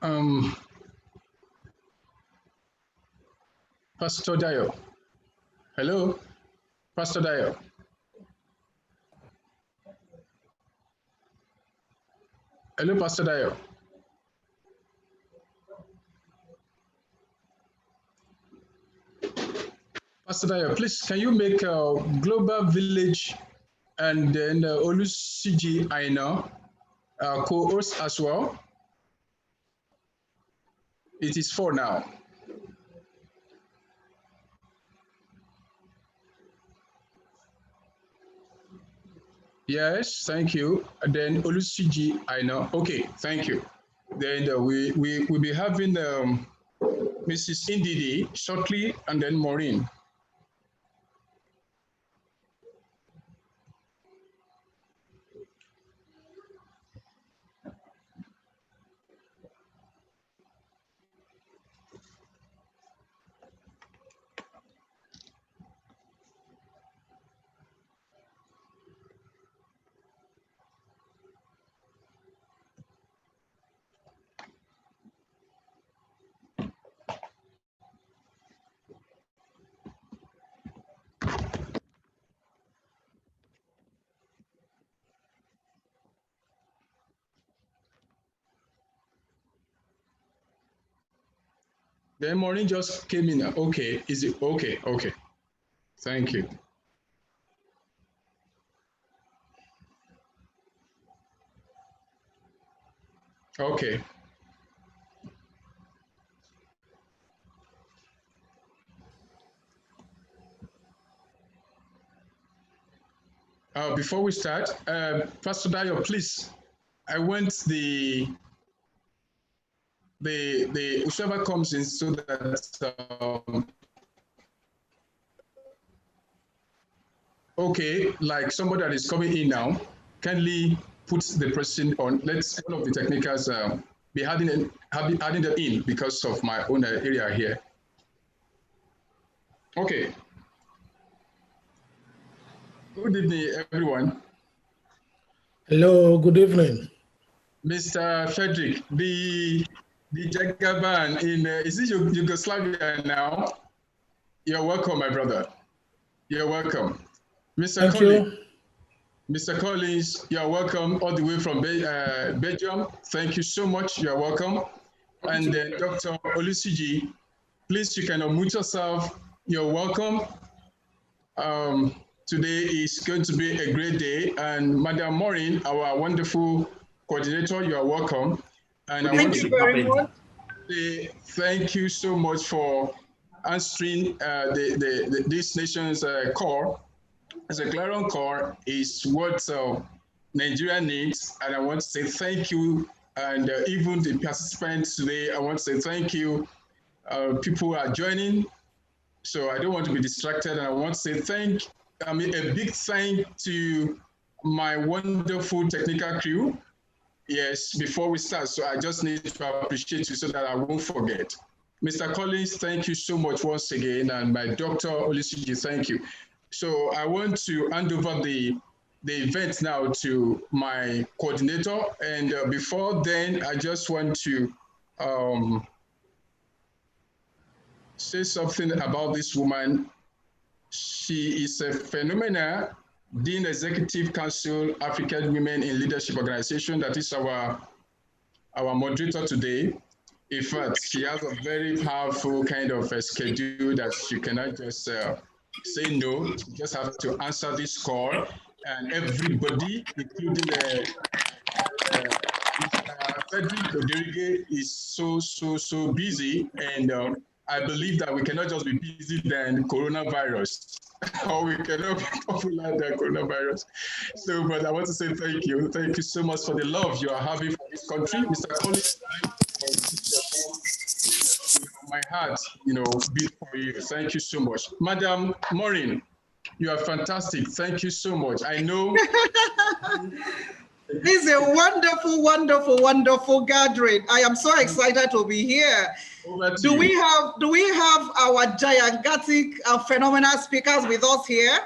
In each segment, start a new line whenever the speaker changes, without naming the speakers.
Um, Pastor Dayo. Hello, Pastor Dayo. Hello, Pastor Dayo. Pastor Dayo, please, can you make a Global Village and then Olusiji Aina co-host as well? It is 4 now. Yes, thank you. And then Olusiji Aina. Okay, thank you. Then we'll be having Mrs. Indidi shortly, and then Maureen. Then Maureen just came in. Okay, is it okay? Okay, thank you. Okay. Before we start, Pastor Dayo, please, I want the whoever comes in so that okay, like somebody that is coming in now, kindly put the person on. Let's all of the technicals be adding them in because of my own area here. Okay. Good evening, everyone.
Hello, good evening.
Mr. Frederick, the Jagaban in, is it Yugoslavia now? You're welcome, my brother. You're welcome. Mr. Collins, Mr. Collins, you're welcome all the way from Belgium. Thank you so much. You're welcome. And Dr. Olusiji, please, you can unmute yourself. You're welcome. Today is going to be a great day. And Madam Maureen, our wonderful coordinator, you are welcome. And
thank you very much.
Thank you so much for answering this nation's call. As a clarion call is what Nigeria needs. And I want to say thank you. And even the participants today, I want to say thank you. People are joining, so I don't want to be distracted. And I want to say a big thank to my wonderful technical crew. Yes, before we start, so I just need to appreciate you so that I won't forget. Mr. Collins, thank you so much once again. And my Dr. Olusiji, thank you. So I want to hand over the event now to my coordinator. And before then, I just want to say something about this woman. She is a phenomenal Dean Executive Council African Women in Leadership Organization. That is our moderator today. In fact, she has a very powerful kind of a schedule that she cannot just say no. You just have to answer this call. And everybody, including Frederick Oderige, is so busy. And I believe that we cannot just be busy than coronavirus, or we cannot be popular than coronavirus. So, but I want to say thank you. Thank you so much for the love you are having for this country. Mr. Collins, my heart, beat for you. Thank you so much. Madam Maureen, you are fantastic. Thank you so much. I know.
This is a wonderful, wonderful, wonderful gathering. I am so excited to be here. Do we have our gigantic phenomenal speakers with us here?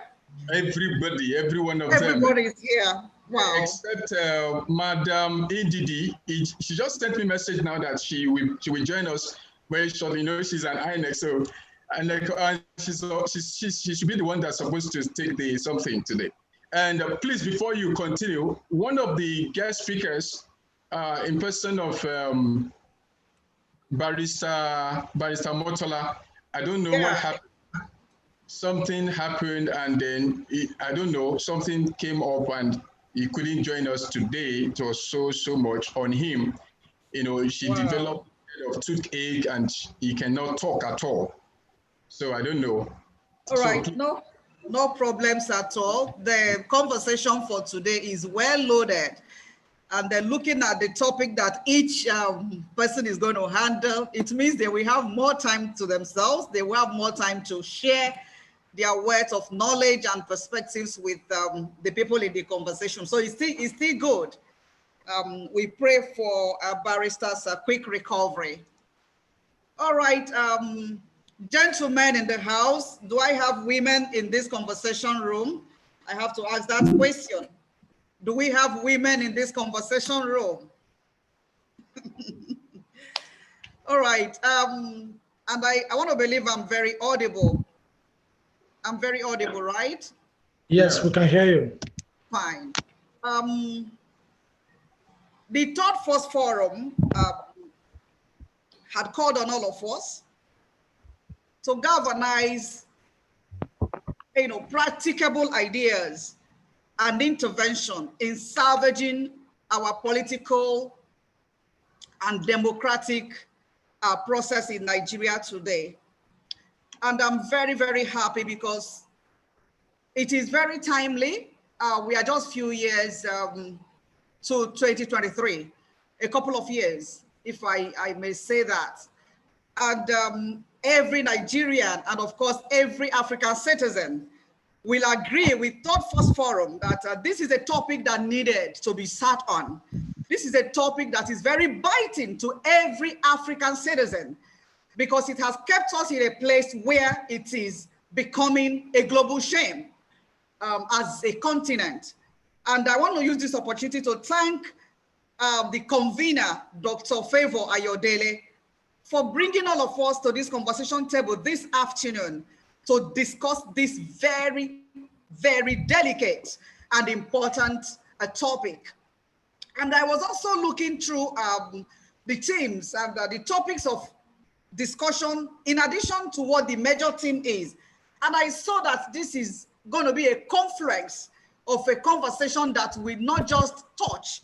Everybody, every one of them.
Everybody is here. Wow.
Except Madam Indidi. She just sent me a message now that she will join us very shortly. She's an INEC, so she should be the one that's supposed to take something today. And please, before you continue, one of the guest speakers, in person of Barrister Motola, I don't know what happened. something happened, and then I don't know, something came up and he couldn't join us today. It was so much on him. She developed a toothache and he cannot talk at all. So I don't know.
All right, no problems at all. The conversation for today is well loaded, and they're looking at the topic that each person is going to handle. It means they will have more time to themselves. They will have more time to share their words of knowledge and perspectives with the people in the conversation. So it's still good. We pray for Barrister's quick recovery. All right, gentlemen in the house, do I have women in this conversation room? I have to ask that question. Do we have women in this conversation room? All right, and I want to believe I'm very audible. I'm very audible, right?
Yes, we can hear you.
Fine. The Third Force Forum had called on all of us to galvanize, practicable ideas and intervention in salvaging our political and democratic process in Nigeria today. And I'm very, very happy because it is very timely. We are just a few years to 2023, a couple of years, if I may say that. And every Nigerian, and of course, every African citizen will agree with Third Force Forum that this is a topic that needed to be sat on. This is a topic that is very biting to every African citizen because it has kept us in a place where it is becoming a global shame as a continent. And I want to use this opportunity to thank the convener, Dr. Favor Ayodele, for bringing all of us to this conversation table this afternoon to discuss this very, very delicate and important topic. And I was also looking through the themes and the topics of discussion in addition to what the major theme is. And I saw that this is going to be a confluence of a conversation that will not just touch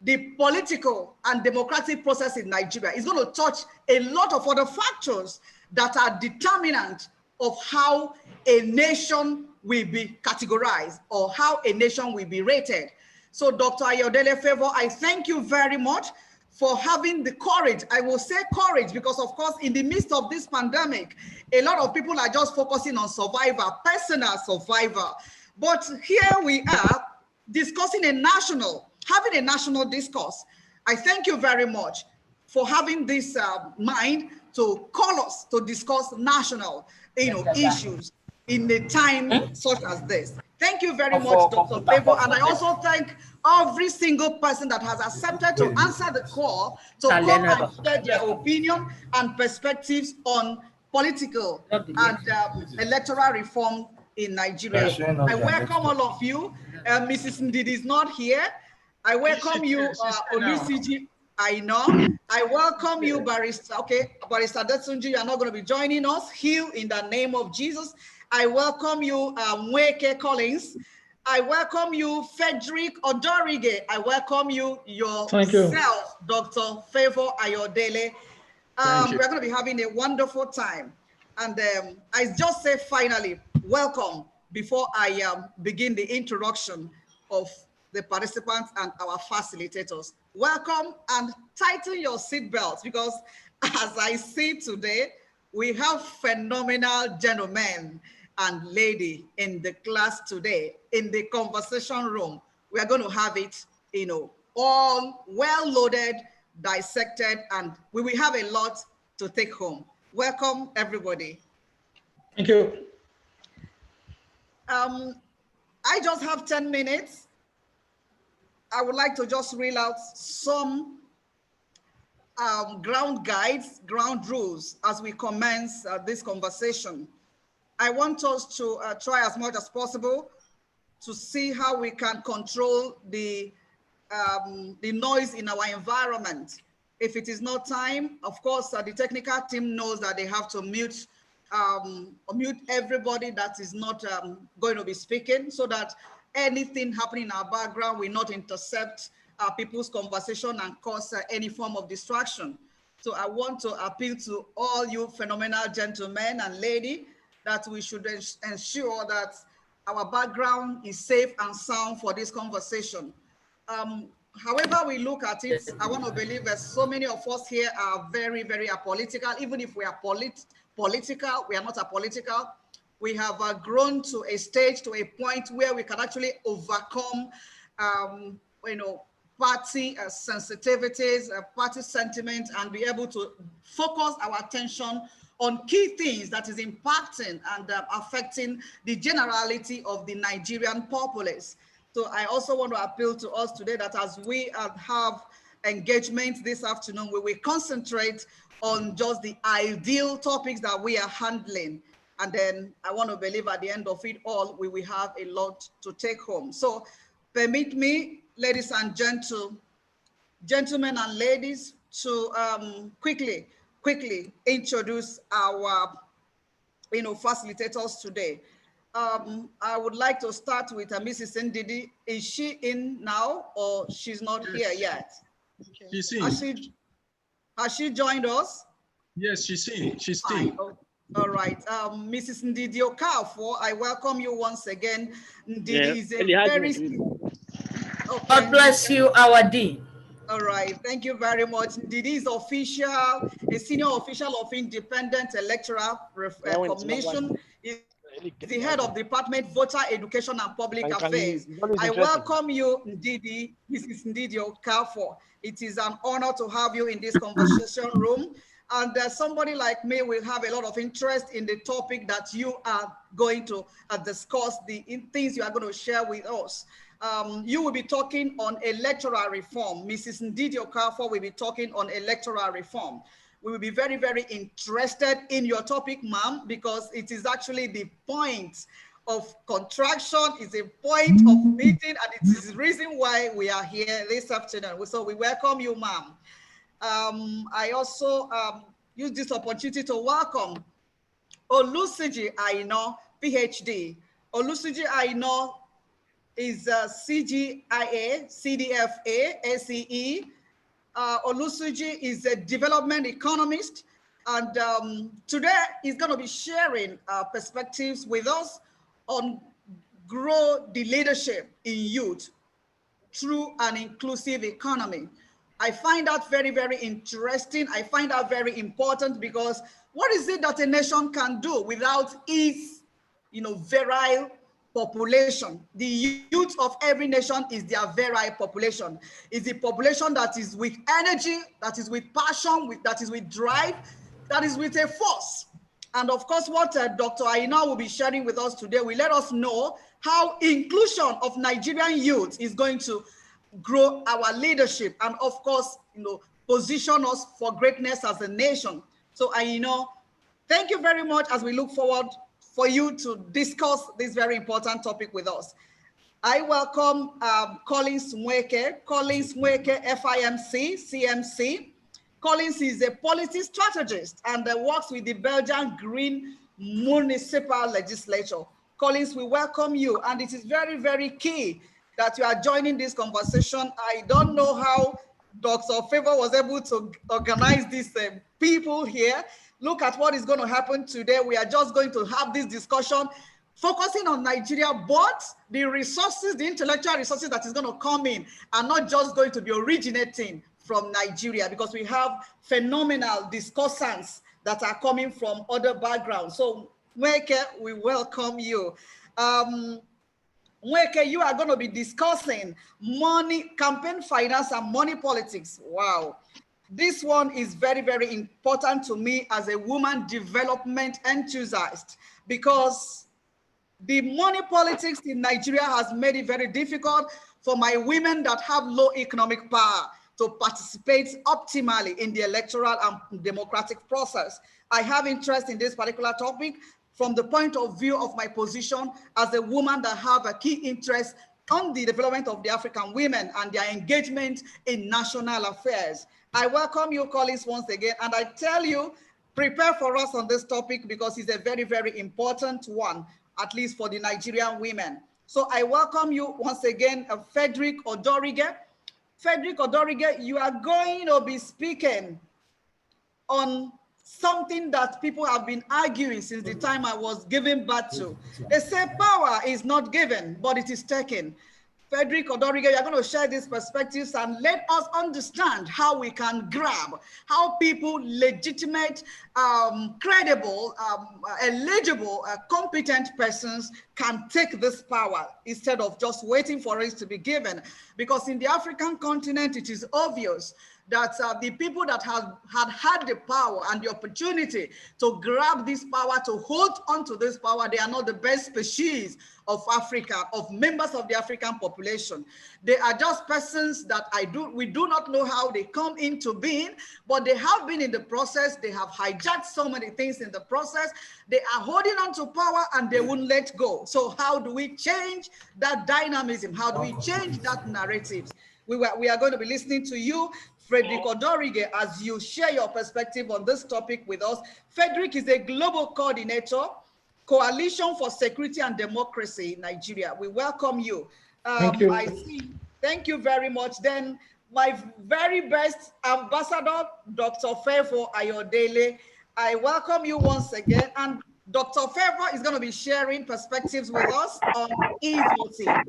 the political and democratic process in Nigeria. It's going to touch a lot of other factors that are determinant of how a nation will be categorized or how a nation will be rated. So Dr. Ayodele Favor, I thank you very much for having the courage. I will say courage because of course, in the midst of this pandemic, a lot of people are just focusing on survival, personal survival. But here we are discussing having a national discourse. I thank you very much for having this mind to call us to discuss national issues in a time such as this. Thank you very much, Dr. Favor. And I also thank every single person that has accepted to answer the call to come and share their opinion and perspectives on political and electoral reform in Nigeria. I welcome all of you. Mrs. Ndidi is not here. I welcome you, Olusiji. I know. I welcome you, Barrister. Okay, Barrister Detsunji, you are not going to be joining us. Heal in the name of Jesus. I welcome you, Mweke Collins. I welcome you, Frederick Odorige. I welcome you yourself, Dr. Favor Ayodele. We're going to be having a wonderful time. And I just say finally, welcome before I begin the introduction of the participants and our facilitators. Welcome and tighten your seatbelts because as I see today, we have phenomenal gentlemen and lady in the class today, in the conversation room. We are going to have it, all well loaded, dissected, and we will have a lot to take home. Welcome, everybody.
Thank you.
I just have 10 minutes. I would like to just reel out some ground guides, ground rules as we commence this conversation. I want us to try as much as possible to see how we can control the noise in our environment. If it is not time, of course, the technical team knows that they have to mute mute everybody that is not going to be speaking, so that anything happening in our background will not intercept people's conversation and cause any form of distraction. So I want to appeal to all you phenomenal gentlemen and ladies that we should ensure that our background is safe and sound for this conversation. However we look at it, I want to believe that so many of us here are very, very apolitical. Even if we are political, we are not apolitical. We have grown to a stage, to a point where we can actually overcome, party sensitivities, party sentiment, and be able to focus our attention on key things that is impacting and affecting the generality of the Nigerian populace. So I also want to appeal to us today that as we have engagement this afternoon, we will concentrate on just the ideal topics that we are handling. And then I want to believe at the end of it all, we will have a lot to take home. So permit me, ladies and gentlemen and ladies, to quickly introduce our facilitators today. I would like to start with Mrs. Ndidi. Is she in now or she's not here yet?
She's in.
Has she joined us?
Yes, she's in. She's in.
Oh, all right. Mrs. Ndidi Okafor, I welcome you once again. Ndidi is a very... Okay.
God bless you, our dean.
All right, thank you very much. Ndidi is a senior official of Independent Electoral Commission. Is the head of Department Voter Education and Public Affairs. I welcome you, Ndidi, Mrs. Ndidi Okafor. It is an honor to have you in this conversation room. And somebody like me will have a lot of interest in the topic that you are going to discuss, the things you are going to share with us. You will be talking on electoral reform. Mrs. Ndidi Okafor will be talking on electoral reform. We will be very, very interested in your topic, ma'am, because it is actually the point of contraction, it's a point of meeting, and it is the reason why we are here this afternoon. So we welcome you, ma'am. I also use this opportunity to welcome Olusoji Aina, PhD. Olusoji Aina is CGIA, CDFA, SEE. Olusoji is a development economist, and today he's going to be sharing perspectives with us on grow the leadership in youth through an inclusive economy. I find that very, very interesting. I find that very important, because what is it that a nation can do without its, virile population? The youth of every nation is their virile population. It's the population that is with energy, that is with passion, that is with drive, that is with a force. And of course, what Dr. Aina will be sharing with us today will let us know how inclusion of Nigerian youth is going to grow our leadership and, of course, position us for greatness as a nation. So, Aina, thank you very much as we look forward for you to discuss this very important topic with us. I welcome Collins Nweke, FIMC, CMC. Collins is a policy strategist and works with the Belgian Green Municipal Legislature. Collins, we welcome you, and it is very, very key that you are joining this conversation. I don't know how Dr. Favor was able to organize these people here. Look at what is going to happen today. We are just going to have this discussion focusing on Nigeria, but the resources, the intellectual resources that is going to come in are not just going to be originating from Nigeria, because we have phenomenal discussants that are coming from other backgrounds. So, Nweke, we welcome you. Nweke, you are going to be discussing money, campaign finance, and money politics. Wow. This one is very, very important to me as a woman development enthusiast, because the money politics in Nigeria has made it very difficult for my women that have low economic power to participate optimally in the electoral and democratic process. I have interest in this particular topic from the point of view of my position as a woman that have a key interest on the development of the African women and their engagement in national affairs. I welcome you, colleagues, once again, and I tell you, prepare for us on this topic because it's a very, very important one, at least for the Nigerian women. So I welcome you once again, Frederick Odorige. Frederick Odorige, you are going to be speaking on something that people have been arguing since the time I was giving birth to. They say power is not given, but it is taken. Frederick Odorige, you're going to share these perspectives and let us understand how we can grab, how people, legitimate, credible, eligible, competent persons can take this power instead of just waiting for it to be given. Because in the African continent, it is obvious that the people that had the power and the opportunity to grab this power, to hold on to this power, they are not the best species of Africa, of members of the African population. They are just persons that we do not know how they come into being, but they have been in the process. They have hijacked so many things in the process. They are holding on to power and they won't let go. So how do we change that dynamism? How do we change that narrative? We are going to be listening to you, Frederick Odorige, as you share your perspective on this topic with us. Frederick is a global coordinator, Coalition for Security and Democracy in Nigeria. We welcome you.
Thank you.
I see. Thank you very much. Then my very best ambassador, Dr. Favour Ayodele. I welcome you once again. And Dr. Favour is going to be sharing perspectives with us on e-voting.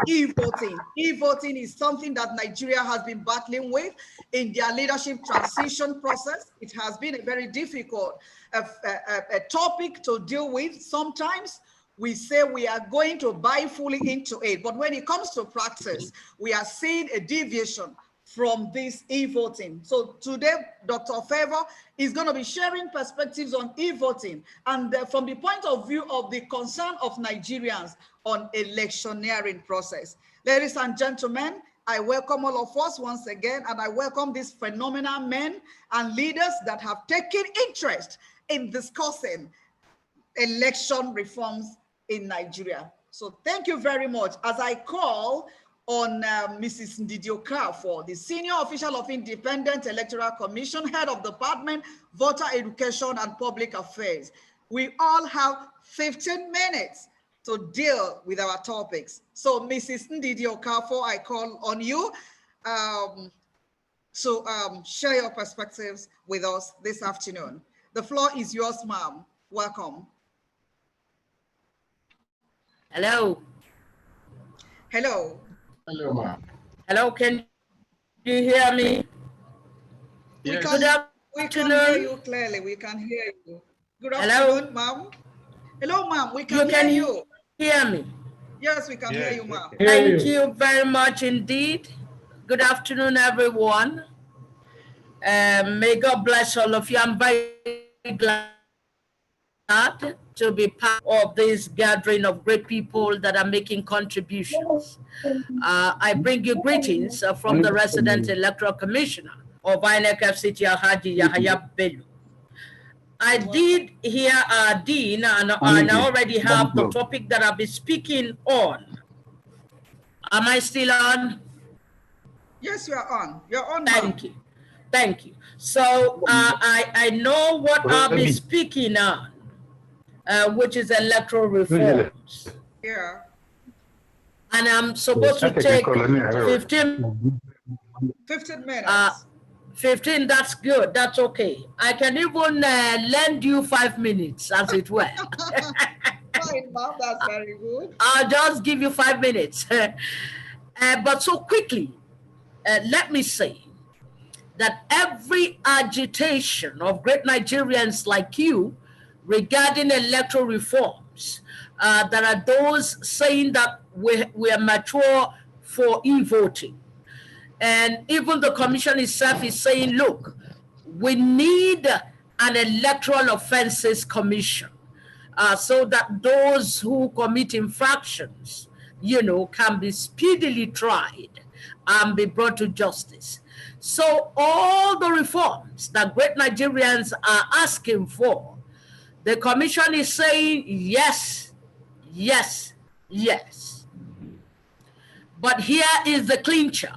E-voting. E-voting is something that Nigeria has been battling with in their leadership transition process. It has been a very difficult a topic to deal with. Sometimes we say we are going to buy fully into it, but when it comes to practice, we are seeing a deviation from this e-voting. So today, Dr. Favour is going to be sharing perspectives on e-voting and from the point of view of the concern of Nigerians on electioneering process. Ladies and gentlemen, I welcome all of us once again, and I welcome these phenomenal men and leaders that have taken interest in discussing election reforms in Nigeria. So thank you very much. As I call on Mrs. Ndidi Okafor, the Senior Official of Independent Electoral Commission, Head of Department, Voter Education and Public Affairs. We all have 15 minutes to deal with our topics. So Mrs. Ndidi Okafor, I call on you to share your perspectives with us this afternoon. The floor is yours, ma'am. Welcome.
Hello.
Hello.
Hello, ma'am.
Hello, can you hear me?
Yes.
We can hear you clearly. We can hear you. Good afternoon, ma'am. Hello, ma'am. We can hear you.
Hear me?
Yes, we can hear you, ma'am.
Thank you very much indeed. Good afternoon, everyone. May God bless all of you. I'm very glad to be part of this gathering of great people that are making contributions. I bring you greetings from the resident electoral commissioner of INEC FCT, Alhaji Yahaya Bello. I did hear Dean, and I already have the topic that I'll be speaking on. Am I still on?
Yes, you are on. You're on.
Thank you. Thank you. So I know what I'll be speaking on, which is electoral reforms.
Yeah.
And I'm supposed to take 15
minutes.
15, that's good. That's okay. I can even lend you 5 minutes, as it were.
Fine, ma'am. That's very good.
I'll just give you 5 minutes. But so quickly, let me say that every agitation of great Nigerians like you regarding electoral reforms, there are those saying that we are mature for e-voting. And even the commission itself is saying, look, we need an electoral offenses commission so that those who commit infractions, can be speedily tried and be brought to justice. So all the reforms that great Nigerians are asking for, the commission is saying yes, yes, yes. But here is the clincher.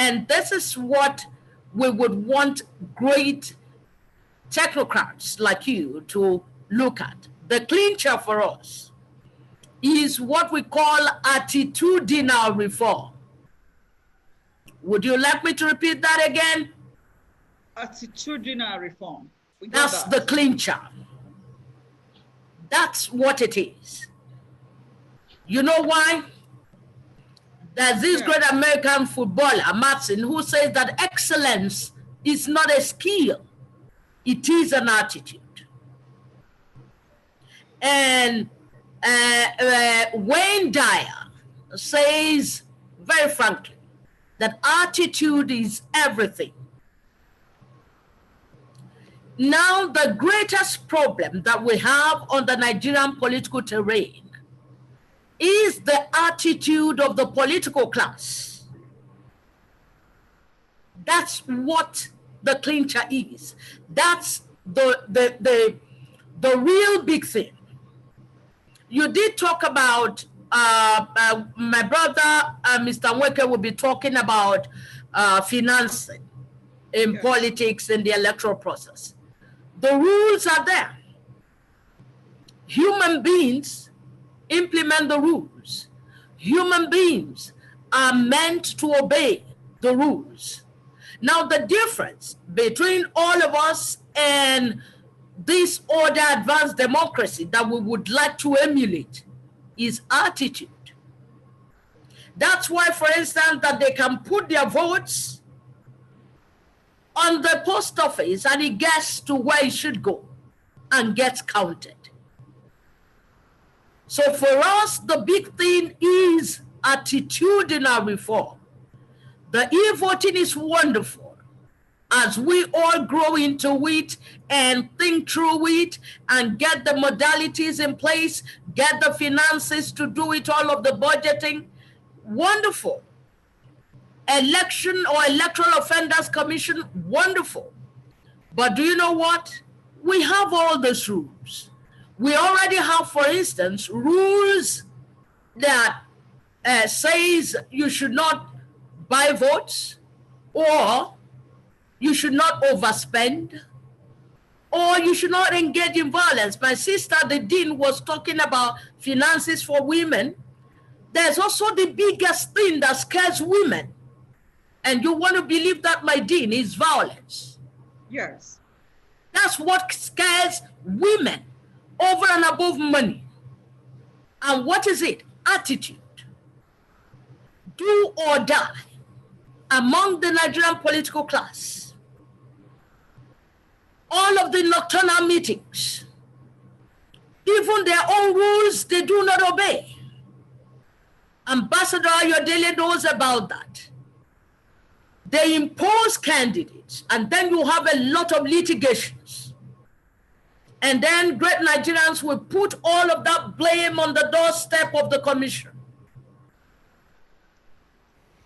And this is what we would want great technocrats like you to look at. The clincher for us is what we call attitudinal reform. Would you like me to repeat that again?
Attitudinal reform.
That's the clincher. That's what it is. You know why? There's this great American footballer, Martin, who says that excellence is not a skill, it is an attitude. And Wayne Dyer says very frankly that attitude is everything. Now, the greatest problem that we have on the Nigerian political terrain is the attitude of the political class. That's what the clincher is. That's the real big thing. You did talk about, my brother, Mr. Nweke, will be talking about financing in politics and the electoral process. The rules are there. Human beings implement the rules. Human beings are meant to obey the rules. Now, the difference between all of us and this order advanced democracy that we would like to emulate is attitude. That's why, for instance, that they can put their votes on the post office and it gets to where it should go and gets counted. So for us, the big thing is attitudinal reform. The e-voting is wonderful as we all grow into it and think through it and get the modalities in place, get the finances to do it, all of the budgeting. Wonderful. Election or Electoral Offenders Commission, wonderful. But do you know what? We have all those rules. We already have, for instance, rules that says you should not buy votes, or you should not overspend, or you should not engage in violence. My sister, the dean, was talking about finances for women. There's also the biggest thing that scares women. And you want to believe that, my dean, is violence.
Yes.
That's what scares women over and above money. And what is it? Attitude. Do or die among the Nigerian political class. All of the nocturnal meetings, even their own rules, they do not obey. Ambassador Ayodele knows about that. They impose candidates, and then you have a lot of litigations. And then great Nigerians will put all of that blame on the doorstep of the commission.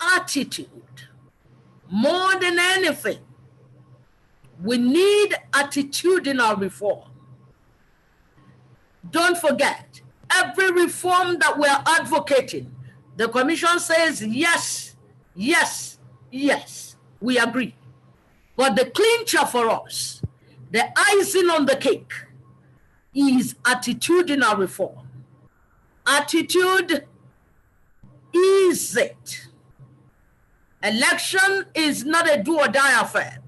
Attitude. More than anything, we need attitudinal reform. Don't forget, every reform that we're advocating, the commission says yes, yes, yes, we agree. But the clincher for us, the icing on the cake, is attitudinal reform. Attitude is it. Election is not a do or die affair.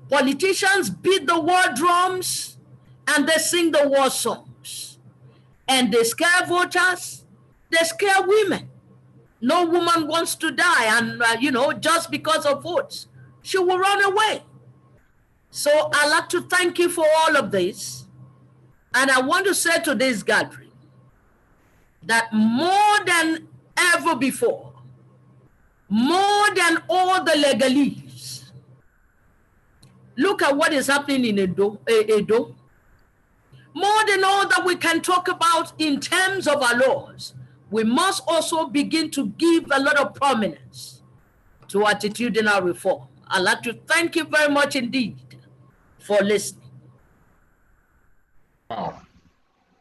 Politicians beat the war drums and they sing the war songs. And they scare voters, they scare women. No woman wants to die and, just because of votes. She will run away. So I'd like to thank you for all of this. And I want to say to this gathering that more than ever before, more than all the legalese, look at what is happening in Edo. More than all that we can talk about in terms of our laws, we must also begin to give a lot of prominence to attitudinal reform. I'd like to thank you very much indeed for listening.
Wow.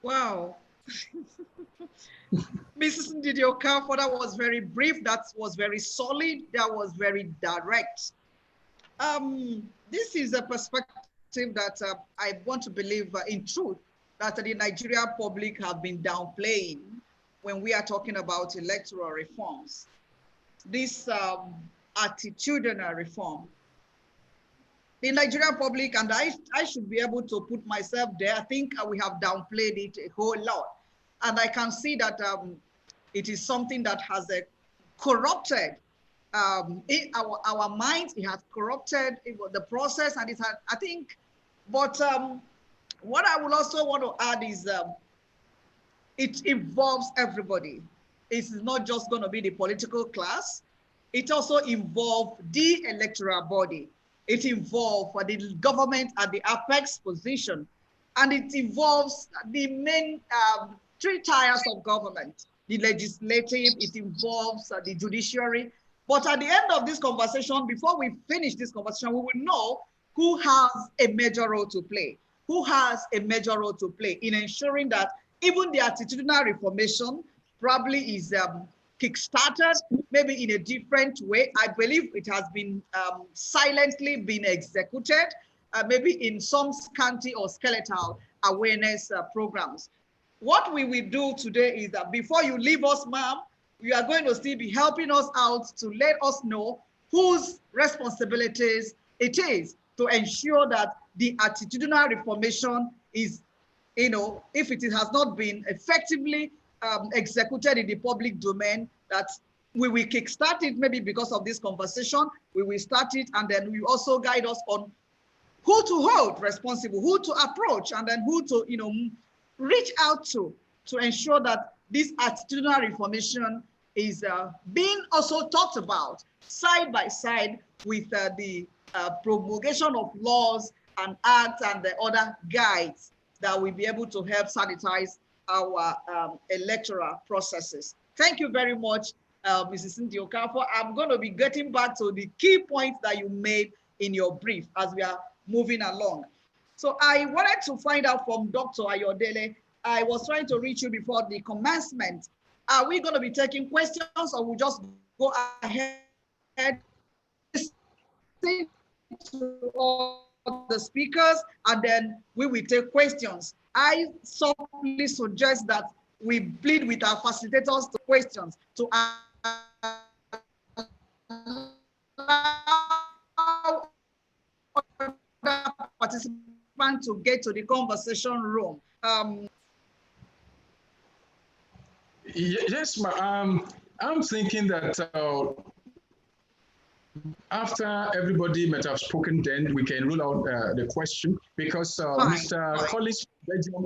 Wow. Mrs. Ndidi Okafor, that was very brief, that was very solid, that was very direct. This is a perspective perspective that I want to believe in truth that the Nigerian public have been downplaying when we are talking about electoral reforms. This attitudinal reform. The Nigerian public, and I should be able to put myself there, I think we have downplayed it a whole lot. And I can see that it is something that has corrupted in our minds. It has corrupted the process, and it has, I think, but what I would also want to add is it involves everybody. It's not just going to be the political class. It also involves the electoral body. It involves the government at the apex position. And it involves the main three tiers of government, the legislative, it involves the judiciary. But at the end of this conversation, before we finish this conversation, we will know who has a major role to play, who has a major role to play in ensuring that even the attitudinal reformation probably is kickstarted, maybe in a different way. I believe it has been silently been executed, maybe in some scanty or skeletal awareness programs. What we will do today is that before you leave us, ma'am, you are going to still be helping us out to let us know whose responsibilities it is to ensure that the attitudinal reformation is, you know, if it has not been effectively executed in the public domain, that we will kickstart it maybe because of this conversation. We will start it, and then we also guide us on who to hold responsible, who to approach, and then who to, you know, reach out to ensure that this attitudinal reformation is being also talked about side by side with the promulgation of laws and acts and the other guides that will be able to help sanitize our electoral processes. Thank you very much, Mrs. Cynthia Okafor. I'm going to be getting back to the key points that you made in your brief as we are moving along. So I wanted to find out from Dr. Ayodele. I was trying to reach you before the commencement. Are we going to be taking questions, or we'll just go ahead to all the speakers, and then we will take questions? I softly suggest that we plead with our facilitators to questions to allow participants to get to the conversation room.
Yes, I'm thinking that after everybody might have spoken, then we can rule out the question, because Mr. Collins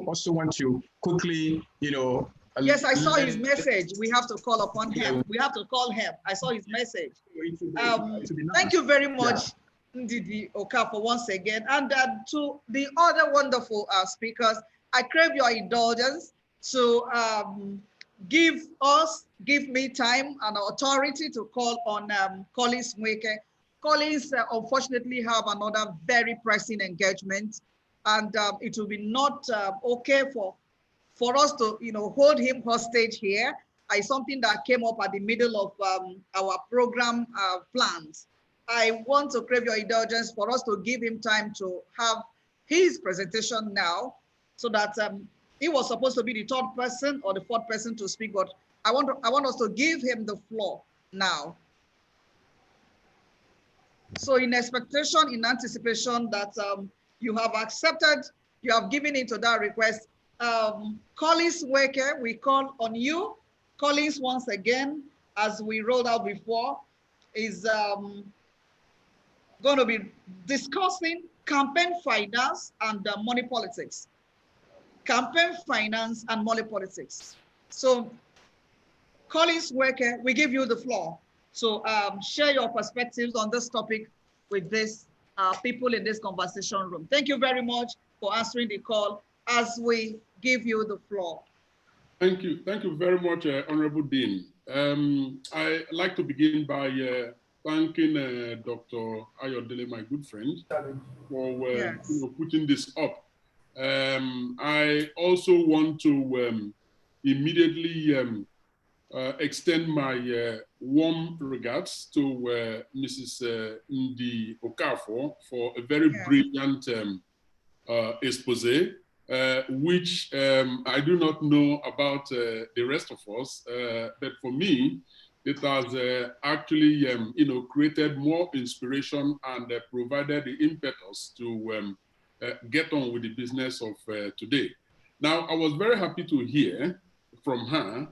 also want to quickly, you know.
Yes, I saw his message. We have to call upon him. We have to call him. I saw his message. Thank you very much, Ndidi Okafor, once again. And to the other wonderful speakers, I crave your indulgence to give me time and authority to call on Collins Nweke. Collins unfortunately have another very pressing engagement, and it will be not okay for us to, you know, hold him hostage here. It's something that came up at the middle of our program plans. I want to crave your indulgence for us to give him time to have his presentation now, so that he was supposed to be the third person or the fourth person to speak, but I want us to give him the floor now. So in expectation, in anticipation that you have accepted, you have given into that request, Collins Nweke, we call on you. Collins, once again, as we rolled out before, is going to be discussing campaign finance and money politics. Campaign finance and money politics. So, Collins Nweke, we give you the floor. So share your perspectives on this topic with these people in this conversation room. Thank you very much for answering the call as we give you the floor.
Thank you. Thank you very much, Honorable Dean. I'd like to begin by thanking Dr. Ayodele, my good friend, for
Yes.
you know, putting this up. I also want to immediately extend my warm regards to Mrs. Ndi Okafor for a very brilliant expose, which I do not know about the rest of us, but for me, it has actually, created more inspiration and provided the impetus to get on with the business of today. Now, I was very happy to hear from her,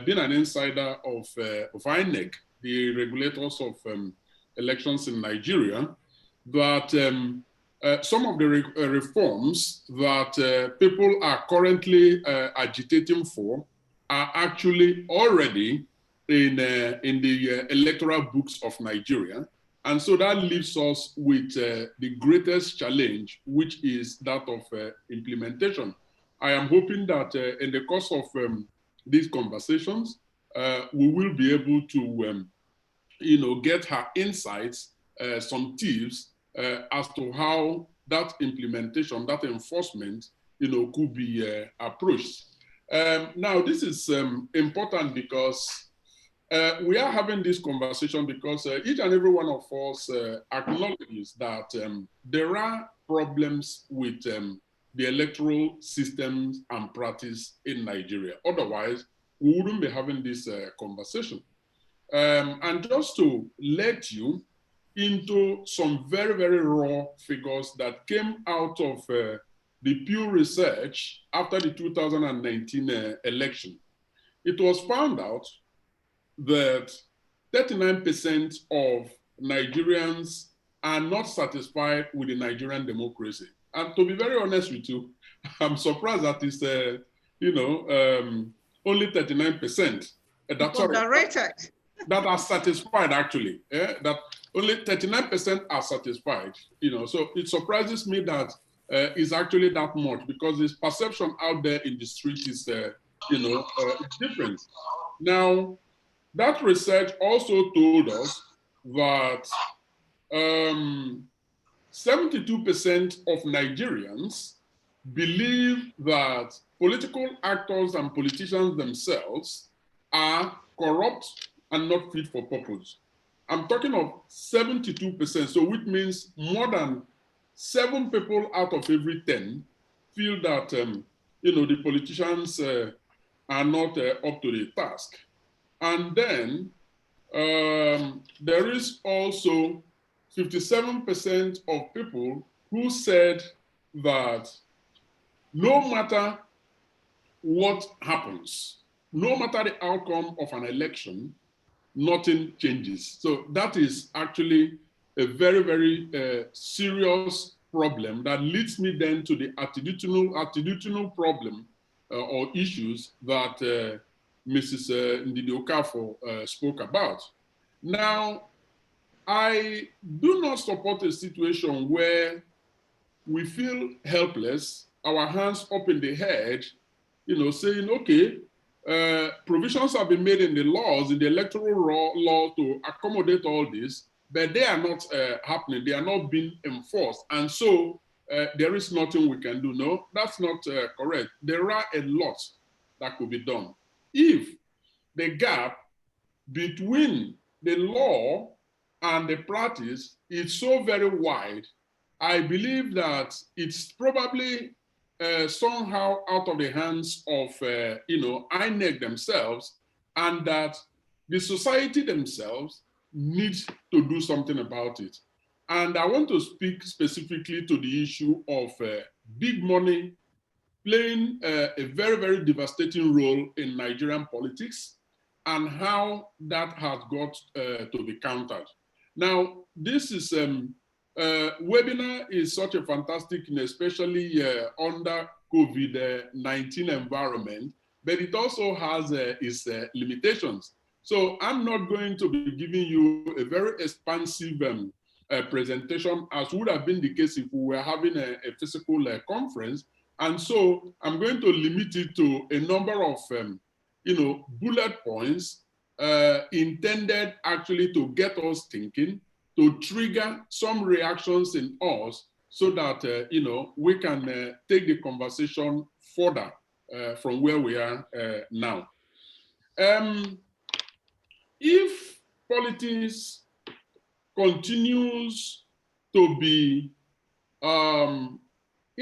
being an insider of INEC, the regulators of elections in Nigeria, that some of the reforms that people are currently agitating for are actually already in the electoral books of Nigeria. And so that leaves us with the greatest challenge, which is that of implementation. I am hoping that in the course of these conversations, we will be able to, get her insights, some tips as to how that implementation, that enforcement, could be approached. Now, this is important because we are having this conversation because each and every one of us acknowledges that there are problems with the electoral systems and practice in Nigeria. Otherwise, we wouldn't be having this conversation. And just to let you into some very, very raw figures that came out of the Pew Research after the 2019 election, it was found out that 39% of Nigerians are not satisfied with the Nigerian democracy. And to be very honest with you, I'm surprised that it's, only 39% that are satisfied, actually. That only 39% are satisfied. So it surprises me that it's actually that much, because this perception out there in the street is, different. Now, that research also told us that 72% of Nigerians believe that political actors and politicians themselves are corrupt and not fit for purpose. I'm talking of 72%, so which means more than 7 people out of every 10 feel that, the politicians are not up to the task. And then there is also 57% of people who said that no matter what happens, no matter the outcome of an election, nothing changes. So that is actually a very, very serious problem that leads me then to the attitudinal problem or issues that Mrs. Ndidi Okafor spoke about. Now, I do not support a situation where we feel helpless, our hands up in the head, saying, okay, provisions have been made in the laws, in the electoral law to accommodate all this, but they are not happening, they are not being enforced. And so there is nothing we can do. No, that's not correct. There are a lot that could be done. If the gap between the law and the practice is so very wide, I believe that it's probably somehow out of the hands of, INEC themselves, and that the society themselves needs to do something about it. And I want to speak specifically to the issue of big money playing a very, very devastating role in Nigerian politics and how that has got to be countered. Now, this is, webinar is such a fantastic, especially under COVID-19 environment, but it also has its limitations. So I'm not going to be giving you a very expansive presentation, as would have been the case if we were having a physical conference. And so I'm going to limit it to a number of, bullet points intended actually to get us thinking, to trigger some reactions in us so that, we can take the conversation further from where we are now. If politics continues to be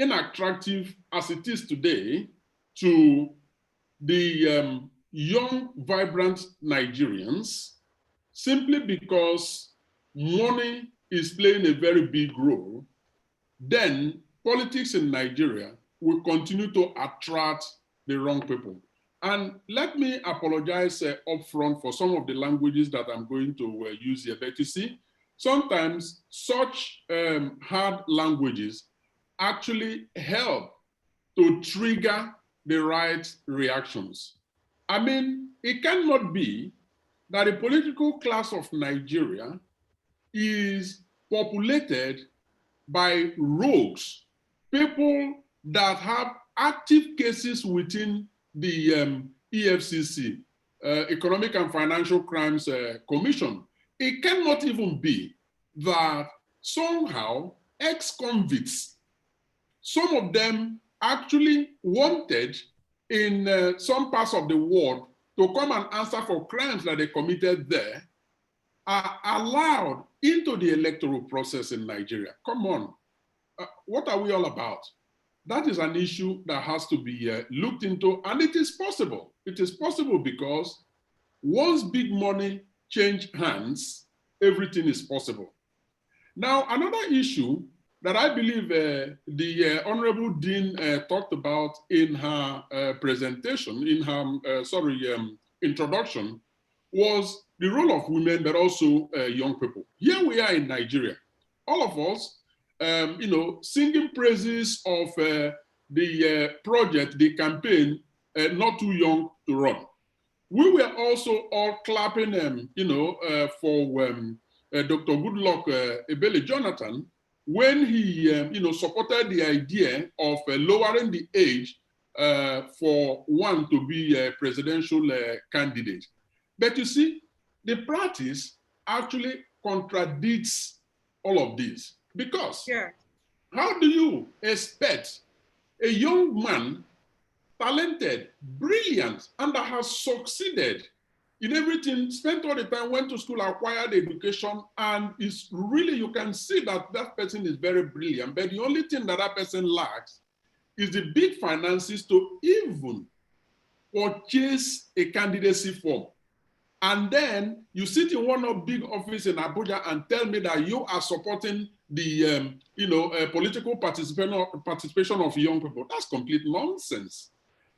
unattractive as it is today to the young, vibrant Nigerians, simply because money is playing a very big role, then politics in Nigeria will continue to attract the wrong people. And let me apologize upfront for some of the languages that I'm going to use here. But you see, sometimes such hard languages actually help to trigger the right reactions. I mean, it cannot be that the political class of Nigeria is populated by rogues, people that have active cases within the EFCC, Economic and Financial Crimes Commission. It cannot even be that somehow ex-convicts, some of them actually wanted in some parts of the world to come and answer for crimes that they committed there, are allowed into the electoral process in Nigeria. Come on, what are we all about? That is an issue that has to be looked into, and it is possible. It is possible because once big money change hands, everything is possible. Now, another issue that I believe the Honorable Dean talked about in her presentation, in her, introduction, was the role of women, but also young people. Here we are in Nigeria, all of us, singing praises of the project, the campaign, Not Too Young to Run. We were also all clapping, for Dr. Goodluck Ebele Jonathan when he, supported the idea of lowering the age for one to be a presidential candidate. But you see, the practice actually contradicts all of this. Because how do you expect a young man, talented, brilliant, and that has succeeded in everything, spent all the time, went to school, acquired education, and is really, you can see that that person is very brilliant, but the only thing that that person lacks is the big finances to even purchase a candidacy form. And then you sit in one of big office in Abuja and tell me that you are supporting the political participation of young people. That's complete nonsense.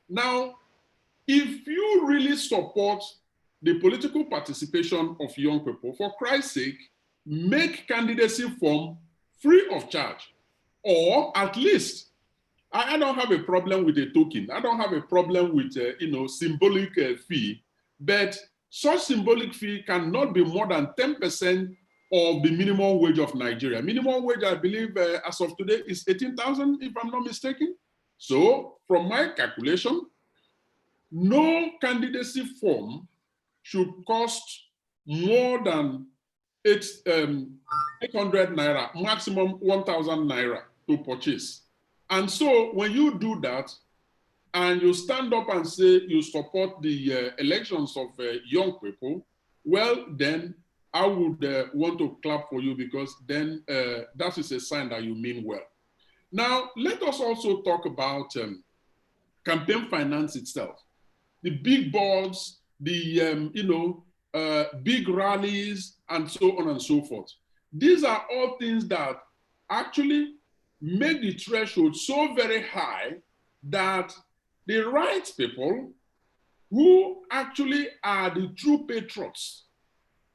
Now, if you really support the political participation of young people, for Christ's sake, make candidacy form free of charge, or at least, I don't have a problem with a token. I don't have a problem with symbolic fee, but such symbolic fee cannot be more than 10% of the minimum wage of Nigeria. Minimum wage, I believe, as of today, is 18,000, if I'm not mistaken. So, from my calculation, no candidacy form should cost more than 800 naira, maximum 1,000 naira to purchase. And so, when you do that, and you stand up and say you support the elections of young people, well, then I would want to clap for you, because then that is a sign that you mean well. Now, let us also talk about campaign finance itself. The big boards, the big rallies, and so on and so forth. These are all things that actually make the threshold so very high that the right people, who actually are the true patriots,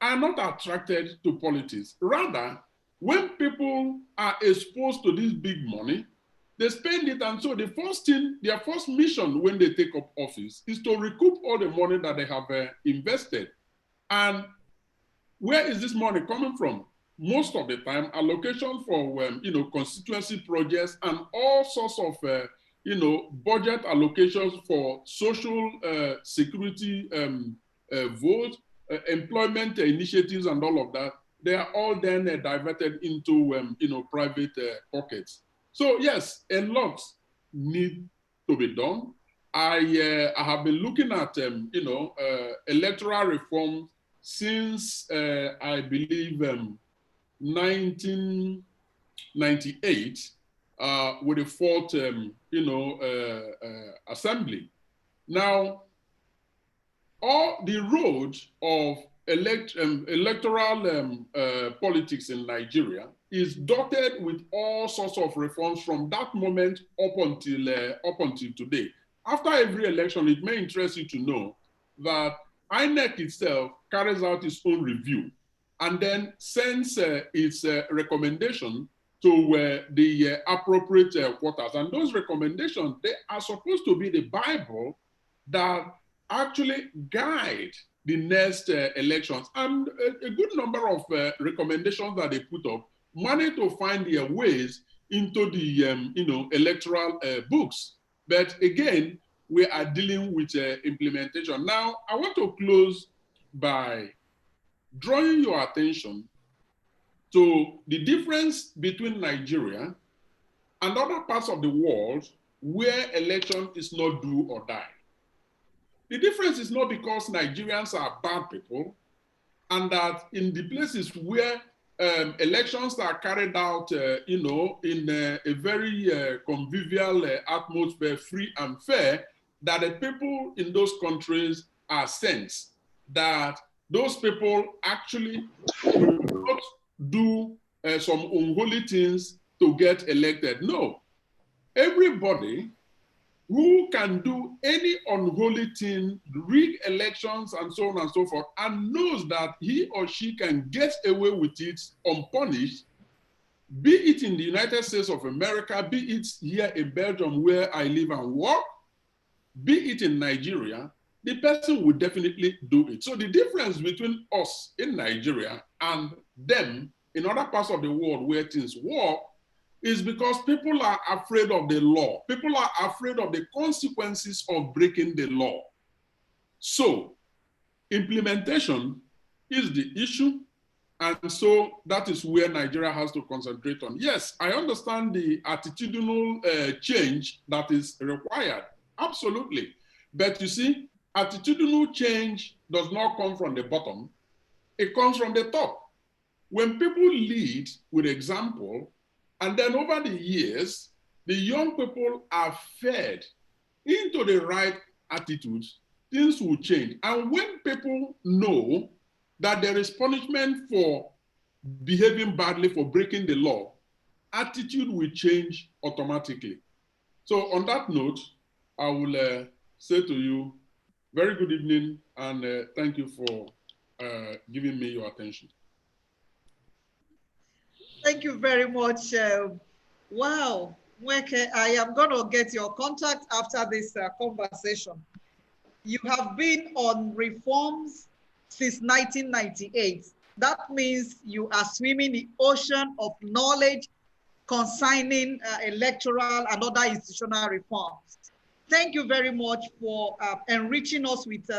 are not attracted to politics. Rather, when people are exposed to this big money, they spend it, and so the first thing, their first mission when they take up office is to recoup all the money that they have invested. And where is this money coming from? Most of the time, allocation for constituency projects and all sorts of budget allocations for social security vote, employment initiatives, and all of that. They are all then diverted into private pockets. So yes, a lot need to be done. I have been looking at electoral reform since I believe 1998, with the fourth, assembly. Now, all the road of electoral politics in Nigeria is dotted with all sorts of reforms from that moment up until today. After every election, it may interest you to know that INEC itself carries out its own review and then sends its recommendation to the appropriate quarters. And those recommendations, they are supposed to be the Bible that actually guide the next elections. And a good number of recommendations that they put up managed to find their ways into the electoral books. But again, we are dealing with implementation. Now, I want to close by drawing your attention to the difference between Nigeria and other parts of the world where election is not do or die. The difference is not because Nigerians are bad people and that in the places where elections are carried out, in a very convivial atmosphere, free and fair, that the people in those countries are saints, that those people actually will not do some unholy things to get elected. No, everybody who can do any unholy thing, rig elections and so on and so forth, and knows that he or she can get away with it unpunished, be it in the United States of America, be it here in Belgium where I live and work, be it in Nigeria, the person will definitely do it. So the difference between us in Nigeria and them in other parts of the world where things work is because people are afraid of the law. People are afraid of the consequences of breaking the law. So implementation is the issue. And so that is where Nigeria has to concentrate on. Yes, I understand the attitudinal change that is required. Absolutely. But you see, attitudinal change does not come from the bottom. It comes from the top. When people lead with example, and then over the years, the young people are fed into the right attitudes, things will change. And when people know that there is punishment for behaving badly, for breaking the law, attitude will change automatically. So on that note, I will say to you, very good evening, and thank you for giving me your attention.
Thank you very much. Wow, Nweke, I am going to get your contact after this conversation. You have been on reforms since 1998. That means you are swimming the ocean of knowledge concerning electoral and other institutional reforms. Thank you very much for enriching us with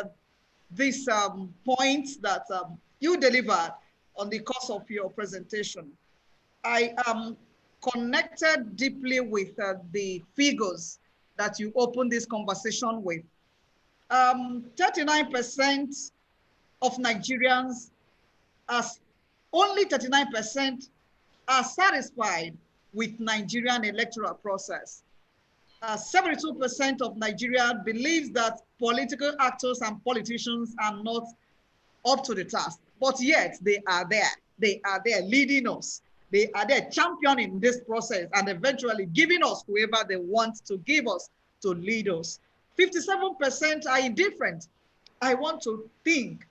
these points that you delivered on the course of your presentation. I am connected deeply with the figures that you opened this conversation with. 39% of Nigerians, only 39% are satisfied with Nigerian electoral process. 72% of Nigeria believes that political actors and politicians are not up to the task, but yet they are there. They are there leading us. They are there championing this process and eventually giving us whoever they want to give us to lead us. 57% are indifferent. I want to think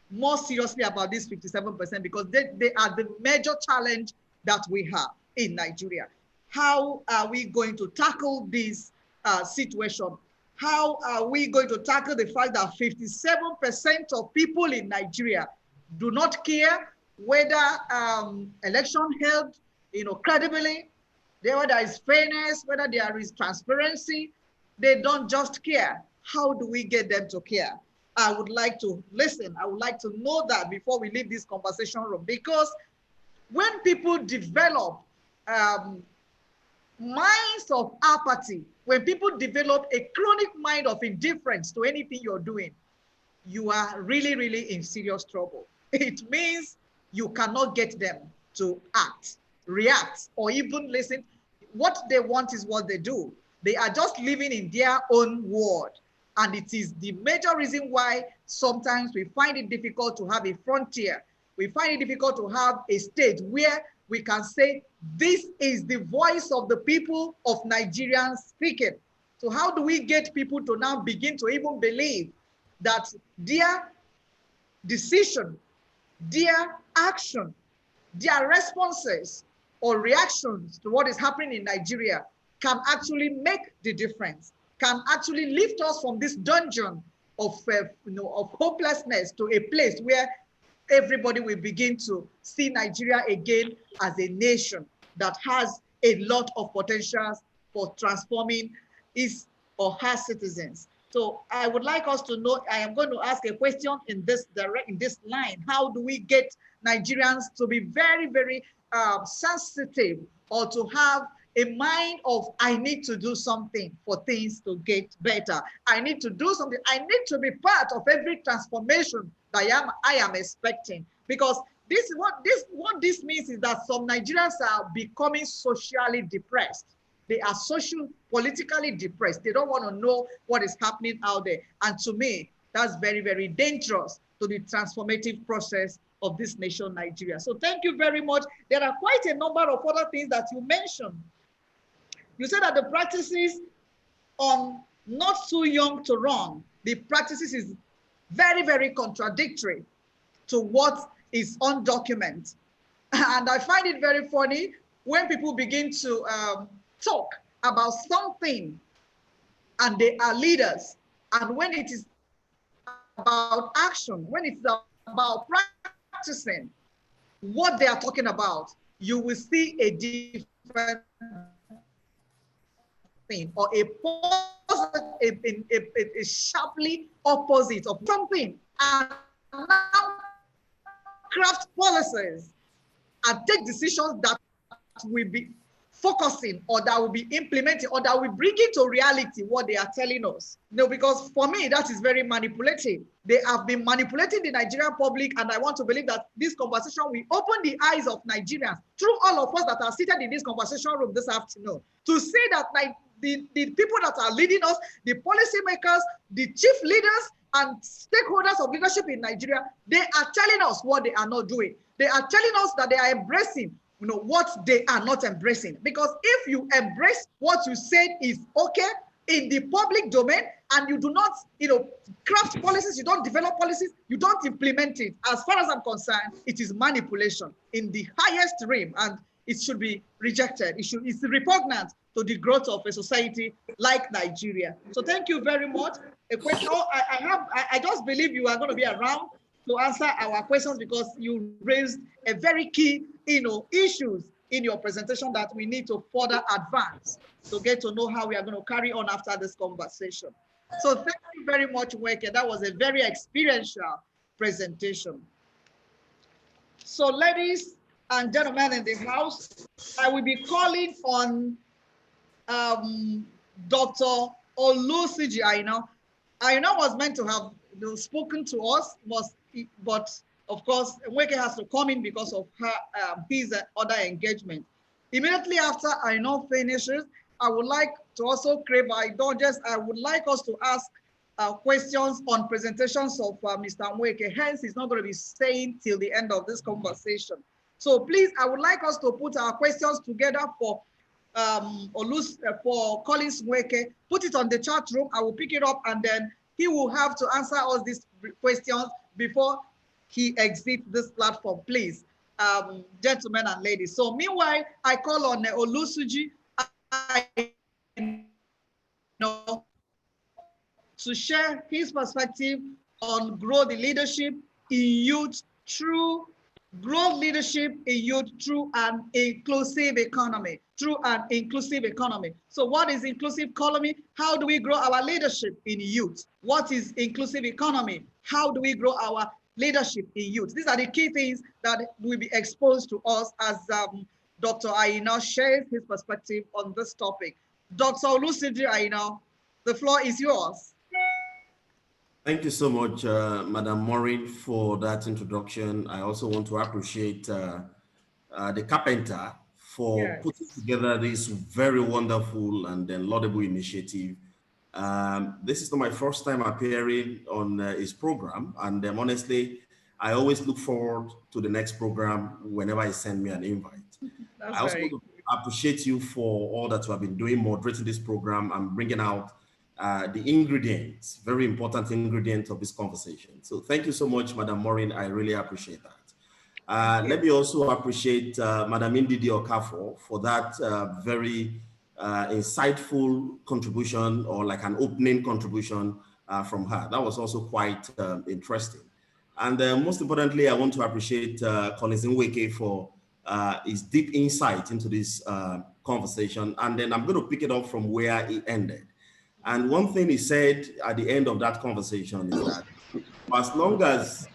more seriously about this 57% because they are the major challenge that we have in Nigeria. How are we going to tackle this situation? How are we going to tackle the fact that 57% of people in Nigeria do not care whether election held, credibly, whether there is fairness, whether there is transparency? They don't just care. How do we get them to care? I would like to listen. I would like to know that before we leave this conversation room, because when people develop minds of apathy, when people develop a chronic mind of indifference to anything you're doing, you are really, really in serious trouble. It means you cannot get them to act, react, or even listen. what they want is what they do. They are just living in their own world. And it is the major reason why sometimes we find it difficult to have a frontier. We find it difficult to have a state where we can say, this is the voice of the people of Nigerians speaking. So how do we get people to now begin to even believe that their decision, their action, their responses or reactions to what is happening in Nigeria can actually make the difference, can actually lift us from this dungeon of, of hopelessness to a place where everybody will begin to see Nigeria again as a nation that has a lot of potentials for transforming his or her citizens. So I would like us to know, I am going to ask a question in this line. How do we get Nigerians to be very, very sensitive, or to have a mind of, I need to do something for things to get better. I need to do something. I need to be part of every transformation that I am expecting. Because this is what this means is that some Nigerians are becoming socially depressed. They are politically depressed. They don't want to know what is happening out there. And to me, that's very, very dangerous to the transformative process of this nation, Nigeria. So thank you very much. There are quite a number of other things that you mentioned. You said that the practices on not too young to run, the practices is very, very contradictory to what is undocumented. And I find it very funny when people begin to talk about something and they are leaders, and when it is about action, when it's about practicing what they are talking about, you will see a different thing, or a sharply opposite of something, and now craft policies and take decisions that will be focusing, or that will be implementing, or that will bring into reality what they are telling us. No, because for me, that is very manipulative. They have been manipulating the Nigerian public, and I want to believe that this conversation will open the eyes of Nigerians, through all of us that are seated in this conversation room this afternoon, to see that the people that are leading us, the policymakers, the chief leaders, and stakeholders of leadership in Nigeria, they are telling us what they are not doing. They are telling us that they are embracing what they are not embracing. Because if you embrace what you said is okay in the public domain, and you do not, craft policies, you don't develop policies, you don't implement it, as far as I'm concerned, it is manipulation in the highest realm, and it should be rejected. It's repugnant to the growth of a society like Nigeria. So thank you very much. A question, I just believe you are going to be around to answer our questions, because you raised a very key, issues in your presentation that we need to further advance to get to know how we are going to carry on after this conversation. So thank you very much, Nweke. That was a very experiential presentation. So ladies and gentlemen in the house, I will be calling on Dr. Olusoji Aina. Aina was meant to have spoken to us, but of course, Nweke has to come in because of her, his other engagement. Immediately after Aina finishes, I would like to also crave indulgence. I would like us to ask questions on presentations of Mr. Nweke. Hence, he's not going to be staying till the end of this conversation. So please, I would like us to put our questions together for Collins Nweke. Put it on the chat room. I will pick it up, and then he will have to answer us these questions before he exits this platform, please, gentlemen and ladies. So meanwhile, I call on Olusoji to share his perspective on grow the leadership in youth through grow leadership in youth through an inclusive economy. So what is inclusive economy? How do we grow our leadership in youth? What is inclusive economy? How do we grow our leadership in youth? These are the key things that will be exposed to us as Dr. Aina shares his perspective on this topic. Dr. Olusoji Aina, the floor is yours.
Thank you so much, Madam Maureen, for that introduction. I also want to appreciate the carpenter for putting together this very wonderful and then laudable initiative. This is not my first time appearing on his program, and honestly, I always look forward to the next program whenever he sends me an invite. I also want to appreciate you for all that you have been doing, moderating this program and bringing out the ingredients, very important ingredients of this conversation. So thank you so much, Madam Maureen. I really appreciate that. Let me also appreciate Madam Ndidi Okafor for that very insightful contribution, or like an opening contribution from her. That was also quite interesting. And most importantly, I want to appreciate Collins Nweke for his deep insight into this conversation. And then I'm going to pick it up from where he ended. And one thing he said at the end of that conversation is that as long as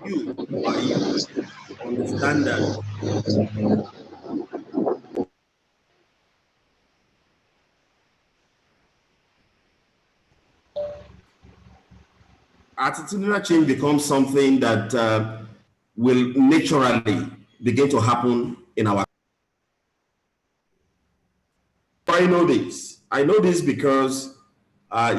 you understand that attitudinal change becomes something that will naturally begin to happen in our. I know this. I know this because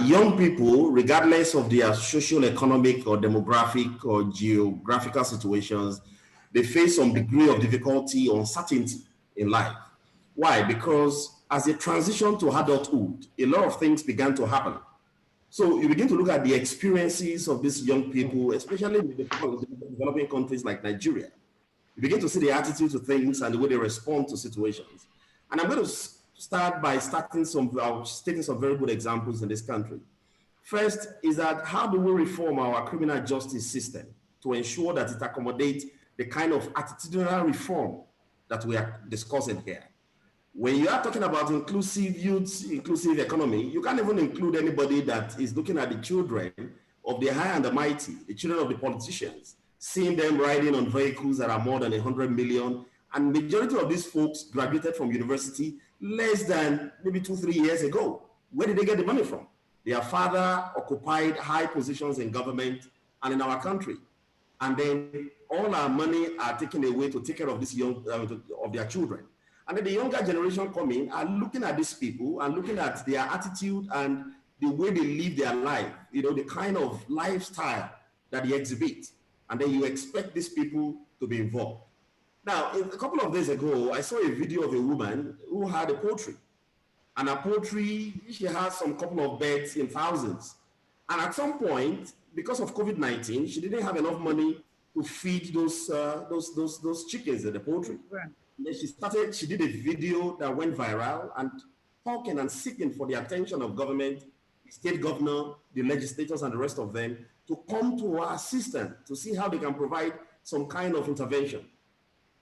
young people, regardless of their social, economic, or demographic or geographical situations, they face some degree of difficulty or uncertainty in life. Why? Because as they transition to adulthood, a lot of things began to happen. So you begin to look at the experiences of these young people, especially in the developing countries like Nigeria. You begin to see the attitude to things and the way they respond to situations. And I'm going to start by stating some very good examples in this country. First is that how do we reform our criminal justice system to ensure that it accommodates the kind of attitudinal reform that we are discussing here? When you are talking about inclusive youth, inclusive economy, you can't even include anybody that is looking at the children of the high and the mighty, the children of the politicians, seeing them riding on vehicles that are more than 100 million. And majority of these folks graduated from university less than maybe 2-3 years ago. Where did they get the money from? Their father occupied high positions in government and in our country. And then all our money are taken away to take care of these young, of their children. And then the younger generation coming are looking at these people and looking at their attitude and the way they live their life, you know, the kind of lifestyle that they exhibit. And then you expect these people to be involved. Now, a couple of days ago, I saw a video of a woman who had a poultry. And her poultry, she has some couple of birds in thousands. And at some point, because of COVID-19, she didn't have enough money to feed those chickens in the poultry. Right. Then she did a video that went viral and talking and seeking for the attention of government, the state governor, the legislators, and the rest of them to come to her assistance to see how they can provide some kind of intervention.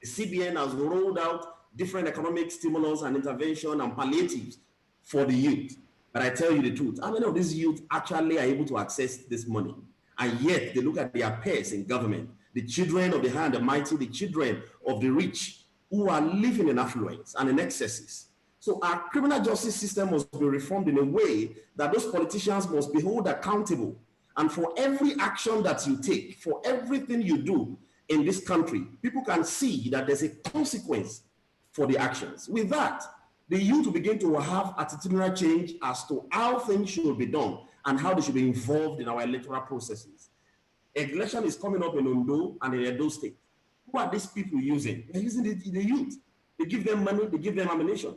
The CBN has rolled out different economic stimulus and intervention and palliatives for the youth. But I tell you the truth, how many of these youth actually are able to access this money? And yet they look at their peers in government, the children of the high and the mighty, the children of the rich, who are living in affluence and in excesses. So our criminal justice system must be reformed in a way that those politicians must be held accountable. And for every action that you take, for everything you do in this country, people can see that there's a consequence for the actions. With that, the youth will begin to have attitudinal change as to how things should be done and how they should be involved in our electoral processes. Election is coming up in Ondo and in Edo State. Who are these people using? They're using the youth. They give them money, they give them ammunition.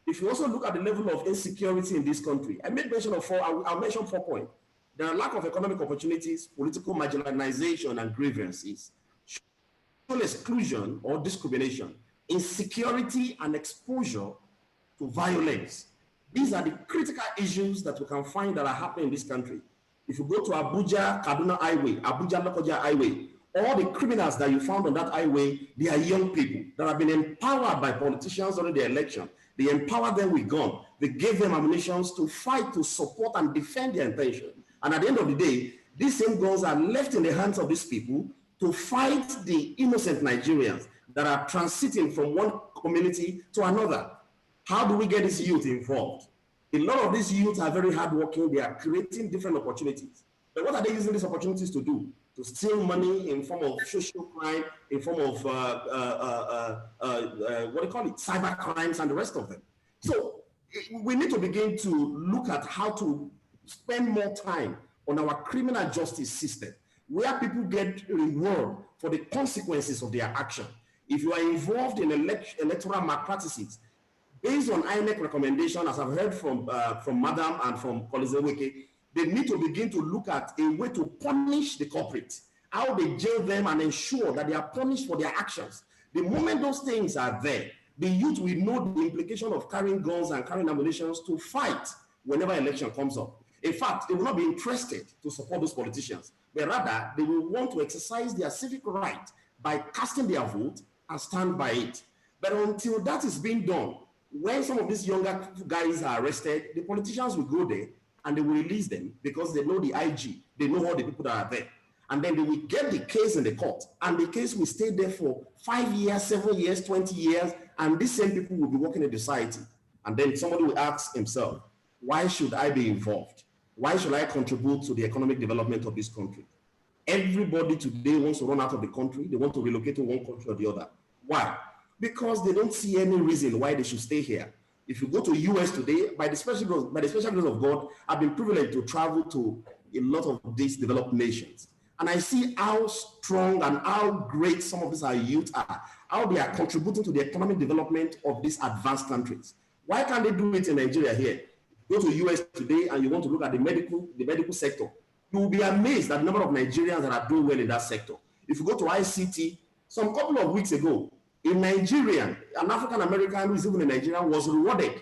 If you also look at the level of insecurity in this country, I made mention of I'll mention 4 points. There are lack of economic opportunities, political marginalization and grievances, social exclusion or discrimination, insecurity and exposure to violence. These are the critical issues that we can find that are happening in this country. If you go to Abuja Kaduna Highway, Abuja Lokoja Highway, all the criminals that you found on that highway, they are young people that have been empowered by politicians during the election. They empowered them with guns. They gave them ammunition to fight, to support and defend their intention. And at the end of the day, these same guns are left in the hands of these people to fight the innocent Nigerians that are transiting from one community to another. How do we get this youth involved? A lot of these youth are very hardworking. They are creating different opportunities. But what are they using these opportunities to do? to steal money in form of social crime, in form of what do you call it, cyber crimes and the rest of them. So we need to begin to look at how to spend more time on our criminal justice system, where people get reward for the consequences of their action. If you are involved in electoral malpractices, based on INEC recommendation, as I've heard from Madam and from Colonel Weke, they need to begin to look at a way to punish the culprits, how they jail them and ensure that they are punished for their actions. The moment those things are there, the youth will know the implication of carrying guns and carrying ammunition to fight whenever election comes up. In fact, they will not be interested to support those politicians, but rather they will want to exercise their civic right by casting their vote and stand by it. But until that is being done, when some of these younger guys are arrested, the politicians will go there and they will release them because they know the IG, they know all the people that are there. And then they will get the case in the court, and the case will stay there for 5 years, 7 years, 20 years, and these same people will be working in the society. And then somebody will ask himself, why should I be involved? Why should I contribute to the economic development of this country? Everybody today wants to run out of the country. They want to relocate to one country or the other. Why? Because they don't see any reason why they should stay here. If you go to US today, by the special grace of God, I've been privileged to travel to a lot of these developed nations. And I see how strong and how great some of these our youth are, how they are contributing to the economic development of these advanced countries. Why can't they do it in Nigeria here? Go to US today and you want to look at the medical sector. You will be amazed at the number of Nigerians that are doing well in that sector. If you go to ICT, some couple of weeks ago, a Nigerian, an African American who is even in Nigeria, was rewarded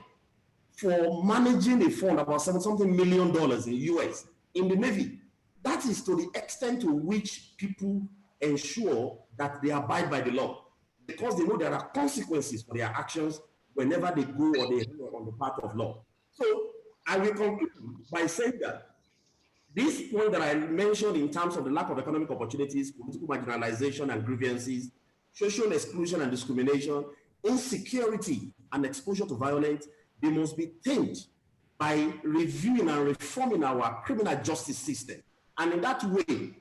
for managing a fund about $7-something million in US in the Navy. That is to the extent to which people ensure that they abide by the law, because they know there are consequences for their actions whenever they go or they are on the path of law. So I will conclude by saying that this point that I mentioned in terms of the lack of economic opportunities, political marginalization and grievances, social exclusion and discrimination, insecurity and exposure to violence, they must be tamed by reviewing and reforming our criminal justice system. And in that way,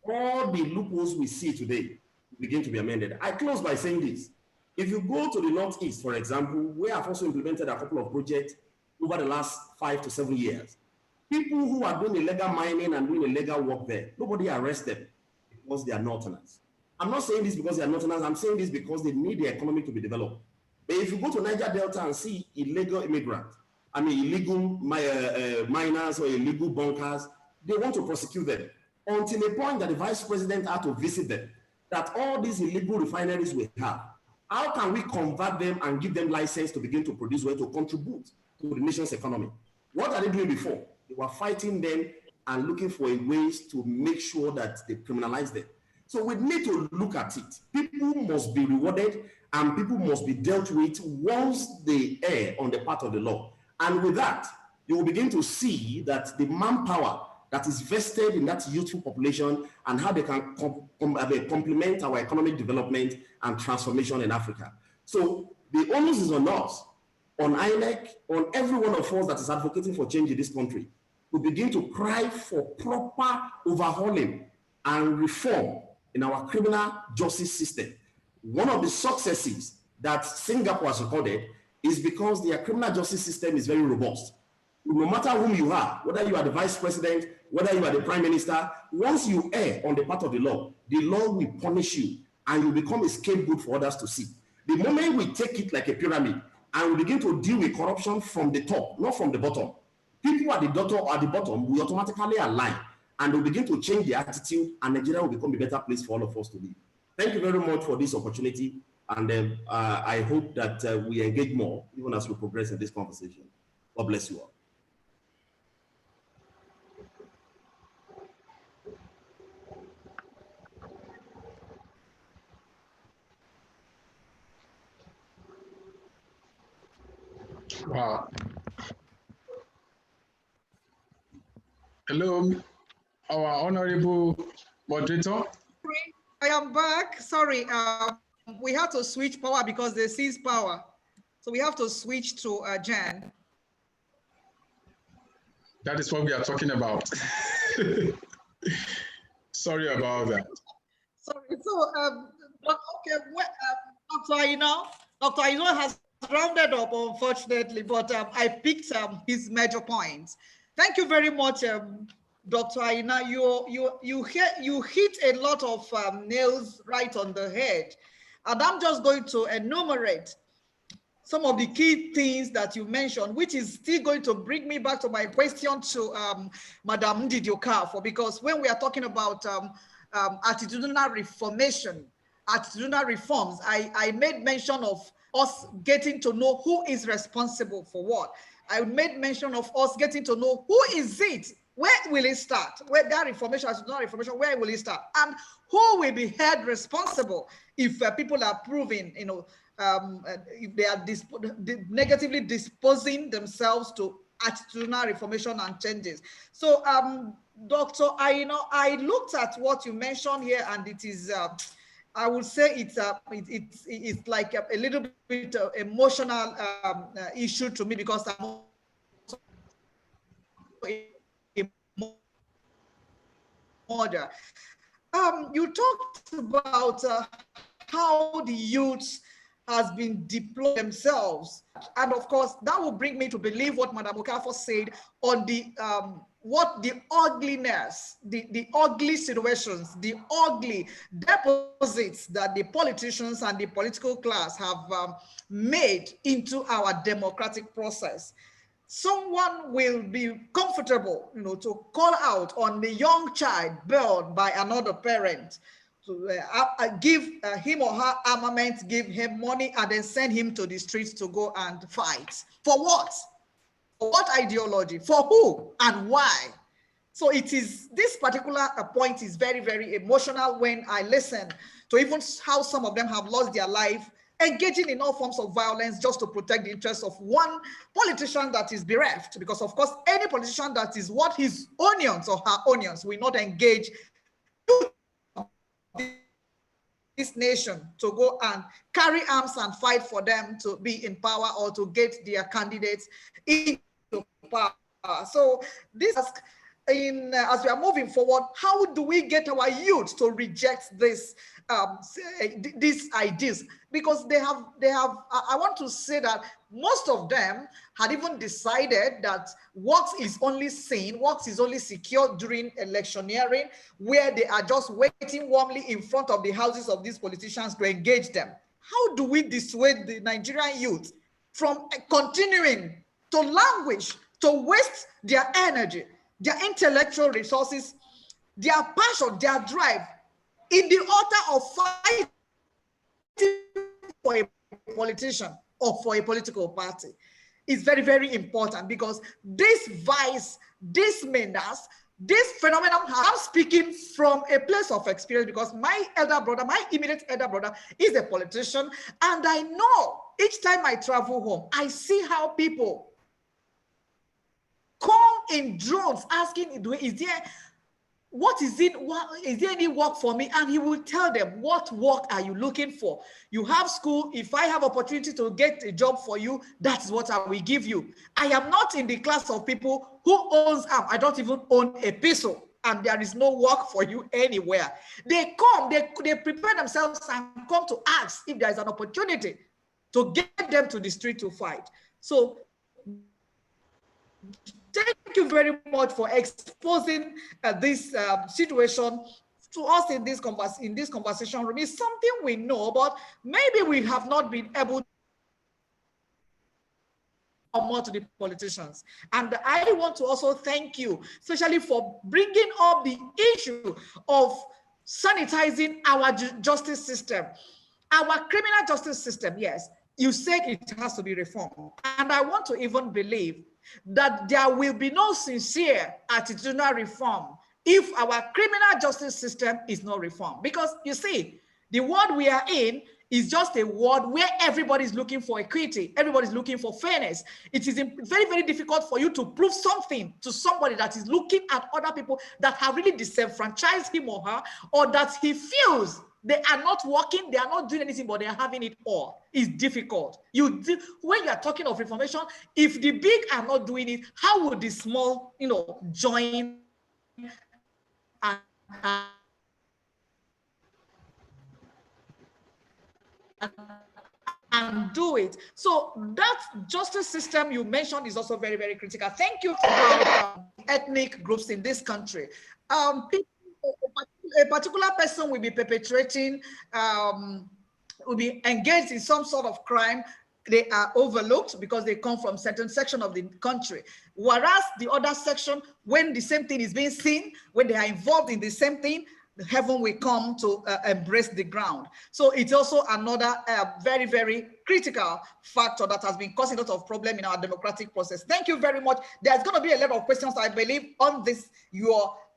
all the loopholes we see today begin to be amended. I close by saying this. If you go to the Northeast, for example, where I've also implemented a couple of projects over the last 5 to 7 years, people who are doing illegal mining and doing illegal work there, nobody arrests them because they are Northerners. I'm not saying this because they are Northerners, I'm saying this because they need the economy to be developed. But if you go to Niger Delta and see illegal immigrants, illegal miners or illegal bunkers, they want to prosecute them until the point that the vice president had to visit them, that all these illegal refineries we have, how can we convert them and give them license to begin to produce well, to contribute to the nation's economy? What are they doing before? They were fighting them and looking for ways to make sure that they criminalize them. So we need to look at it. People must be rewarded and people must be dealt with once they err on the path of the law. And with that, you will begin to see that the manpower that is vested in that youthful population and how they can complement our economic development and transformation in Africa. So the onus is on us, on INEC, on every one of us that is advocating for change in this country, to begin to cry for proper overhauling and reform in our criminal justice system. One of the successes that Singapore has recorded is because their criminal justice system is very robust. No matter whom you are, whether you are the vice president, whether you are the prime minister, once you err on the path of the law will punish you and you become a scapegoat for others to see. The moment we take it like a pyramid and we begin to deal with corruption from the top, not from the bottom, people at the bottom will automatically align and will begin to change their attitude, and Nigeria will become a better place for all of us to live. Thank you very much for this opportunity, and I hope that we engage more even as we progress in this conversation. God bless you all.
Wow. Hello, our honorable moderator.
I am back. Sorry, we had to switch power because they seized power. So we have to switch to Jan.
That is what we are talking about. Sorry about that.
Sorry. So, okay, Dr. Aina has rounded up, unfortunately, but I picked his major points. Thank you very much, Dr. Aina. You hit a lot of nails right on the head, and I'm just going to enumerate some of the key things that you mentioned, which is still going to bring me back to my question to Madam Ndidi Okafor, because when we are talking about attitudinal reformation, attitudinal reforms, I made mention of us getting to know who is responsible for what. I made mention of us getting to know who is it, where will it start, where that reformation, attitudinal reformation, where will it start, and who will be held responsible if people are proving, if they are negatively disposing themselves to attitudinal reformation and changes. So, Dr. Aina, I looked at what you mentioned here, and it is, I would say it's like a little bit emotional issue to me, because I'm also a mother. You talked about how the youth has been deployed themselves. And of course, that will bring me to believe what Madam Okafor said on the what the ugliness, the ugly situations, the ugly deposits that the politicians and the political class have made into our democratic process. Someone will be comfortable, to call out on the young child born by another parent, to give him or her armament, give him money, and then send him to the streets to go and fight. For what? For what ideology? For who and why? So it is, this particular point is very, very emotional when I listen to even how some of them have lost their life engaging in all forms of violence just to protect the interests of one politician that is bereft. Because of course, any politician that is what his onions or her onions will not engage this nation to go and carry arms and fight for them to be in power or to get their candidates into power. So this, as we are moving forward, how do we get our youth to reject this, these ideas? Because they have, I want to say that most of them had even decided that what is only seen, what is only secure during electioneering, where they are just waiting warmly in front of the houses of these politicians to engage them. How do we dissuade the Nigerian youth from continuing to languish, to waste their energy, their intellectual resources, their passion, their drive in the altar of fighting for a politician or for a political party? Is very, very important, because this vice, this menace, this phenomenon, I'm speaking from a place of experience, because my elder brother, my immediate elder brother is a politician, and I know each time I travel home, I see how people come in droves asking, is there any work for me? And he will tell them, what work are you looking for? You have school. If I have opportunity to get a job for you, that's what I will give you. I am not in the class of people who owns arm. I don't even own a peso, and there is no work for you anywhere. They come, they prepare themselves and come to ask if there is an opportunity to get them to the street to fight. So thank you very much for exposing this situation to us in this conversation room. It's something we know, but maybe we have not been able to more to the politicians. And I want to also thank you, especially for bringing up the issue of sanitizing our justice system, our criminal justice system. Yes, you said it has to be reformed. And I want to even believe that there will be no sincere attitudinal reform if our criminal justice system is not reformed. Because you see, the world we are in is just a world where everybody is looking for equity, everybody is looking for fairness. It is very, very difficult for you to prove something to somebody that is looking at other people that have really disenfranchised him or her, or that he feels they are not working, they are not doing anything, but they are having it all. It's difficult. When you are talking of reformation, if the big are not doing it, how would the small, join and and do it. So that justice system you mentioned is also very, very critical. Thank you for ethnic groups in this country. A particular person will be perpetrating, will be engaged in some sort of crime. They are overlooked because they come from certain section of the country. Whereas the other section, when the same thing is being seen, when they are involved in the same thing, heaven will come to embrace the ground. So it's also another very, very critical factor that has been causing a lot of problem in our democratic process. Thank you very much. There's going to be a lot of questions, I believe, on this,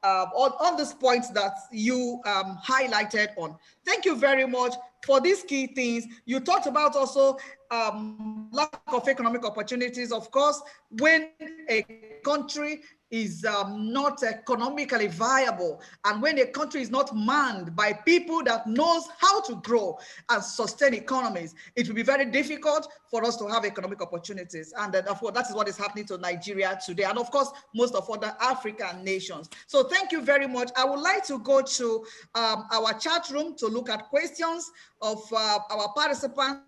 on this points that you highlighted on. Thank you very much for these key things. You talked about also lack of economic opportunities. Of course, when a country is not economically viable, and when a country is not manned by people that knows how to grow and sustain economies, it will be very difficult for us to have economic opportunities. And therefore, that is what is happening to Nigeria today, and of course, most of other African nations. So thank you very much. I would like to go to our chat room to look at questions of our participants,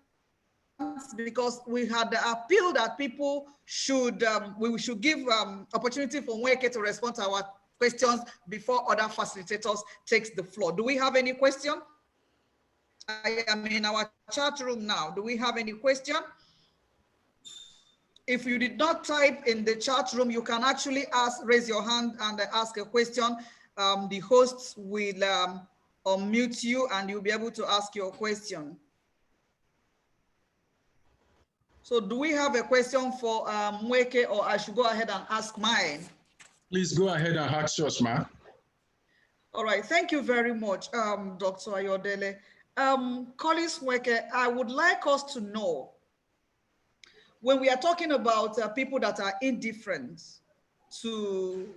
because we had the appeal that people should, we should give opportunity for Nweke to respond to our questions before other facilitators takes the floor. Do we have any question? I am in our chat room now. Do we have any question? If you did not type in the chat room, you can actually raise your hand and ask a question. The hosts will unmute you and you'll be able to ask your question. So do we have a question for Nweke, or I should go ahead and ask mine?
Please go ahead and ask yours, ma'am.
All right, thank you very much, Dr. Ayodele. Collins Nweke, I would like us to know, when we are talking about people that are indifferent to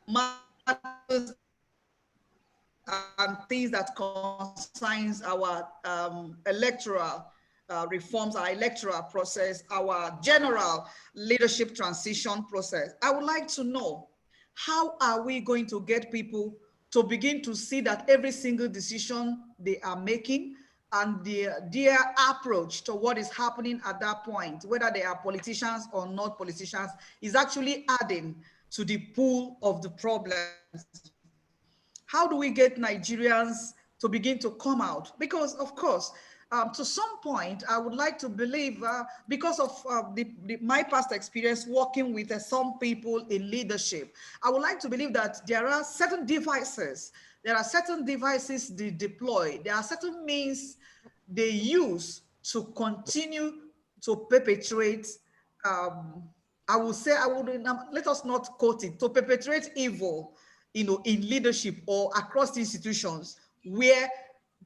matters and things that concerns our electoral reforms, our electoral process, our general leadership transition process, I would like to know, how are we going to get people to begin to see that every single decision they are making and their approach to what is happening at that point, whether they are politicians or not politicians, is actually adding to the pool of the problems? How do we get Nigerians to begin to come out? Because, of course, to some point, I would like to believe, because of my past experience working with some people in leadership, I would like to believe that there are certain devices. There are certain devices they deploy. There are certain means they use to continue to perpetrate, I would say, let us not quote it, to perpetrate evil, in leadership or across institutions where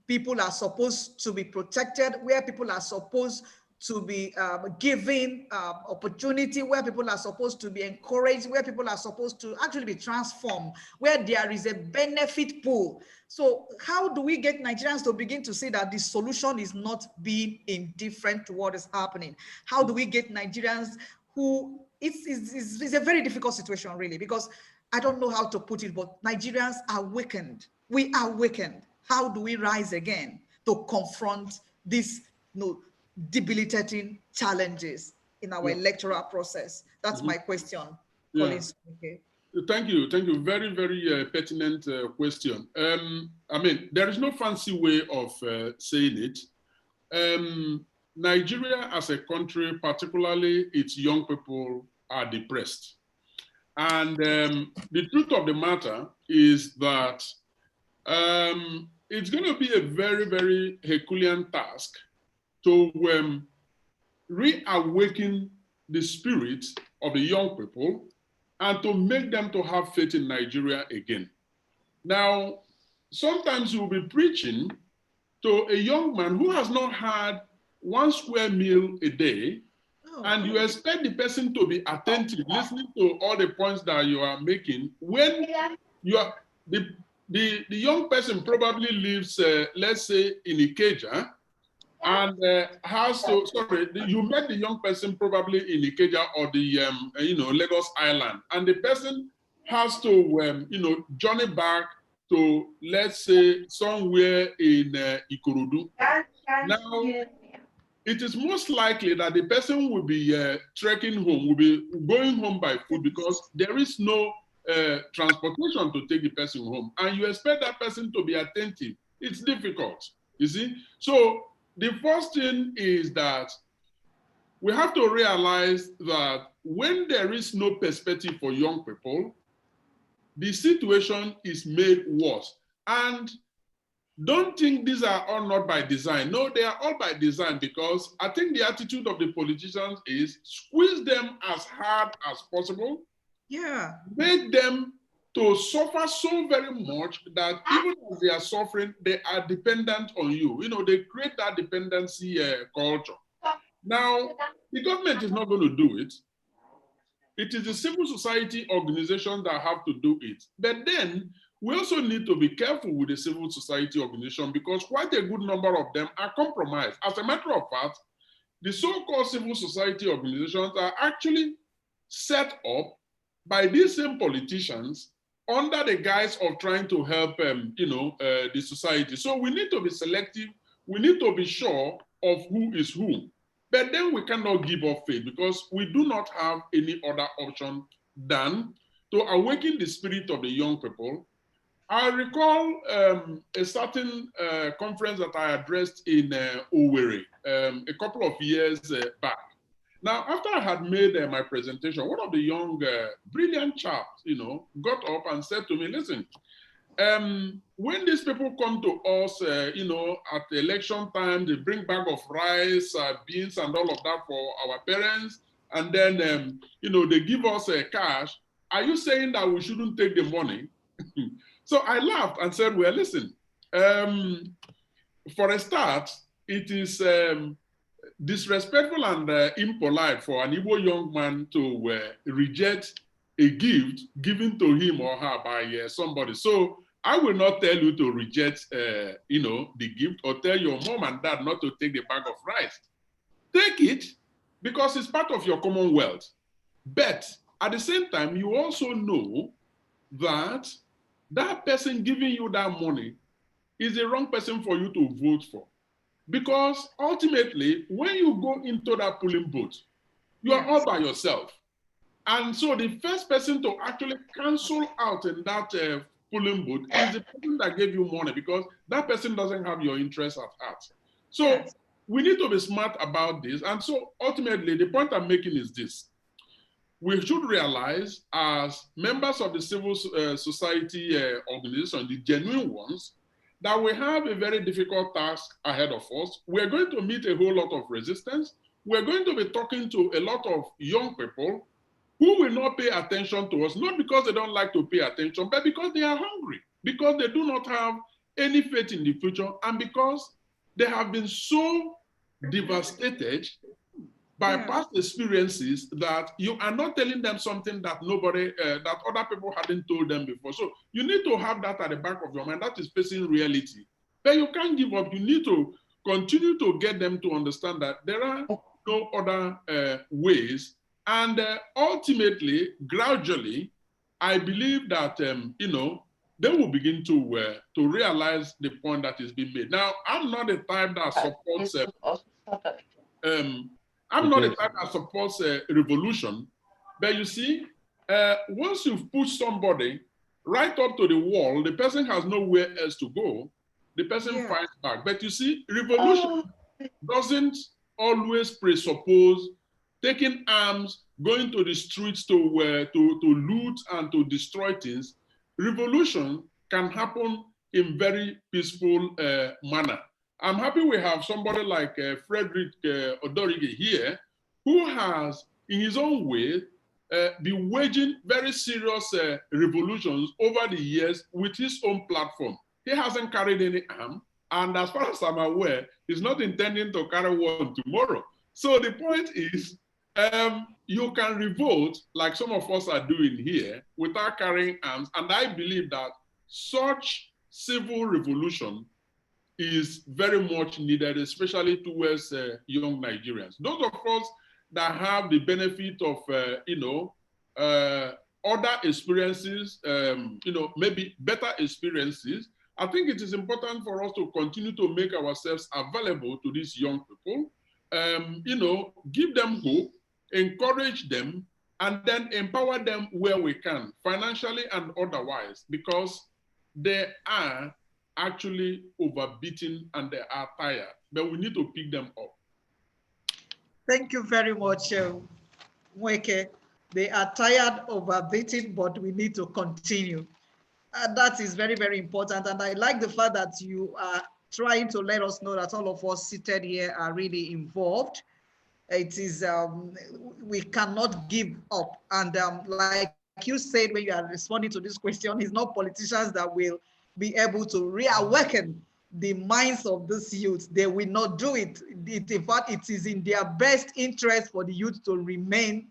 people are supposed to be protected, where people are supposed to be given opportunity, where people are supposed to be encouraged, where people are supposed to actually be transformed, where there is a benefit pool. So how do we get Nigerians to begin to see that the solution is not being indifferent to what is happening? How do we get Nigerians who, it's a very difficult situation really, because I don't know how to put it, but Nigerians are weakened. We are weakened. How do we rise again to confront these debilitating challenges in our electoral process? That's my question.
Yeah.
Okay.
Thank you. Thank you. Very, very pertinent question. I mean, there is no fancy way of saying it. Nigeria as a country, particularly its young people, are depressed. And the truth of the matter is that it's going to be a very, very Herculean task to reawaken the spirit of the young people and to make them to have faith in Nigeria again. Now, sometimes you'll be preaching to a young man who has not had one square meal a day, and you expect the person to be attentive, listening to all the points that you are making, when you are, the young person probably lives, let's say, in Ikeja, and has to, sorry, you met the young person probably in Ikeja or the, Lagos Island, and the person has to, journey back to, let's say, somewhere in Ikorodu. Now, it is most likely that the person will be trekking home, will be going home by foot because there is no transportation to take the person home. And you expect that person to be attentive. It's difficult, you see? So the first thing is that we have to realize that when there is no perspective for young people, the situation is made worse. And don't think these are all not by design. No, they are all by design because I think the attitude of the politicians is squeeze them as hard as possible.
Yeah.
Make them to suffer so very much that even as they are suffering, they are dependent on you. You know, they create that dependency culture. Now, the government is not going to do it. It is the civil society organizations that have to do it. But then we also need to be careful with the civil society organization because quite a good number of them are compromised. As a matter of fact, the so-called civil society organizations are actually set up by these same politicians under the guise of trying to help, the society. So we need to be selective. We need to be sure of who is who. But then we cannot give up faith because we do not have any other option than to awaken the spirit of the young people. I recall a certain conference that I addressed in Owerri a couple of years back. Now, after I had made my presentation, one of the young, brilliant chaps, got up and said to me, listen, when these people come to us, at the election time, they bring bag of rice, beans, and all of that for our parents, and then, they give us cash. Are you saying that we shouldn't take the money? So I laughed and said, well, listen, for a start, it is disrespectful and impolite for an Igbo young man to reject a gift given to him or her by somebody. So I will not tell you to reject, the gift or tell your mom and dad not to take the bag of rice. Take it because it's part of your commonwealth. But at the same time, you also know that that person giving you that money is the wrong person for you to vote for. Because ultimately, when you go into that polling booth, you are all by yourself. And so the first person to actually cancel out in that polling booth is the person that gave you money because that person doesn't have your interest at heart. So we need to be smart about this. And so ultimately, the point I'm making is this. We should realize as members of the civil society organization, the genuine ones, that we have a very difficult task ahead of us. We're going to meet a whole lot of resistance. We're going to be talking to a lot of young people who will not pay attention to us, not because they don't like to pay attention, but because they are hungry, because they do not have any faith in the future, and because they have been so devastated by past experiences that you are not telling them something that that other people hadn't told them before. So you need to have that at the back of your mind. That is facing reality. But you can't give up. You need to continue to get them to understand that there are no other ways. And ultimately, gradually, I believe that, they will begin to realize the point that is being made. Now, I'm not the type that supports revolution, but you see, once you've pushed somebody right up to the wall, the person has nowhere else to go, the person fights back. But you see, revolution doesn't always presuppose taking arms, going to the streets to loot and to destroy things. Revolution can happen in very peaceful manner. I'm happy we have somebody like Frederick Odorige here, who has, in his own way, been waging very serious revolutions over the years with his own platform. He hasn't carried any arm, and as far as I'm aware, he's not intending to carry one tomorrow. So the point is, you can revolt like some of us are doing here without carrying arms, and I believe that such civil revolution is very much needed, especially towards young Nigerians. Those of us that have the benefit of, other experiences, maybe better experiences, I think it is important for us to continue to make ourselves available to these young people, give them hope, encourage them, and then empower them where we can, financially and otherwise, because they are actually overbeaten and they are tired, but we need to pick them up.
Thank you very much, Mweke. They are tired, overbeaten, but we need to continue. That is very, very important. And I like the fact that you are trying to let us know that all of us seated here are really involved. It is, we cannot give up. And like you said, when you are responding to this question, it's not politicians that will be able to reawaken the minds of this youth. They will not do it. In fact, it is in their best interest for the youth to remain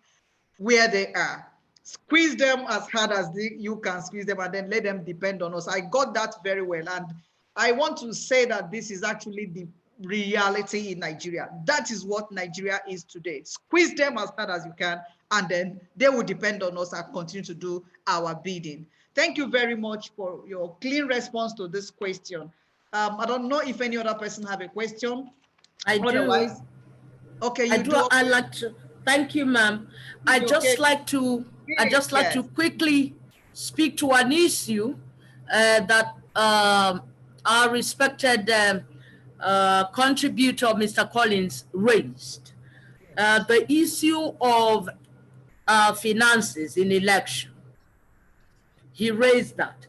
where they are. Squeeze them as hard as you can squeeze them, and then let them depend on us. I got that very well. And I want to say that this is actually the reality in Nigeria. That is what Nigeria is today. Squeeze them as hard as you can, and then they will depend on us and continue to do our bidding. Thank you very much for your clean response to this question. I don't know if any other person have a question.
Otherwise,
okay,
I do. I like to. Thank you, ma'am. I just like to quickly speak to an issue that our respected contributor, Mr. Collins, raised. The issue of finances in election. He raised that.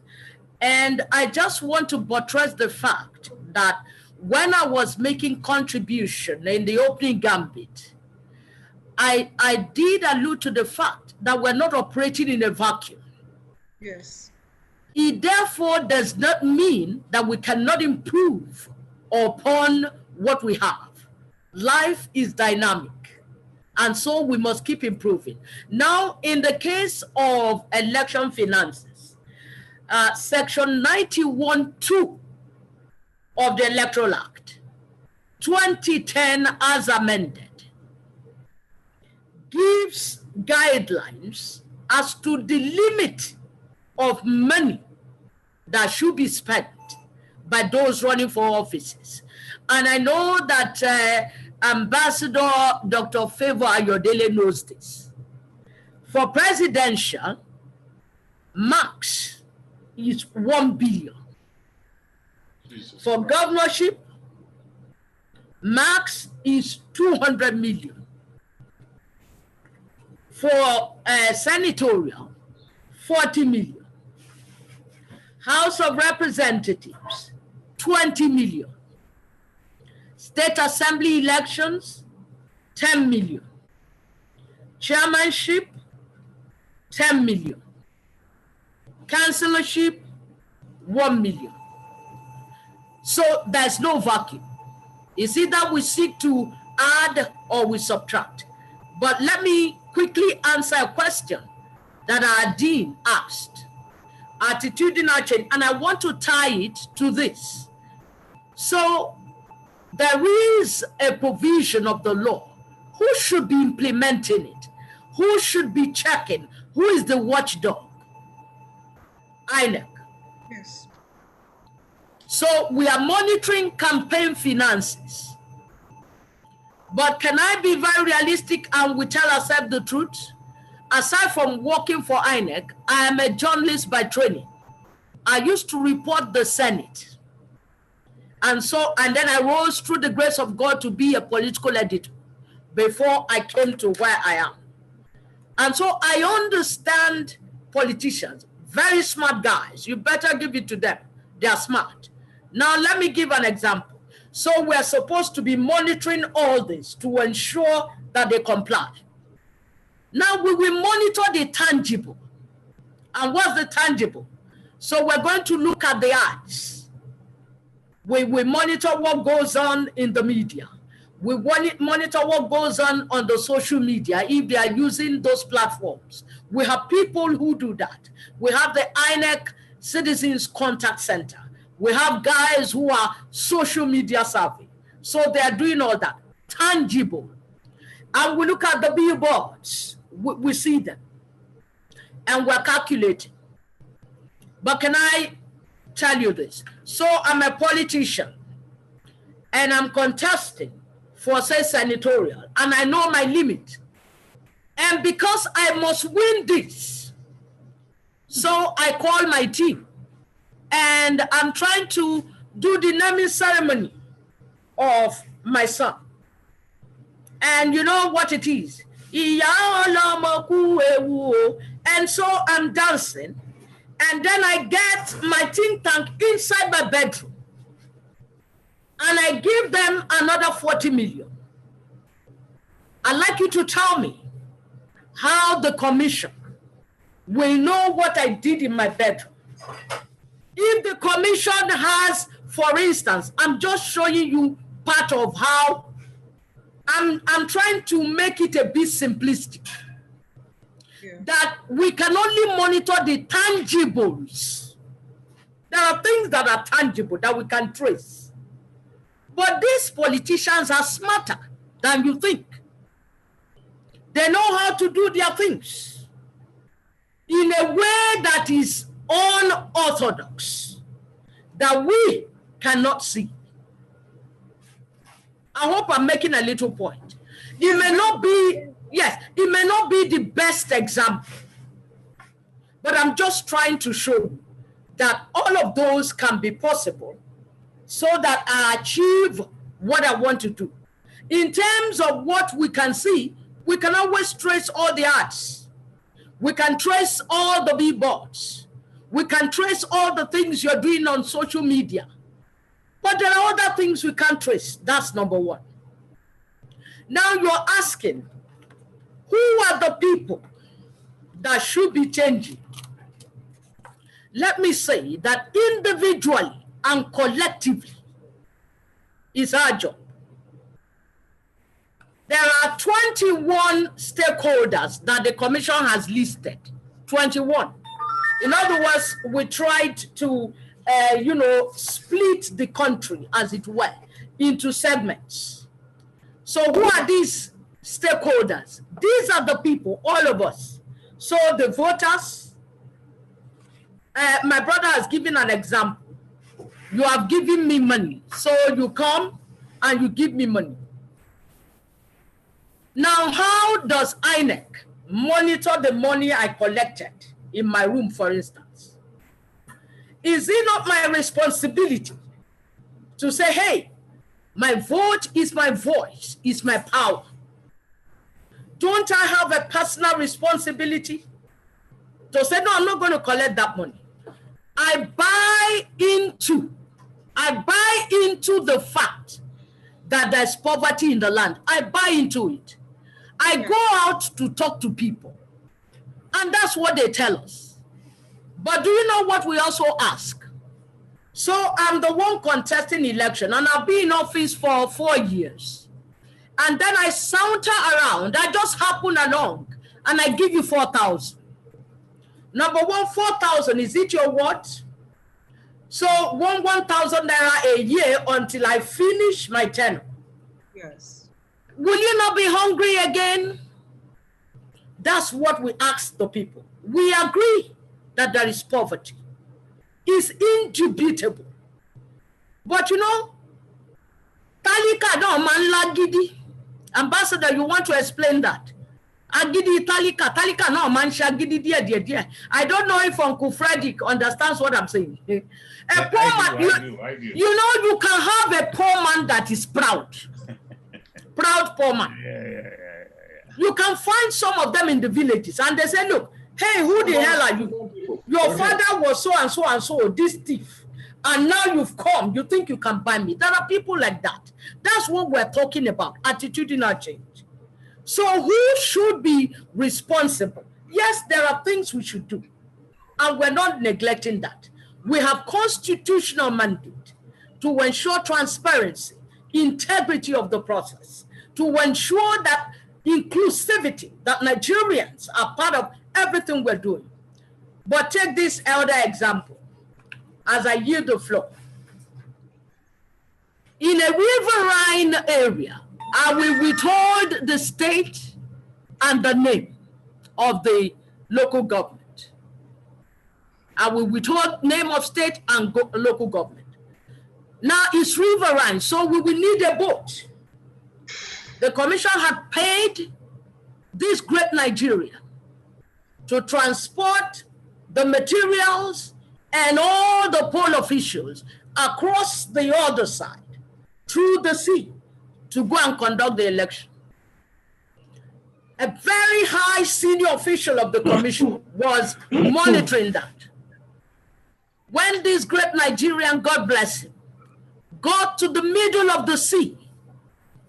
And I just want to buttress the fact that when I was making contribution in the opening gambit, I did allude to the fact that we're not operating in a vacuum.
Yes.
It therefore does not mean that we cannot improve upon what we have. Life is dynamic, and so we must keep improving. Now, in the case of election finances, Section 91(2) of the Electoral Act, 2010 as amended, gives guidelines as to the limit of money that should be spent by those running for offices. And I know that Ambassador Dr. Favor Ayodele knows this. For presidential, max is 1 billion.
Jesus
For
Christ.
governorship, max is 200 million. For senatorial, 40 million. House of Representatives, 20 million. State Assembly elections, 10 million. Chairmanship, 10 million. Councillorship, 1 million. So there's no vacuum. It's either we seek to add or we subtract. But let me quickly answer a question that our dean asked. Attitudinal change, and I want to tie it to this. So there is a provision of the law. Who should be implementing it? Who should be checking? Who is the watchdog? INEC.
Yes.
So we are monitoring campaign finances. But can I be very realistic and we tell ourselves the truth? Aside from working for INEC, I am a journalist by training. I used to report the Senate. And then I rose through the grace of God to be a political editor before I came to where I am. And so I understand politicians, very smart guys. You better give it to them. They are smart. Now let me give an example. So we're supposed to be monitoring all this to ensure that they comply. Now we will monitor the tangible. And what's the tangible? So we're going to look at the ads. We will monitor what goes on in the media. We monitor what goes on the social media if they are using those platforms. We have people who do that. We have the INEC Citizens Contact Center. We have guys who are social media savvy. So they are doing all that. Tangible. And we look at the billboards. We see them. And we're calculating. But can I tell you this. So I'm a politician and I'm contesting for, say, senatorial, and I know my limit. And because I must win this, so I call my team and I'm trying to do the naming ceremony of my son. And you know what it is? And so I'm dancing, and then I get my think tank inside my bedroom, and I give them another 40 million. I'd like you to tell me how the commission will know what I did in my bedroom. If the commission has, for instance, I'm just showing you part of how I'm trying to make it a bit simplistic. Yeah. That we can only monitor the tangibles. There are things that are tangible that we can trace. But these politicians are smarter than you think. They know how to do their things in a way that is unorthodox, that we cannot see. I hope I'm making a little point. It may not be, yes, it may not be the best example, but I'm just trying to show you that all of those can be possible so that I achieve what I want to do. In terms of what we can see, we can always trace all the ads. We can trace all the billboards. We can trace all the things you're doing on social media. But there are other things we can't trace. That's number one. Now you're asking, who are the people that should be changing? Let me say that individually and collectively is our job. There are 21 stakeholders that the commission has listed. 21. In other words, we tried to split the country, as it were, into segments. So who are these stakeholders? These are the people, all of us. So the voters, my brother has given an example. You have given me money. So you come and you give me money. Now, how does INEC monitor the money I collected in my room, for instance? Is it not my responsibility to say, hey, my vote is my voice, is my power? Don't I have a personal responsibility to say, no, I'm not going to collect that money? I buy into the fact that there's poverty in the land. I buy into it. I go out to talk to people, and that's what they tell us. But do you know what we also ask? So I'm the one contesting election, and I've been in office for 4 years. And then I saunter around, I just happen along, and I give you 4,000. Number one, 4,000, is it your what? So 1,000 naira a year until I finish my tenure.
Yes.
Will you not be hungry again? That's what we ask the people. We agree that there is poverty. It's indubitable. But you know, Talika no man la gidi. Ambassador, you want to explain that? Agidi Talika no man sha gidi dear. I don't know if Uncle Frederick understands what I'm saying. A poor man, I do. You know, you can have a poor man that is proud. Proud poor man. Yeah. You can find some of them in the villages, and they say, look, hey, who the hell are you? Your father was so and so and so, this thief, and now you've come, you think you can buy me. There are people like that. That's what we're talking about, attitudinal change. So who should be responsible? Yes, there are things we should do, and we're not neglecting that. We have constitutional mandate to ensure transparency, integrity of the process, to ensure that inclusivity, that Nigerians are part of everything we're doing. But take this elder example as I yield the floor. In a riverine area, I will withhold the state and the name of the local government. I will withhold name of state and local government. Now it's riverine, so we will need a boat. The commission had paid this great Nigeria to transport the materials and all the poll officials across the other side through the sea to go and conduct the election. A very high senior official of the commission was monitoring that. When this great Nigerian, God bless him, got to the middle of the sea,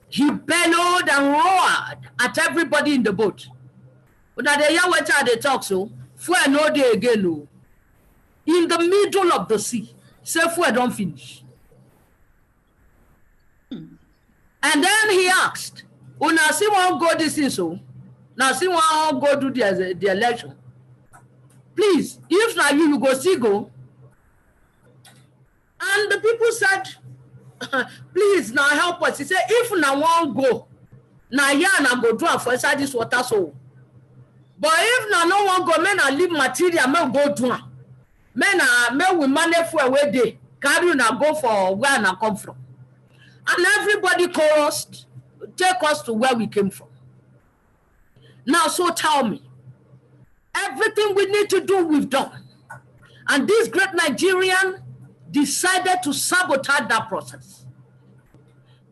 he bellowed and roared at everybody in the boat. But at the year they talk so, fuel no day again. No. In the middle of the sea, say fuel don't finish. And then he asked, "Una see one go this is so? Now see one go do the election. Please, if not you go see go." And the people said, "Please now help us." He said, "If now one go, now yeah, now go do for inside this water so. But if now no one go, men I leave material, men go do. Men we manage for where they carry now go for where I come from." And everybody chorused, take us to where we came from. Now, so tell me, everything we need to do, we've done. And this great Nigerian decided to sabotage that process.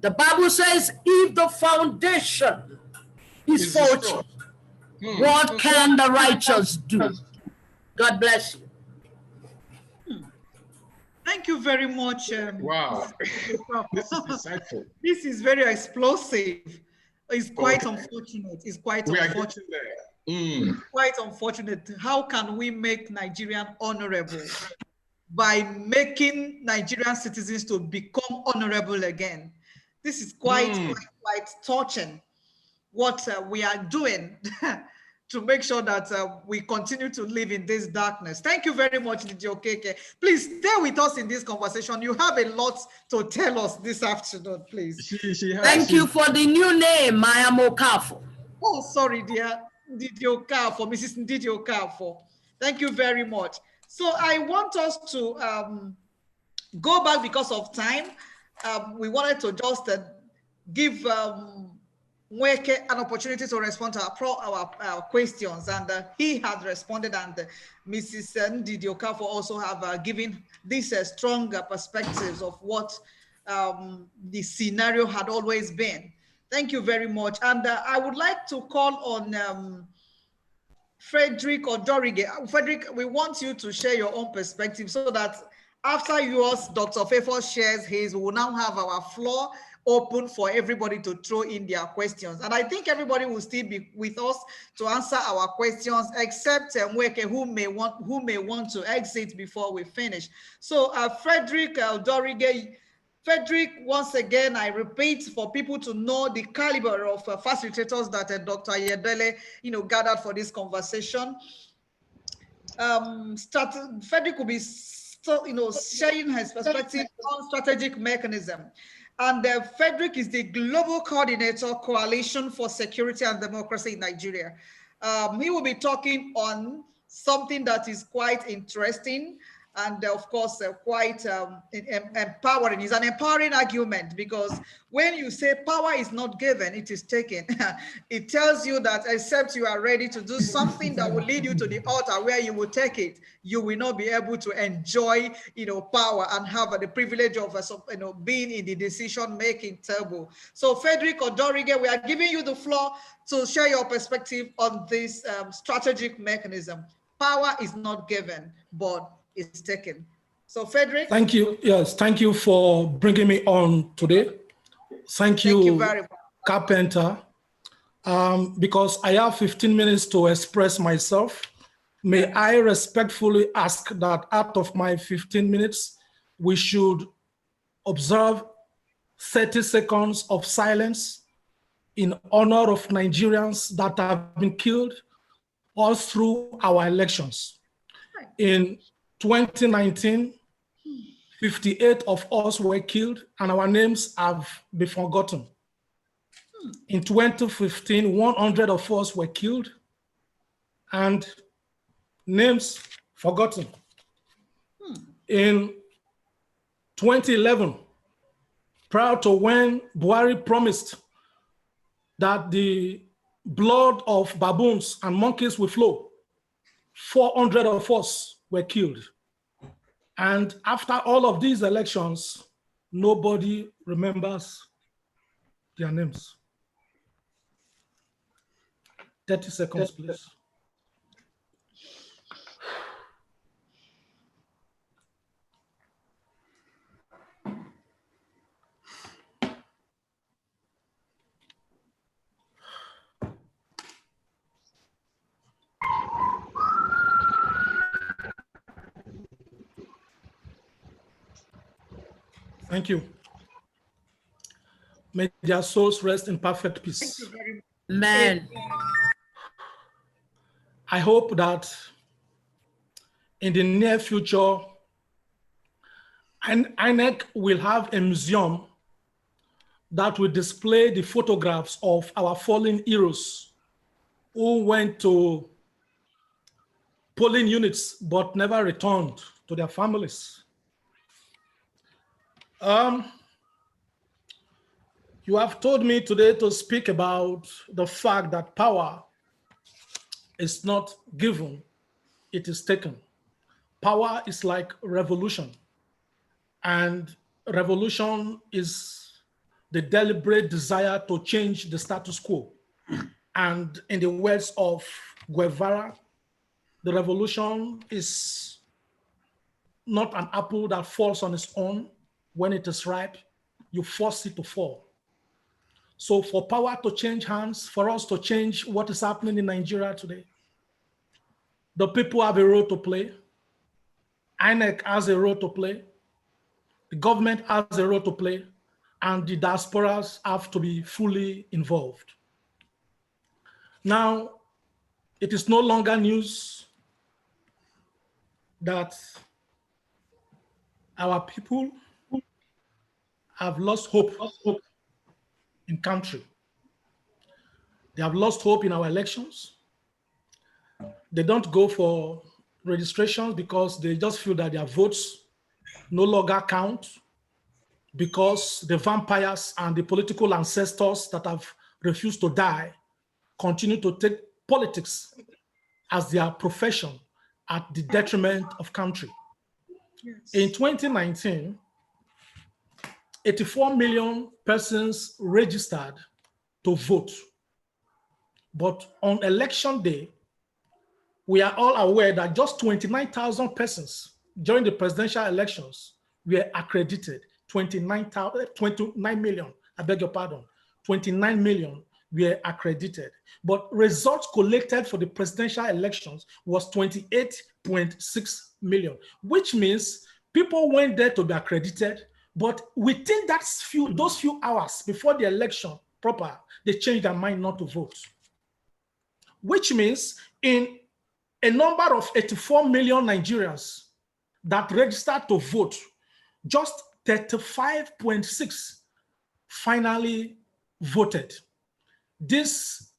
The Bible says, if the foundation is faulty, what can the righteous do? God bless you.
Thank you very much.
Wow. This is insightful.
This is very explosive. It's quite unfortunate. It's quite unfortunate. Quite unfortunate. How can we make Nigerian honorable? By making Nigerian citizens to become honorable again. This is quite touching what we are doing to make sure that we continue to live in this darkness. Thank you very much, Ndidi Okeke. Please stay with us in this conversation. You have a lot to tell us this afternoon, please.
Thank you for the new name. I am Okafor.
Oh, sorry, dear. Ndidi Okafor, Mrs. Ndidi Okafor. Thank you very much. So I want us to go back because of time. We wanted to just give Nweke an opportunity to respond to our questions, and he has responded, and Mrs. Ndidi Okafor also have given these stronger perspectives of what the scenario had always been. Thank you very much. And I would like to call on Frederick Odorige. Frederick, we want you to share your own perspective so that after yours, Dr. Favour shares his, we will now have our floor open for everybody to throw in their questions. And I think everybody will still be with us to answer our questions, except Nweke, who may want to exit before we finish. So Frederick Odorige, Frederick, once again, I repeat for people to know the caliber of facilitators that Dr. Ayedele, gathered for this conversation. Frederick will be, sharing his perspective on strategic mechanism. And Frederick is the Global Coordinator, Coalition for Security and Democracy in Nigeria. He will be talking on something that is quite interesting and of course, quite empowering. It's an empowering argument, because when you say power is not given, it is taken. It tells you that except you are ready to do something that will lead you to the altar where you will take it, you will not be able to enjoy, power and have the privilege of, being in the decision-making table. So Frederick Odorige, we are giving you the floor to share your perspective on this strategic mechanism. Power is not given, but is taken. So Frederick.
Thank you. Yes, thank you for bringing me on today. Thank you very much, Carpenter. Because I have 15 minutes to express myself, may I respectfully ask that out of my 15 minutes, we should observe 30 seconds of silence in honor of Nigerians that have been killed all through our elections. In 2019, 58 of us were killed and our names have been forgotten. In 2015, 100 of us were killed and names forgotten. In 2011, prior to when Buhari promised that the blood of baboons and monkeys will flow, 400 of us were killed. And after all of these elections, nobody remembers their names. 30 seconds, please. Thank you. May their souls rest in perfect peace.
Amen.
I hope that in the near future, INEC will have a museum that will display the photographs of our fallen heroes who went to polling units but never returned to their families. You have told me today to speak about the fact that power is not given, it is taken. Power is like revolution, and revolution is the deliberate desire to change the status quo. And in the words of Guevara, the revolution is not an apple that falls on its own. When it is ripe, you force it to fall. So for power to change hands, for us to change what is happening in Nigeria today, the people have a role to play. INEC has a role to play. The government has a role to play, and the diasporas have to be fully involved. Now, it is no longer news that our people have lost hope in country. They have lost hope in our elections. They don't go for registrations because they just feel that their votes no longer count, because the vampires and the political ancestors that have refused to die continue to take politics as their profession at the detriment of country. Yes. In 2019, 84 million persons registered to vote. But on election day, we are all aware that just 29,000 persons during the presidential elections were accredited. 29 million, I beg your pardon, 29 million were accredited. But results collected for the presidential elections was 28.6 million, which means people went there to be accredited, but within those few hours before the election proper, they changed their mind not to vote. Which means in a number of 84 million Nigerians that registered to vote, just 35.6 finally voted. This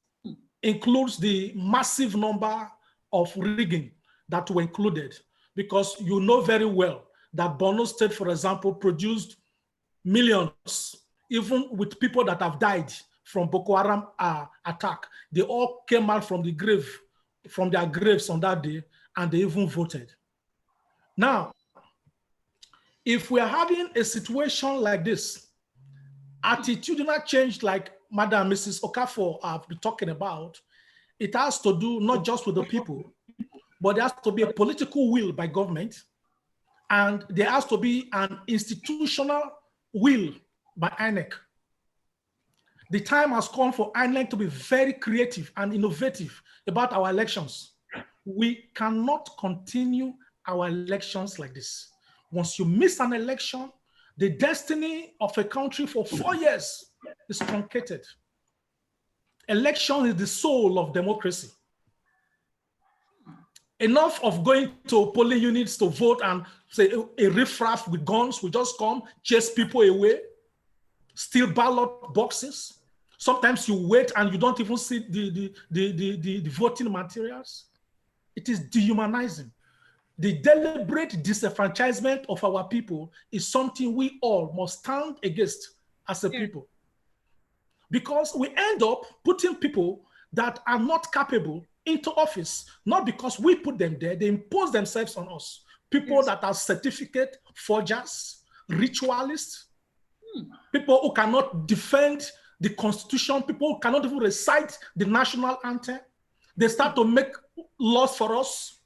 includes the massive number of rigging that were included, because you know very well that Borno State, for example, produced millions, even with people that have died from Boko Haram attack. They all came out from their graves on that day, and they even voted. Now, if we are having a situation like this, attitudinal change like Madam Mrs. Okafor have been talking about, it has to do not just with the people, but there has to be a political will by government, and there has to be an institutional will by INEC. The time has come for INEC to be very creative and innovative about our elections. We cannot continue our elections like this. Once you miss an election, the destiny of a country for 4 years is truncated. Election is the soul of democracy. Enough of going to polling units to vote and say a riffraff with guns will just come, chase people away, steal ballot boxes. Sometimes you wait and you don't even see the voting materials. It is dehumanizing. the deliberate disenfranchisement of our people is something we all must stand against as a people. Because we end up putting people that are not capable into office, not because we put them there, they impose themselves on us. People that are certificate forgers, ritualists, people who cannot defend the Constitution, people who cannot even recite the national anthem. They start to make laws for us.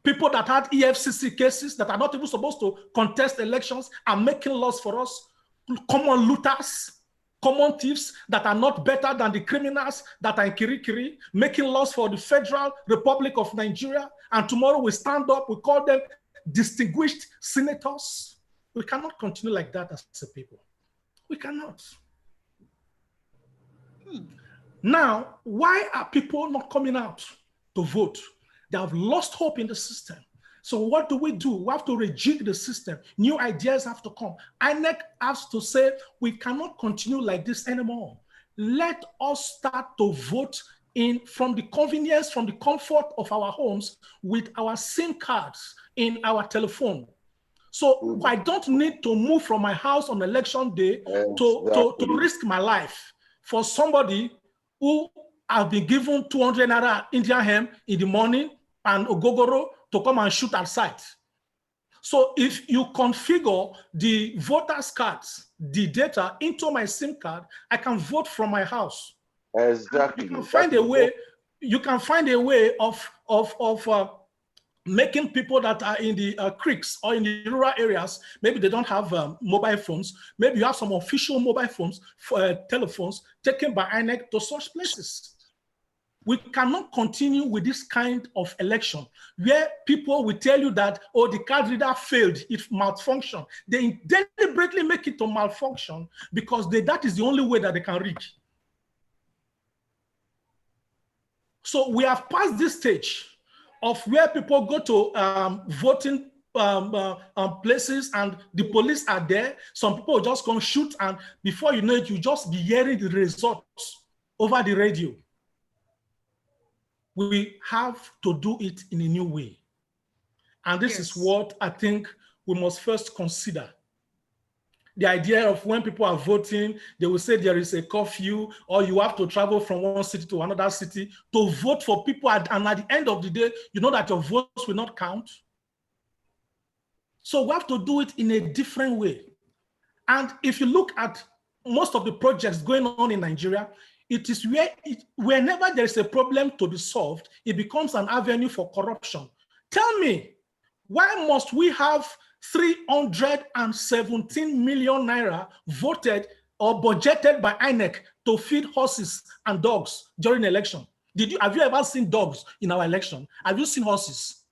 People that had EFCC cases that are not even supposed to contest elections are making laws for us. Common looters, common thieves that are not better than the criminals that are in Kirikiri, making laws for the Federal Republic of Nigeria. And tomorrow we stand up, we call them distinguished senators. We cannot continue like that as a people. We cannot. Now, why are people not coming out to vote? They have lost hope in the system. So what do? We have to rejig the system. New ideas have to come. INEC has to say, we cannot continue like this anymore. Let us start to vote from the convenience, from the comfort of our homes with our SIM cards in our telephone. So I don't need to move from my house on election day to risk my life for somebody who have been given 200 naira Indian hemp in the morning and ogogoro to come and shoot at sight. So if you configure the voters' cards, the data into my SIM card, I can vote from my house.
Exactly.
You can find a way. You can find a way of making people that are in the creeks or in the rural areas, maybe they don't have mobile phones. Maybe you have some official mobile phones, telephones taken by INEC to such places. We cannot continue with this kind of election where people will tell you that, oh, the card reader failed, it malfunctioned. They deliberately make it to malfunction because that is the only way that they can read. So we have passed this stage of where people go to voting places and the police are there. Some people just come shoot, and before you know it, you just be hearing the results over the radio. We have to do it in a new way. And this is what I think we must first consider. The idea of when people are voting, they will say there is a curfew or you have to travel from one city to another city to vote for people. And at the end of the day, you know that your votes will not count. So we have to do it in a different way. And if you look at most of the projects going on in Nigeria, it is whenever there is a problem to be solved, it becomes an avenue for corruption. Tell me, why must we have 317 million naira voted or budgeted by INEC to feed horses and dogs during election? Have you ever seen dogs in our election? Have you seen horses?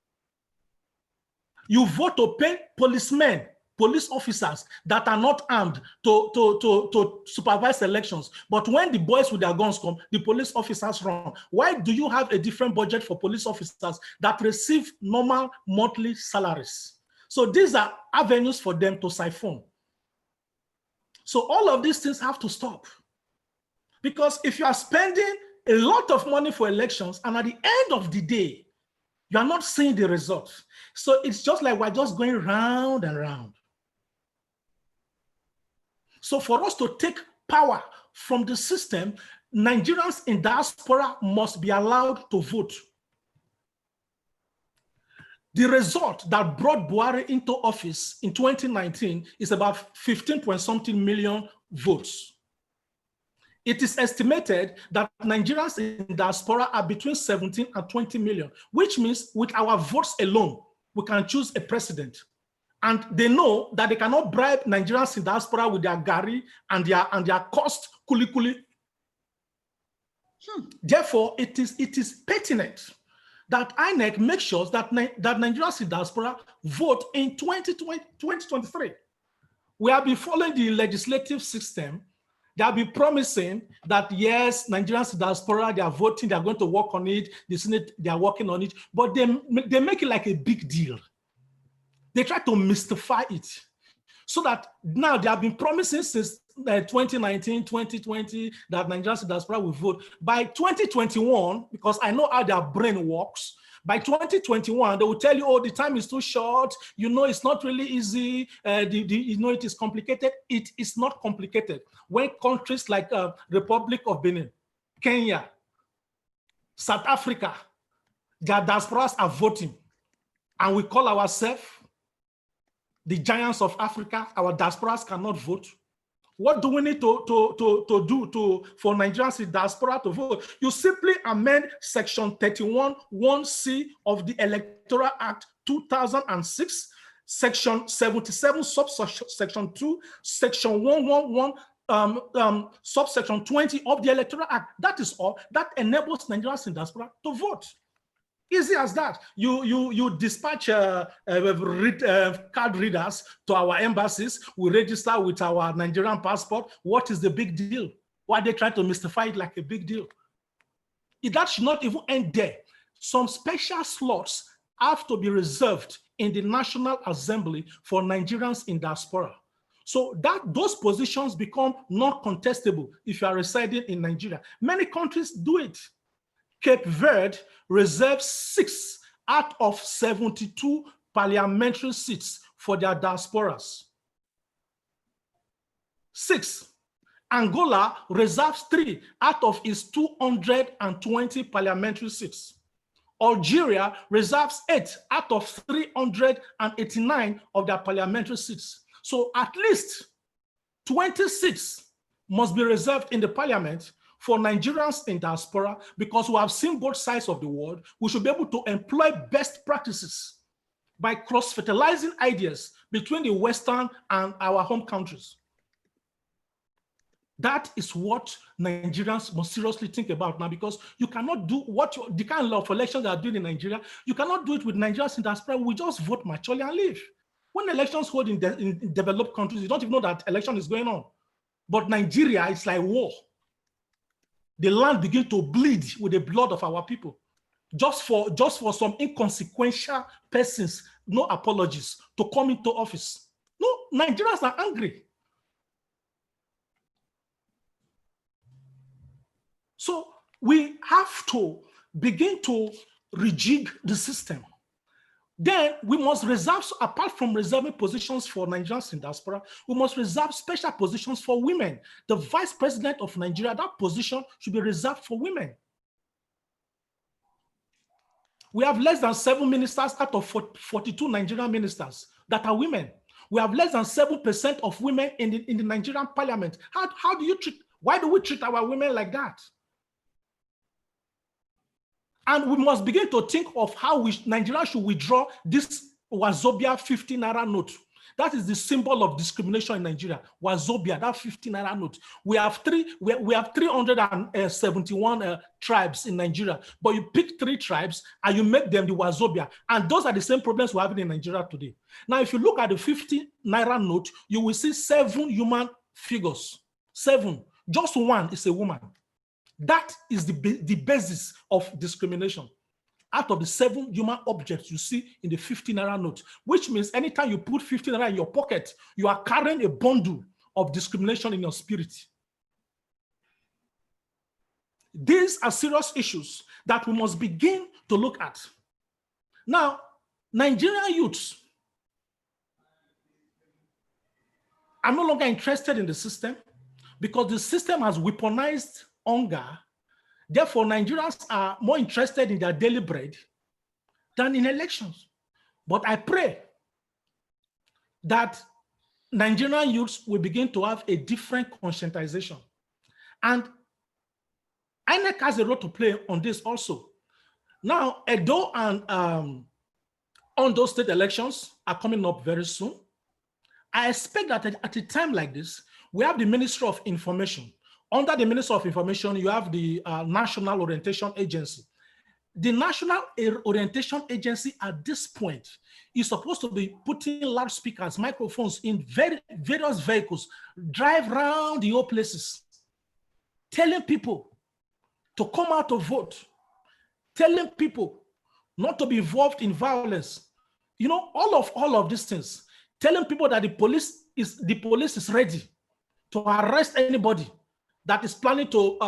You vote to pay policemen, police officers that are not armed to supervise elections. But when the boys with their guns come, the police officers run. Why do you have a different budget for police officers that receive normal monthly salaries? So these are avenues for them to siphon. So all of these things have to stop. Because if you are spending a lot of money for elections and at the end of the day, you are not seeing the results. So it's just like we're just going round and round. So for us to take power from the system, Nigerians in diaspora must be allowed to vote. The result that brought Buhari into office in 2019 is about 15-point-something million votes. It is estimated that Nigerians in diaspora are between 17 and 20 million, which means with our votes alone, we can choose a president. And they know that they cannot bribe Nigerians in diaspora with their gari and their cost kuli. Therefore, it is pertinent that INEC makes sure that Nigerians in diaspora vote in 2023. We have been following the legislative system. They have been promising that, yes, Nigerians in diaspora, they are voting, they are going to work on it, the Senate, they are working on it, but they make it like a big deal. They try to mystify it. So that now they have been promising since 2019, 2020, that Nigerians in diaspora will vote. By 2021, because I know how their brain works, By 2021, they will tell you, oh, the time is too short. You know, it's not really easy. You know, it is complicated. It is not complicated. When countries like Republic of Benin, Kenya, South Africa, their diasporas are voting, and we call ourselves the giants of Africa, our diasporas cannot vote. What do we need to do for Nigerians in diaspora to vote? You simply amend Section 31(1)(c) of the Electoral Act 2006, Section 77, subsection 2, Section 111, subsection 20 of the Electoral Act. That is all. That enables Nigerians in diaspora to vote. Easy as that. You dispatch card readers to our embassies. We register with our Nigerian passport. What is the big deal? Why are they trying to mystify it like a big deal? That should not even end there. Some special slots have to be reserved in the National Assembly for Nigerians in diaspora. So that those positions become not contestable if you are residing in Nigeria. Many countries do it. Cape Verde reserves 6 out of 72 parliamentary seats for their diasporas. 6. Angola reserves 3 out of its 220 parliamentary seats. Algeria reserves 8 out of 389 of their parliamentary seats. So at least 26 must be reserved in the parliament for Nigerians in diaspora, because we have seen both sides of the world. We should be able to employ best practices by cross-fertilizing ideas between the Western and our home countries. That is what Nigerians must seriously think about now, because you cannot do the kind of elections that are doing in Nigeria, you cannot do it with Nigerians in diaspora. We just vote maturely and leave. When elections hold in developed countries, you don't even know that election is going on. But Nigeria, it's like war. The land begins to bleed with the blood of our people. Just for some inconsequential persons, no apologies, to come into office. No, Nigerians are angry. So we have to begin to rejig the system. Then we must reserve, apart from reserving positions for Nigerians in diaspora, we must reserve special positions for women. The vice president of Nigeria, that position should be reserved for women. We have less than 7 ministers out of 42 Nigerian ministers that are women. We have less than 7% of women in the Nigerian parliament. How do you treat, why do we treat our women like that? And we must begin to think of how Nigeria should withdraw this Wazobia 50 naira note. That is the symbol of discrimination in Nigeria. Wazobia, that 50 naira note. We have 371 tribes in Nigeria, but you pick 3 tribes and you make them the Wazobia. And those are the same problems we're having in Nigeria today. Now, if you look at the 50 naira note, you will see 7 human figures. 7. Just 1 is a woman. That is the basis of discrimination. Out of the 7 human objects you see in the 50 naira note, which means anytime you put 50 naira in your pocket, you are carrying a bundle of discrimination in your spirit. These are serious issues that we must begin to look at. Now, Nigerian youths are no longer interested in the system because the system has weaponized hunger. Therefore, Nigerians are more interested in their daily bread than in elections. But I pray that Nigerian youths will begin to have a different conscientization. And INEC has a role to play on this also. Now, Edo and Ondo state elections are coming up very soon. I expect that at a time like this, we have the Ministry of Information. Under the Ministry of Information, you have the National Orientation Agency. The National Orientation Agency at this point is supposed to be putting loudspeakers, microphones in various vehicles, drive around the whole places, telling people to come out to vote, telling people not to be involved in violence. You know, all of these things, telling people that the police is ready to arrest anybody that is planning to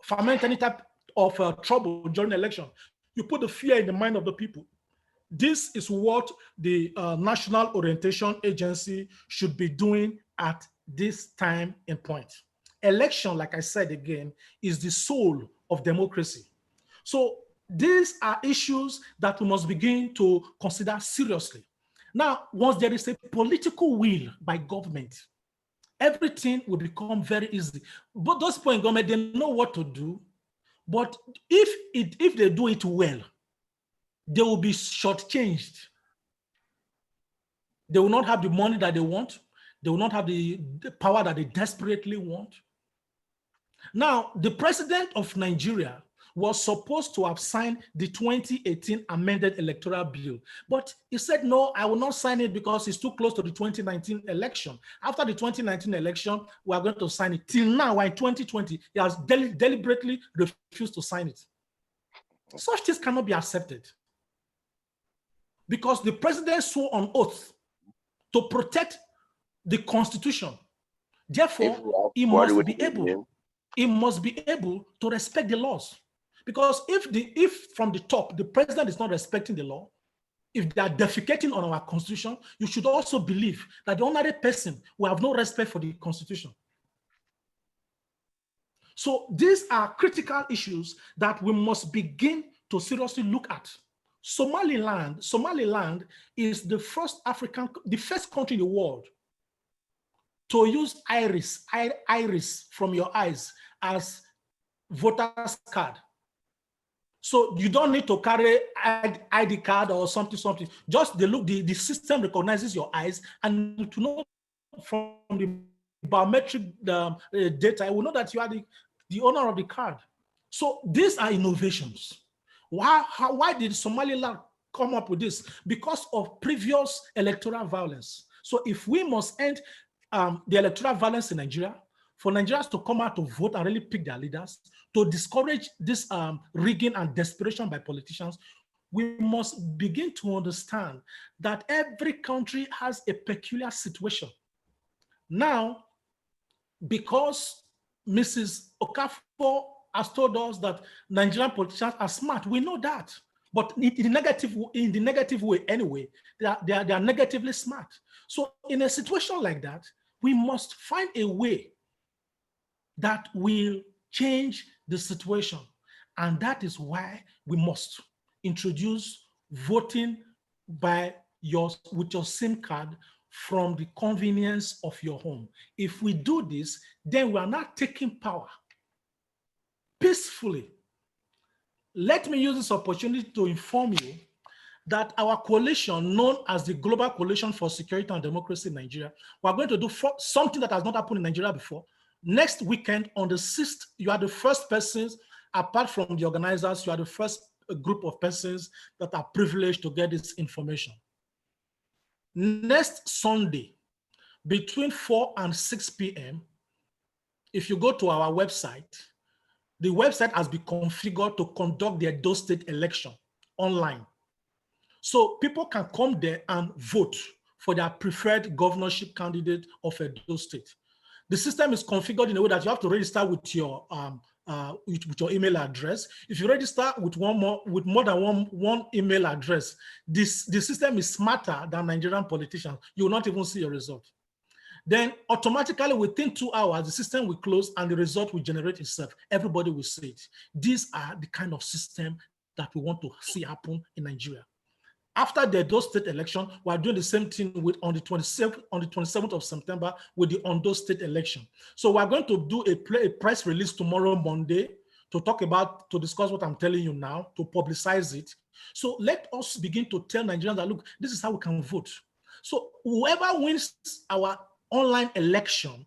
foment any type of trouble during the election. You put the fear in the mind of the people. This is what the National Orientation Agency should be doing at this time and point. Election, like I said again, is the soul of democracy. So these are issues that we must begin to consider seriously. Now, once there is a political will by government, everything will become very easy. But those people in government, they know what to do. But if they do it well, they will be shortchanged. They will not have the money that they want. They will not have the power that they desperately want. Now, the president of Nigeria was supposed to have signed the 2018 amended electoral bill, but he said, no, I will not sign it because it's too close to the 2019 election. After the 2019 election, we are going to sign it. Till now, in 2020, he has deliberately refused to sign it. Such things cannot be accepted, because the president swore on oath to protect the Constitution. Therefore, he must be able to respect the laws. Because if from the top, the president is not respecting the law, if they are defecating on our Constitution, you should also believe that the ordinary person will have no respect for the Constitution. So these are critical issues that we must begin to seriously look at. Somaliland is the first country in the world to use iris from your eyes as voter's card. So you don't need to carry ID card or something. Just the system recognizes your eyes, and to know from the biometric data, it will know that you are the owner of the card. So these are innovations. Why did Somaliland come up with this? Because of previous electoral violence. So if we must end the electoral violence in Nigeria, for Nigerians to come out to vote and really pick their leaders, to discourage this rigging and desperation by politicians, we must begin to understand that every country has a peculiar situation. Now, because Mrs. Okafor has told us that Nigerian politicians are smart, we know that. But in the negative way anyway, they are negatively smart. So in a situation like that, we must find a way that will change the situation. And that is why we must introduce voting with your SIM card from the convenience of your home. If we do this, then we are not taking power peacefully. Let me use this opportunity to inform you that our coalition, known as the Global Coalition for Security and Democracy in Nigeria, we are going to do something that has not happened in Nigeria before. Next weekend, on the 6th, you are the first persons, apart from the organizers, you are the first group of persons that are privileged to get this information. Next Sunday, between 4 and 6 p.m., if you go to our website, the website has been configured to conduct the Edo State election online. So people can come there and vote for their preferred governorship candidate of Edo State. The system is configured in a way that you have to register with your email address. If you register with more than one email address, the system is smarter than Nigerian politicians. You will not even see a result. Then automatically within 2 hours, the system will close and the result will generate itself. Everybody will see it. These are the kind of system that we want to see happen in Nigeria. After the Edo State election, we are doing the same thing on the 27th of September with the Ondo State election. So we are going to do a press release tomorrow, Monday, to discuss what I'm telling you now, to publicize it. So let us begin to tell Nigerians that, look, this is how we can vote. So whoever wins our online election,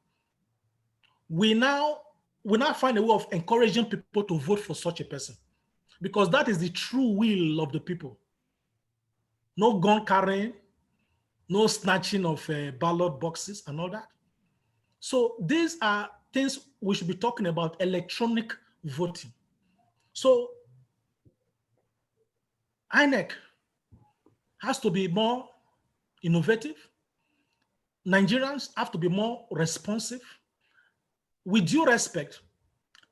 we now find a way of encouraging people to vote for such a person, because that is the true will of the people. No gun carrying, no snatching of ballot boxes and all that. So these are things we should be talking about, electronic voting. So INEC has to be more innovative. Nigerians have to be more responsive. With due respect,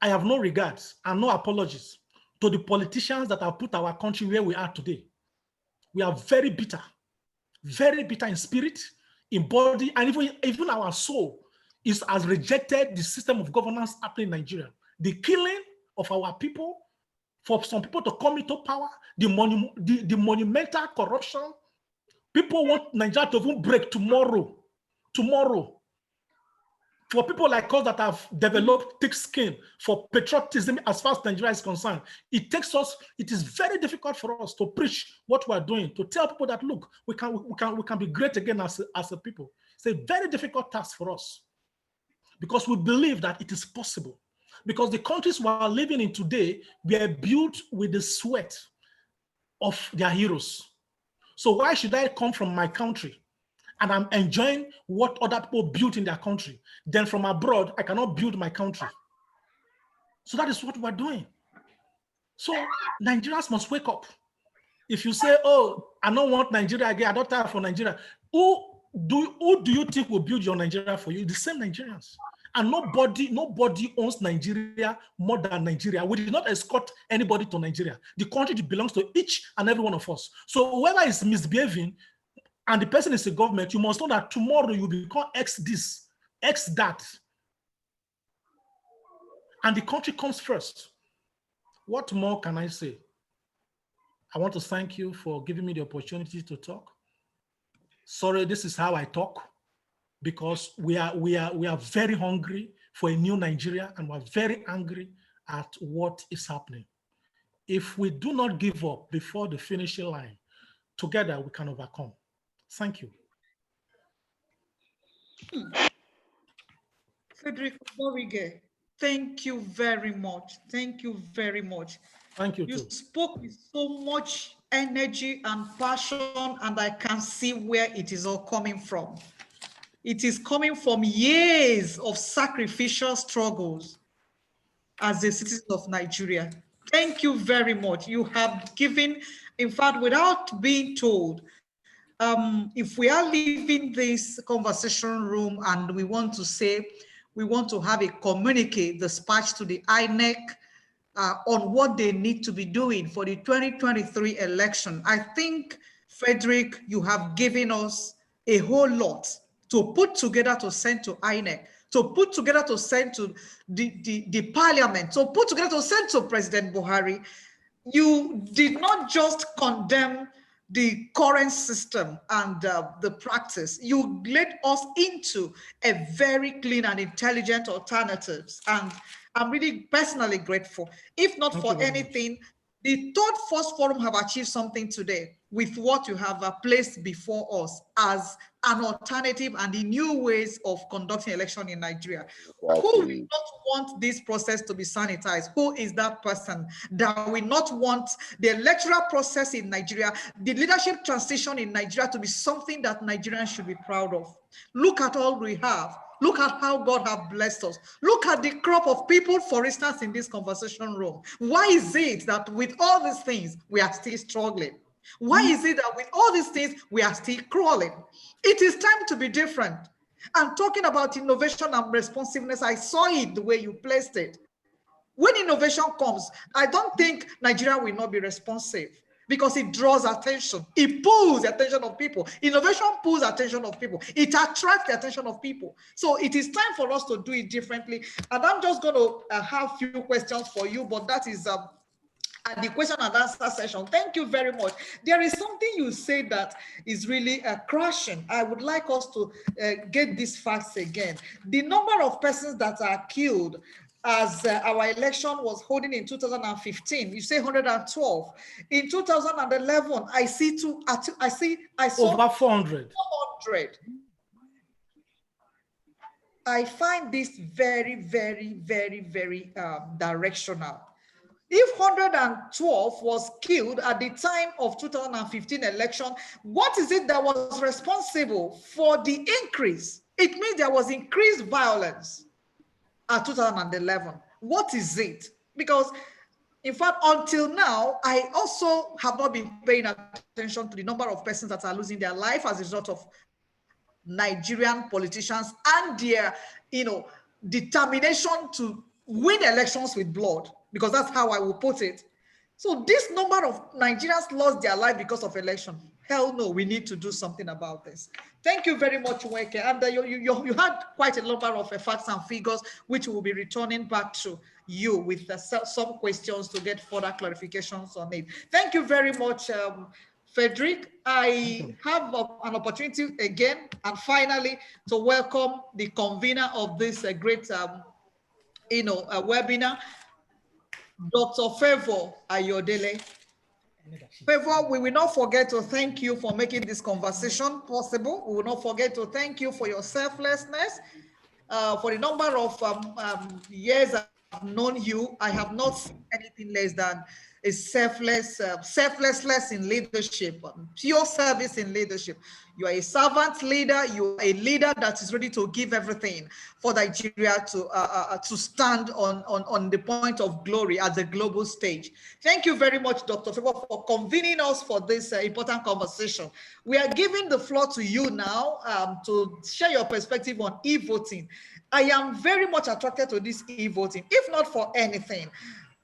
I have no regards and no apologies to the politicians that have put our country where we are today. We are very bitter in spirit, in body, and even our soul has rejected the system of governance happening in Nigeria. The killing of our people, for some people to come into power, the monumental corruption. People want Nigeria to even break tomorrow. For people like us that have developed thick skin for patriotism as far as Nigeria is concerned, it is very difficult for us to preach what we are doing, to tell people that, look, we can be great again as a people. It's a very difficult task for us because we believe that it is possible. Because the countries we are living in today were built with the sweat of their heroes. So why should I come from my country and I'm enjoying what other people built in their country? Then from abroad, I cannot build my country. So that is what we're doing. So Nigerians must wake up. If you say, oh, I don't want Nigeria again, I don't care for Nigeria, who do you think will build your Nigeria for you? The same Nigerians. And nobody owns Nigeria more than Nigeria. We did not escort anybody to Nigeria. The country belongs to each and every one of us. So whoever is misbehaving and the person is a government, you must know that tomorrow you become X this, X that. And the country comes first. What more can I say? I want to thank you for giving me the opportunity to talk. Sorry, this is how I talk, because we are very hungry for a new Nigeria, and we're very angry at what is happening. If we do not give up before the finishing line, together we can overcome. Thank you.
Frederick Oborige, thank you very much. Thank you very much.
Thank you.
You
too.
spoke with so much energy and passion, and I can see where it is all coming from. It is coming from years of sacrificial struggles as a citizen of Nigeria. Thank you very much. You have given, in fact, without being told, if we are leaving this conversation room and we want to say, we want to have a communique dispatched to the INEC on what they need to be doing for the 2023 election, I think, Frederick, you have given us a whole lot to put together to send to INEC, to put together to send to the parliament, to put together to send to President Buhari. You did not just condemn the current system and the practice. You led us into a very clean and intelligent alternatives. And I'm really personally grateful. If not for anything, the Third Force Forum have achieved something today with what you have placed before us as an alternative and the new ways of conducting election in Nigeria. Who will not want this process to be sanitized? Who is that person that will not want the electoral process in Nigeria, the leadership transition in Nigeria to be something that Nigerians should be proud of? Look at all we have. Look at how God has blessed us. Look at the crop of people, for instance, in this conversation room. Why is it that with all these things, we are still struggling? Why is it that with all these things, we are still crawling? It is time to be different. And talking about innovation and responsiveness, I saw it the way you placed it. When innovation comes, I don't think Nigeria will not be responsive, because it draws attention. It pulls the attention of people. Innovation pulls the attention of people. It attracts the attention of people. So it is time for us to do it differently. And I'm just going to have a few questions for you, but that is at the question and answer session. Thank you very much. There is something you say that is really crashing. I would like us to get these facts again. The number of persons that are killed as our election was holding in 2015, you say 112. In 2011, I saw
over 400.
I find this very, very, very, very directional. If 112 was killed at the time of 2015 election, what is it that was responsible for the increase? It means there was increased violence at 2011. What is it? Because in fact, until now, I also have not been paying attention to the number of persons that are losing their life as a result of Nigerian politicians and their, determination to win elections with blood, because that's how I will put it. So this number of Nigerians lost their life because of election. Hell no, we need to do something about this. Thank you very much, Nweke. And you had quite a number of facts and figures, which we'll be returning back to you with some questions to get further clarifications on it. Thank you very much, Frederick. I have an opportunity again and finally to welcome the convener of this great webinar, Dr. Favour Ayodele. Favour, we will not forget to thank you for making this conversation possible. We will not forget to thank you for your selflessness. For the number of years I've known you, I have not seen anything less than a selflessness in leadership, pure service in leadership. You are a servant leader. You are a leader that is ready to give everything for Nigeria to stand on the point of glory at the global stage. Thank you very much, Dr. Favour, for convening us for this important conversation. We are giving the floor to you now to share your perspective on e-voting. I am very much attracted to this e-voting, if not for anything.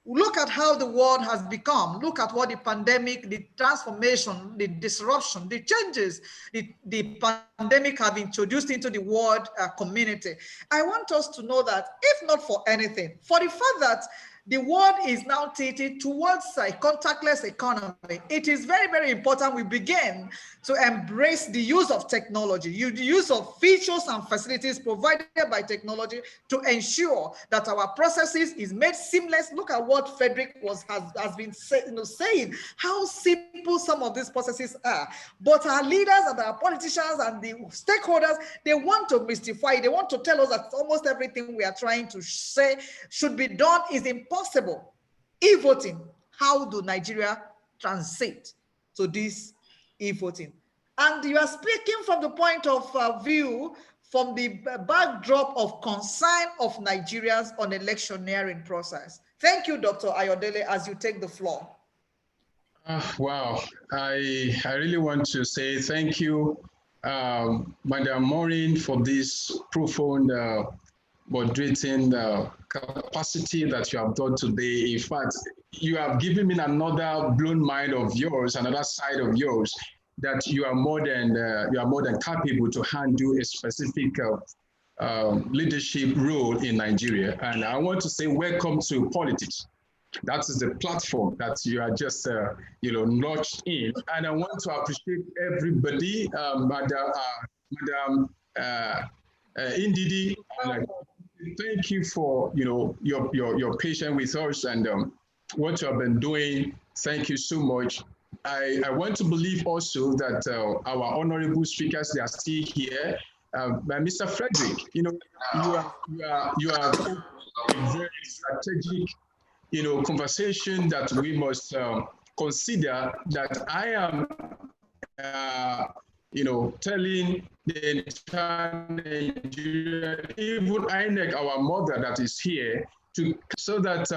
Look at how the world has become. Look at what the pandemic, the transformation, the disruption, the changes the pandemic have introduced into the world community. I want us to know that, if not for anything, for the fact that the world is now tilted towards a contactless economy, it is very, very important we begin to embrace the use of technology, the use of features and facilities provided by technology to ensure that our processes is made seamless. Look at what Frederick has been saying, how simple some of these processes are. But our leaders and our politicians and the stakeholders, they want to mystify, they want to tell us that almost everything we are trying to say should be done is impossible. E-voting, how do Nigeria transit to this e-voting? And you are speaking from the point of view, from the backdrop of concern of Nigerians on electioneering process. Thank you, Dr. Ayodele, as you take the floor.
Wow, I really want to say thank you, Madam Maureen, for this profound moderating capacity that you have done today. In fact, you have given me another blown mind of yours, another side of yours, that you are more than capable to handle a specific leadership role in Nigeria. And I want to say welcome to politics. That is the platform that you are just launched in. And I want to appreciate everybody, Madam Ndidi. Thank you for your patience with us and what you have been doing. Thank you so much. I want to believe also that our honorable speakers, they are still here. Mr. Frederick, you are a very strategic conversation that we must consider, that I am telling the entire Nigeria, even INEC, our mother that is here, so that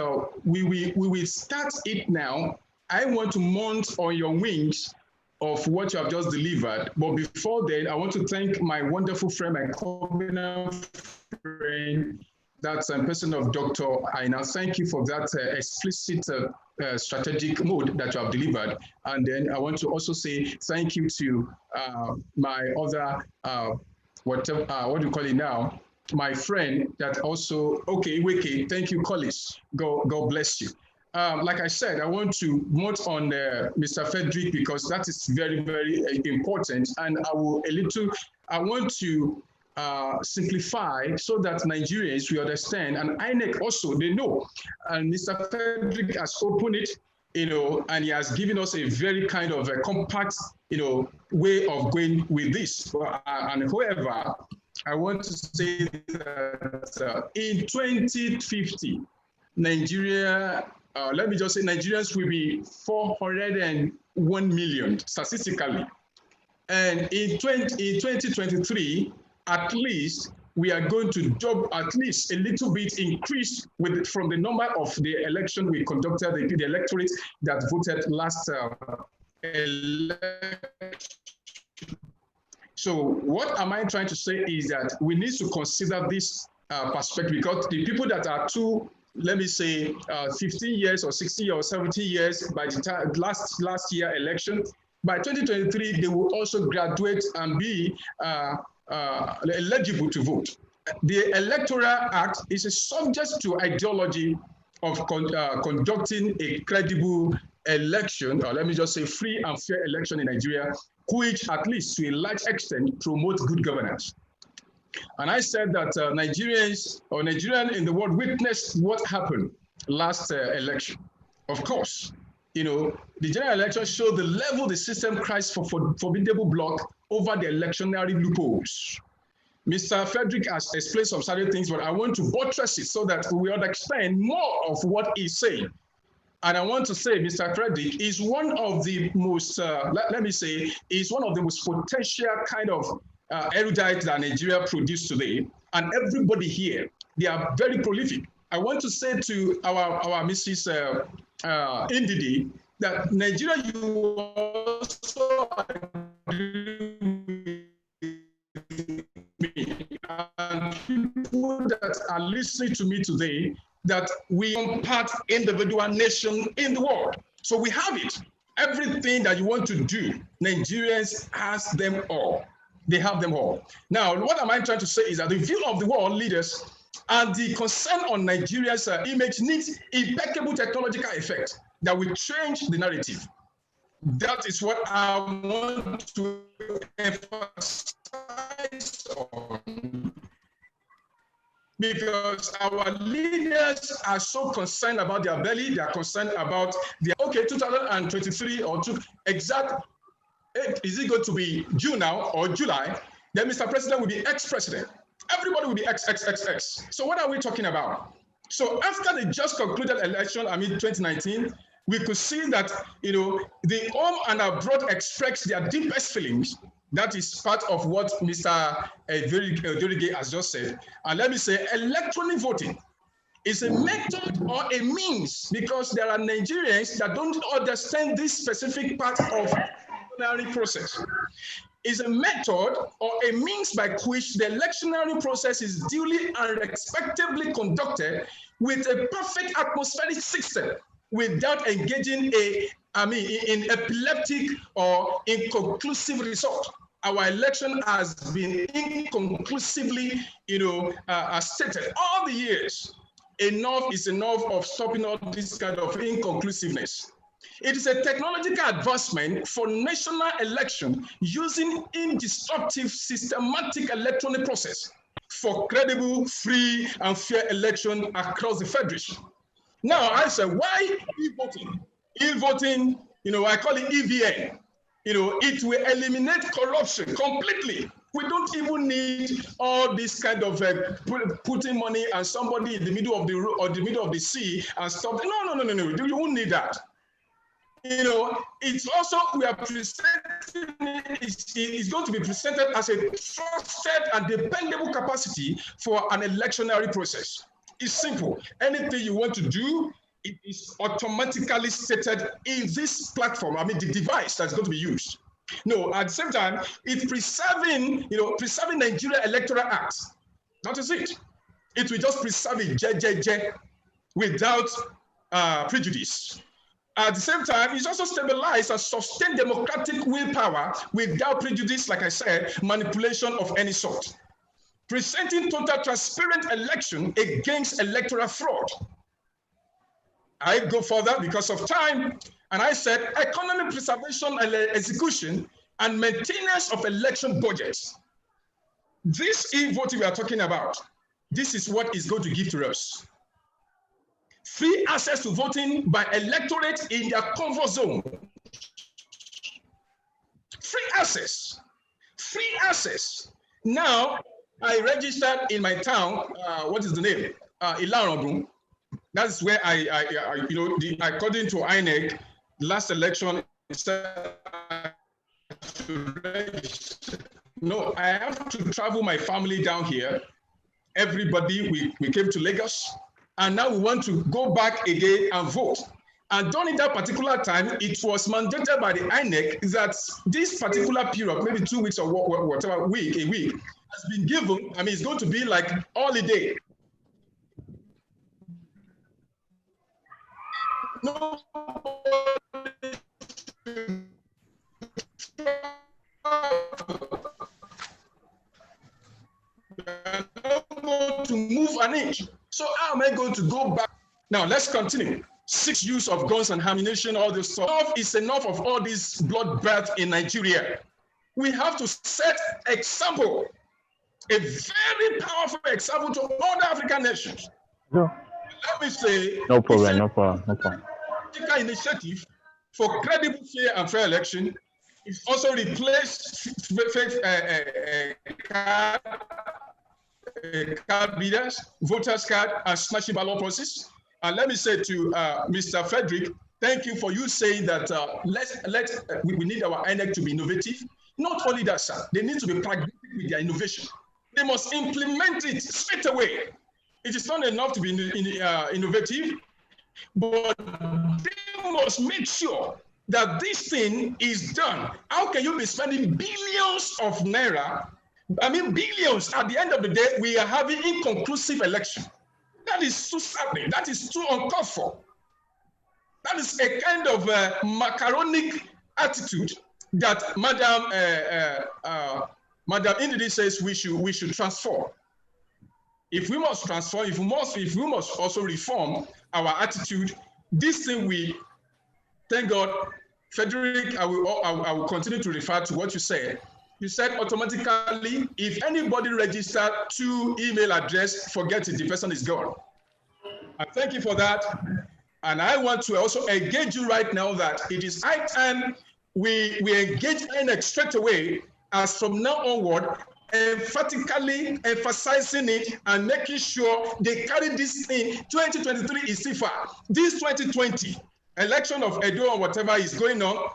we will start it now. I want to mount on your wings of what you have just delivered. But before then, I want to thank my wonderful friend, my covenant friend, that's a person of Dr. Aina. Thank you for that explicit strategic mode that you have delivered. And then I want to also say thank you to my other, what do you call it now? My friend that also, okay, Wiki, thank you, Collis. God bless you. Like I said, I want to vote on Mr. Frederick because that is very, very important. And I want to simplify so that Nigerians will understand, and INEC also, they know. And Mr. Frederick has opened it, and he has given us a very kind of a compact, way of going with this. And however, I want to say that in 2050, Nigeria, let me just say Nigerians will be 401 million statistically. And in 2023, at least we are going to double, at least a little bit increase from the number of the election we conducted, the electorate that voted last election. So what am I trying to say is that we need to consider this perspective, because the people that are too let me say, 15 years or 60 or 70 years by the time last year election. By 2023, they will also graduate and be eligible to vote. The Electoral Act is subject to ideology of conducting a credible election, or let me just say free and fair election in Nigeria, which at least to a large extent promotes good governance. And I said that Nigerians in the world witnessed what happened last election. Of course, you know, the general election showed the level the system cries for formidable block over the electionary loopholes. Mr. Frederick has explained some certain things, but I want to buttress it so that we understand more of what he's saying. And I want to say, Mr. Frederick is one of the most, let me say, is one of the most potential kind of erudite that Nigeria produced today. And everybody here, they are very prolific. I want to say to our Mrs. Ndidi that Nigeria, you also agree with me and people that are listening to me today that we are part individual nation in the world. So we have it. Everything that you want to do, Nigerians has them all. They have them all. Now, what am I trying to say is that the view of the world leaders and the concern on Nigeria's image needs impeccable technological effect that will change the narrative. That is what I want to emphasize on. Because our leaders are so concerned about their belly, they are concerned about their, okay, 2023 or exact, is it going to be June now or July? Then Mr. President will be ex-president. Everybody will be ex. So what are we talking about? So after the just concluded election, 2019, we could see that, you know, the home and abroad express their deepest feelings. That is part of what Mr. Dorige has just said. And let me say, electronic voting is a method or a means, because there are Nigerians that don't understand this specific part of the electionary process. Is a method or a means by which the electionary process is duly and respectably conducted with a perfect atmospheric system without engaging in epileptic or inconclusive result. Our election has been inconclusively, stated all the years. Enough is enough of stopping all this kind of inconclusiveness. It is a technological advancement for national election using indestructible, systematic electronic process for credible, free, and fair election across the Federation. Now, I say, why e-voting? E-voting, I call it EVN. It will eliminate corruption completely. We don't even need all this kind of putting money and somebody in the middle of the road or the middle of the sea and stop. No. You won't need that. It's also, we are presenting, it's going to be presented as a trusted and dependable capacity for an electionary process. It's simple. Anything you want to do, it is automatically stated in this platform, the device that's going to be used. No, at the same time, it's preserving Nigeria Electoral Act. That is it. It will just preserve it without prejudice. At the same time, it's also stabilized and sustain democratic willpower without prejudice, like I said, manipulation of any sort. Presenting total transparent election against electoral fraud. I go further because of time, and I said economic preservation and execution and maintenance of election budgets. This e-voting we are talking about, this is what is going to give to us. Free access to voting by electorate in their comfort zone. Free access. Free access. Now, I registered in my town, what is the name? Ilarogun. That's where according to INEC, last election, no, I have to travel my family down here. Everybody, we came to Lagos, and now we want to go back again and vote. And during that particular time, it was mandated by the INEC that this particular period, maybe 2 weeks or whatever, a week, has been given. It's going to be like holiday. no to move an inch. So how am I going to go back? Now let's continue. 6 use of guns and ammunition, all this stuff. Enough is enough of all this bloodbath in Nigeria. We have to set example, a very powerful example to other African nations.
No.
Let me say,
no problem.
Initiative for credible, fair, and fair election. It's also replaced card readers, voters card, and smashing ballot process. And let me say to Mr. Frederick, thank you for you saying that we need our INEC to be innovative. Not only that, sir, they need to be pragmatic with their innovation. They must implement it straight away. It is not enough to be innovative, but they must make sure that this thing is done. How can you be spending billions of naira? I mean, billions. At the end of the day, we are having inconclusive election. That is too saddening. That is too uncalled for. That is a kind of macaronic attitude that Madam Indidi says we should transform. If we must transform, if we must also reform our attitude, this thing we thank God. Frederick, I will continue to refer to what you said. You said automatically, if anybody registered to email address, forget it, the person is gone. I thank you for that. And I want to also engage you right now that it is high time we engage INEC straight away, as from now onward, emphatically emphasizing it and making sure they carry this thing. 2023 is still far. This 2020 election of Edo or whatever is going on,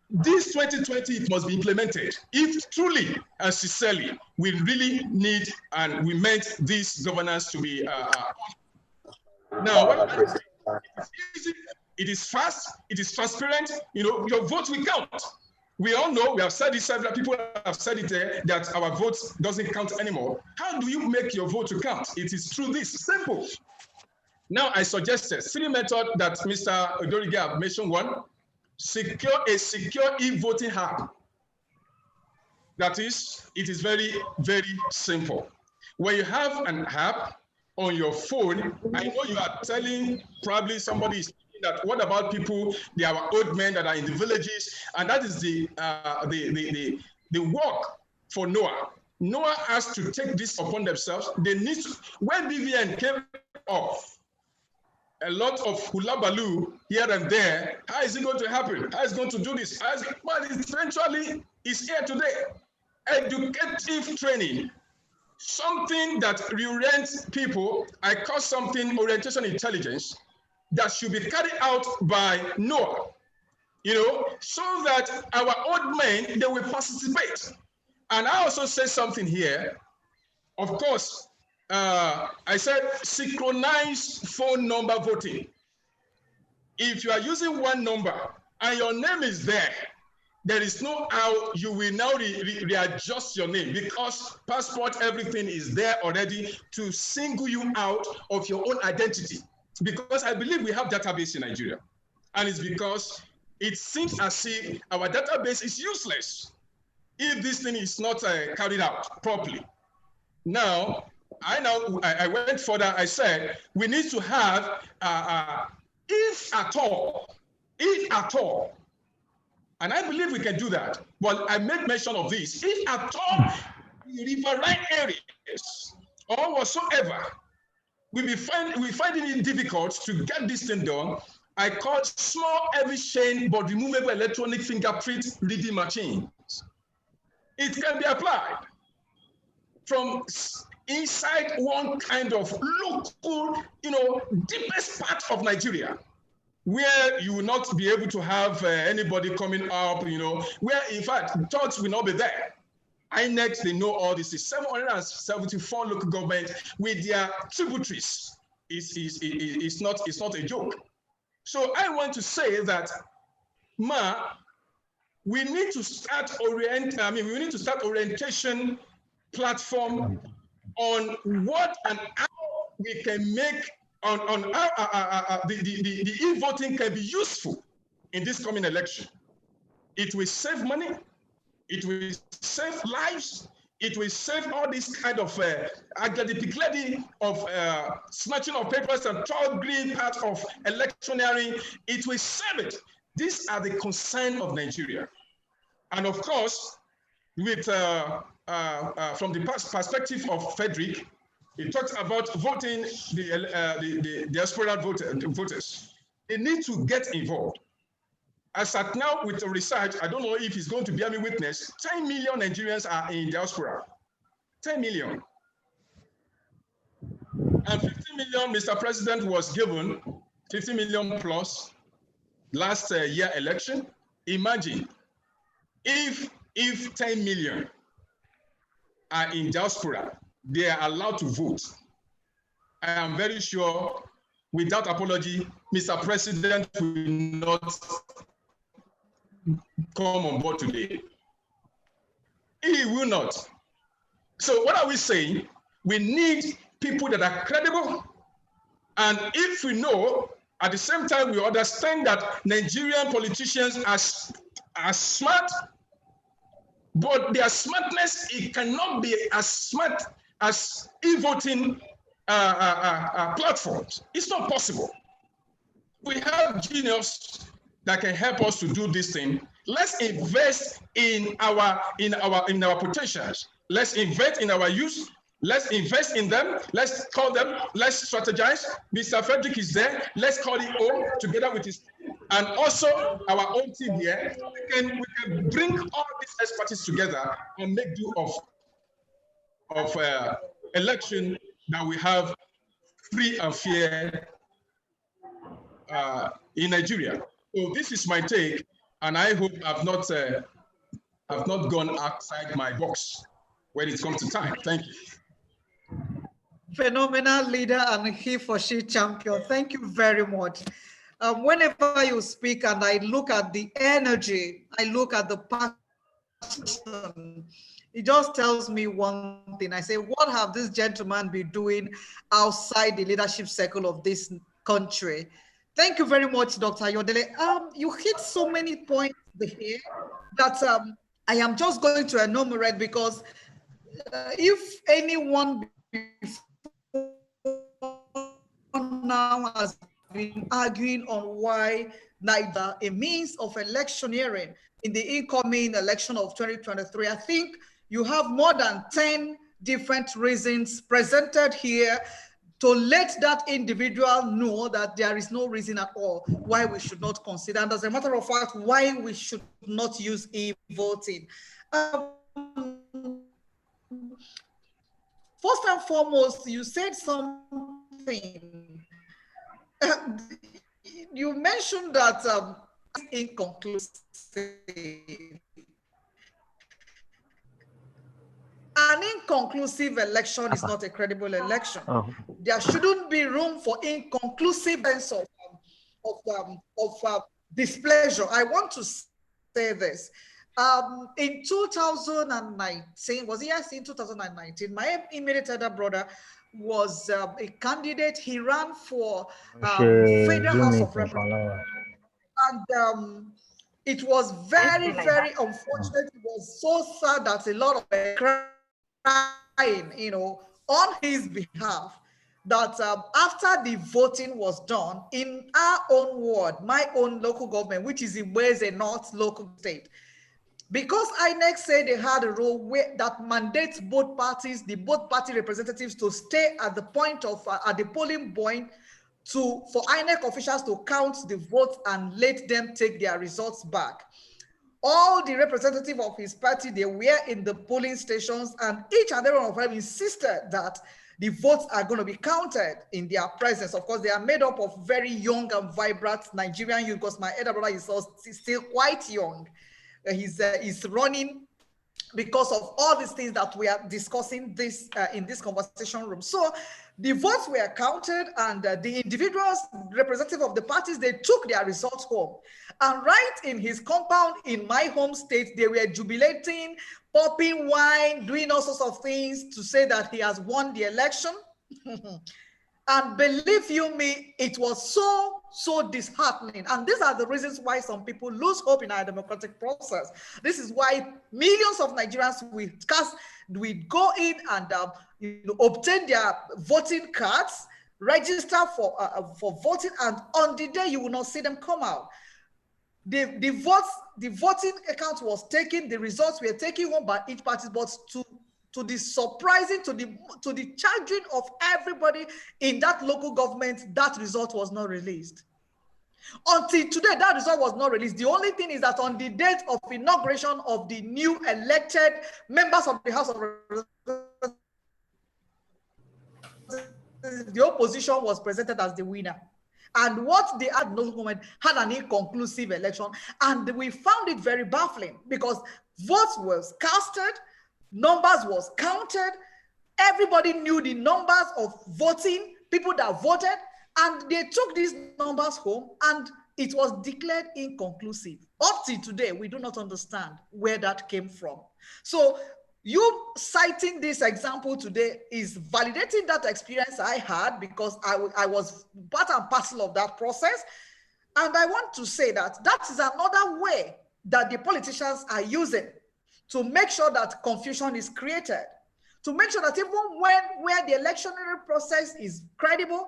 this 2020, it must be implemented. If truly and sincerely, we really need and we meant this governance to be. Now, what it is easy, it is fast, it is transparent. You know, your vote will count. We all know, we have said it, several people have said it there, that our vote doesn't count anymore. How do you make your vote to count? It is through this, simple. Now, I suggested 3 methods that Mr. Odorige mentioned. One, secure e-voting app. That is, it is very, very simple. When you have an app on your phone, I know you are telling probably somebody is that what about people, they are old men that are in the villages, and that is the work for NOAA. NOAA has to take this upon themselves. They need to, when BVN came up, a lot of hula baloo here and there. How is it going to happen? How is it going to do this? But eventually, it's here today. Educative training, something that reorients people. I call something orientation intelligence that should be carried out by NOAA, you know, so that our old men, they will participate. And I also say something here. Of course, I said synchronized phone number voting. If you are using one number and your name is there, there is no how you will now readjust your name, because passport, everything is there already to single you out of your own identity. Because I believe we have database in Nigeria. And it's because it seems as if our database is useless if this thing is not carried out properly. Now, I went further. I said we need to have, if at all, and I believe we can do that. Well, I made mention of this. If at all, in riverine areas or whatsoever, we finding it difficult to get this thing done, I call small heavy chain but removable electronic fingerprint reading machines. It can be applied from inside one kind of local, you know, deepest part of Nigeria, where you will not be able to have anybody coming up, you know, where in fact thugs will not be there. INEC, they know all this. Is 774 local governments with their tributaries. It's not a joke. So I want to say that, we need to start orientation platform on what and how we can make on how the e-voting can be useful in this coming election. It will save money. It will save lives. It will save all this kind of snatching of papers and third-degree part of electioneering. It will save it. These are the concerns of Nigeria. And of course, with from the perspective of Frederick, he talks about voting the diaspora voters. They need to get involved. As at now, with the research, I don't know if it's going to bear me witness, 10 million Nigerians are in diaspora. 10 million. And 50 million, Mr. President was given, 50 million plus last year election. Imagine if 10 million are in diaspora, they are allowed to vote. I am very sure, without apology, Mr. President will not come on board today. He will not. So what are we saying? We need people that are credible. And if we know, at the same time, we understand that Nigerian politicians are smart, but their smartness, it cannot be as smart as e-voting platforms. It's not possible. We have genius that can help us to do this thing. Let's invest in our potentials. Let's invest in our youth. Let's invest in them. Let's call them. Let's strategize. Mr. Frederick is there. Let's call it all together with his and also our own team here. We can bring all these expertise together and make do of election that we have free and fair in Nigeria. So this is my take, and I hope I've not gone outside my box when it comes to time. Thank you.
Phenomenal leader and he for she champion. Thank you very much. Whenever you speak and I look at the energy, I look at the passion, it just tells me one thing. I say, what have this gentleman been doing outside the leadership circle of this country? Thank you very much, Dr. Ayodele. You hit so many points here that I am just going to enumerate because if anyone now has been arguing on why neither a means of electioneering in the incoming election of 2023, I think you have more than 10 different reasons presented here to let that individual know that there is no reason at all why we should not consider, and as a matter of fact, why we should not use e-voting. First and foremost, you said something. You mentioned that inconclusive. An inconclusive election is not a credible election. There shouldn't be room for inconclusive sense of displeasure. I want to say this. In 2019, was it yes, in 2019, my immediate elder brother was a candidate. He ran for Federal House of Representatives. And it was very, very unfortunate. It was so sad that a lot of crying, you know, on his behalf, that after the voting was done in our own ward, my own local government, which is Igbeze North local state, because INEC said they had a role that mandates both parties, the both party representatives, to stay at the point of at the polling point for INEC officials to count the votes and let them take their results back. All the representatives of his party, they were in the polling stations, and each and every one of them insisted that the votes are going to be counted in their presence. Of course, they are made up of very young and vibrant Nigerian youth, because my elder brother is still quite young. He's running because of all these things that we are discussing this in this conversation room. So the votes were counted, and the individuals, representative of the parties, they took their results home. And right in his compound in my home state, they were jubilating, popping wine, doing all sorts of things to say that he has won the election. And believe you me, it was so disheartening. And these are the reasons why some people lose hope in our democratic process. This is why millions of Nigerians will go in and obtain their voting cards, register for voting, and on the day you will not see them come out. The voting account was taken, the results were taken home by each party, but to the surprising, to the chagrin of everybody in that local government, that result was not released. Until today, that result was not released. The only thing is that on the date of inauguration of the new elected members of the House of Representatives, the opposition was presented as the winner. And what they had no moment had an inconclusive election. And we found it very baffling because votes were casted, numbers was counted, everybody knew the numbers of voting, people that voted, and they took these numbers home and it was declared inconclusive. Up to today, we do not understand where that came from. So you citing this example today is validating that experience I had, because I was part and parcel of that process. And I want to say that that is another way that the politicians are using to make sure that confusion is created, to make sure that even where the electionary process is credible,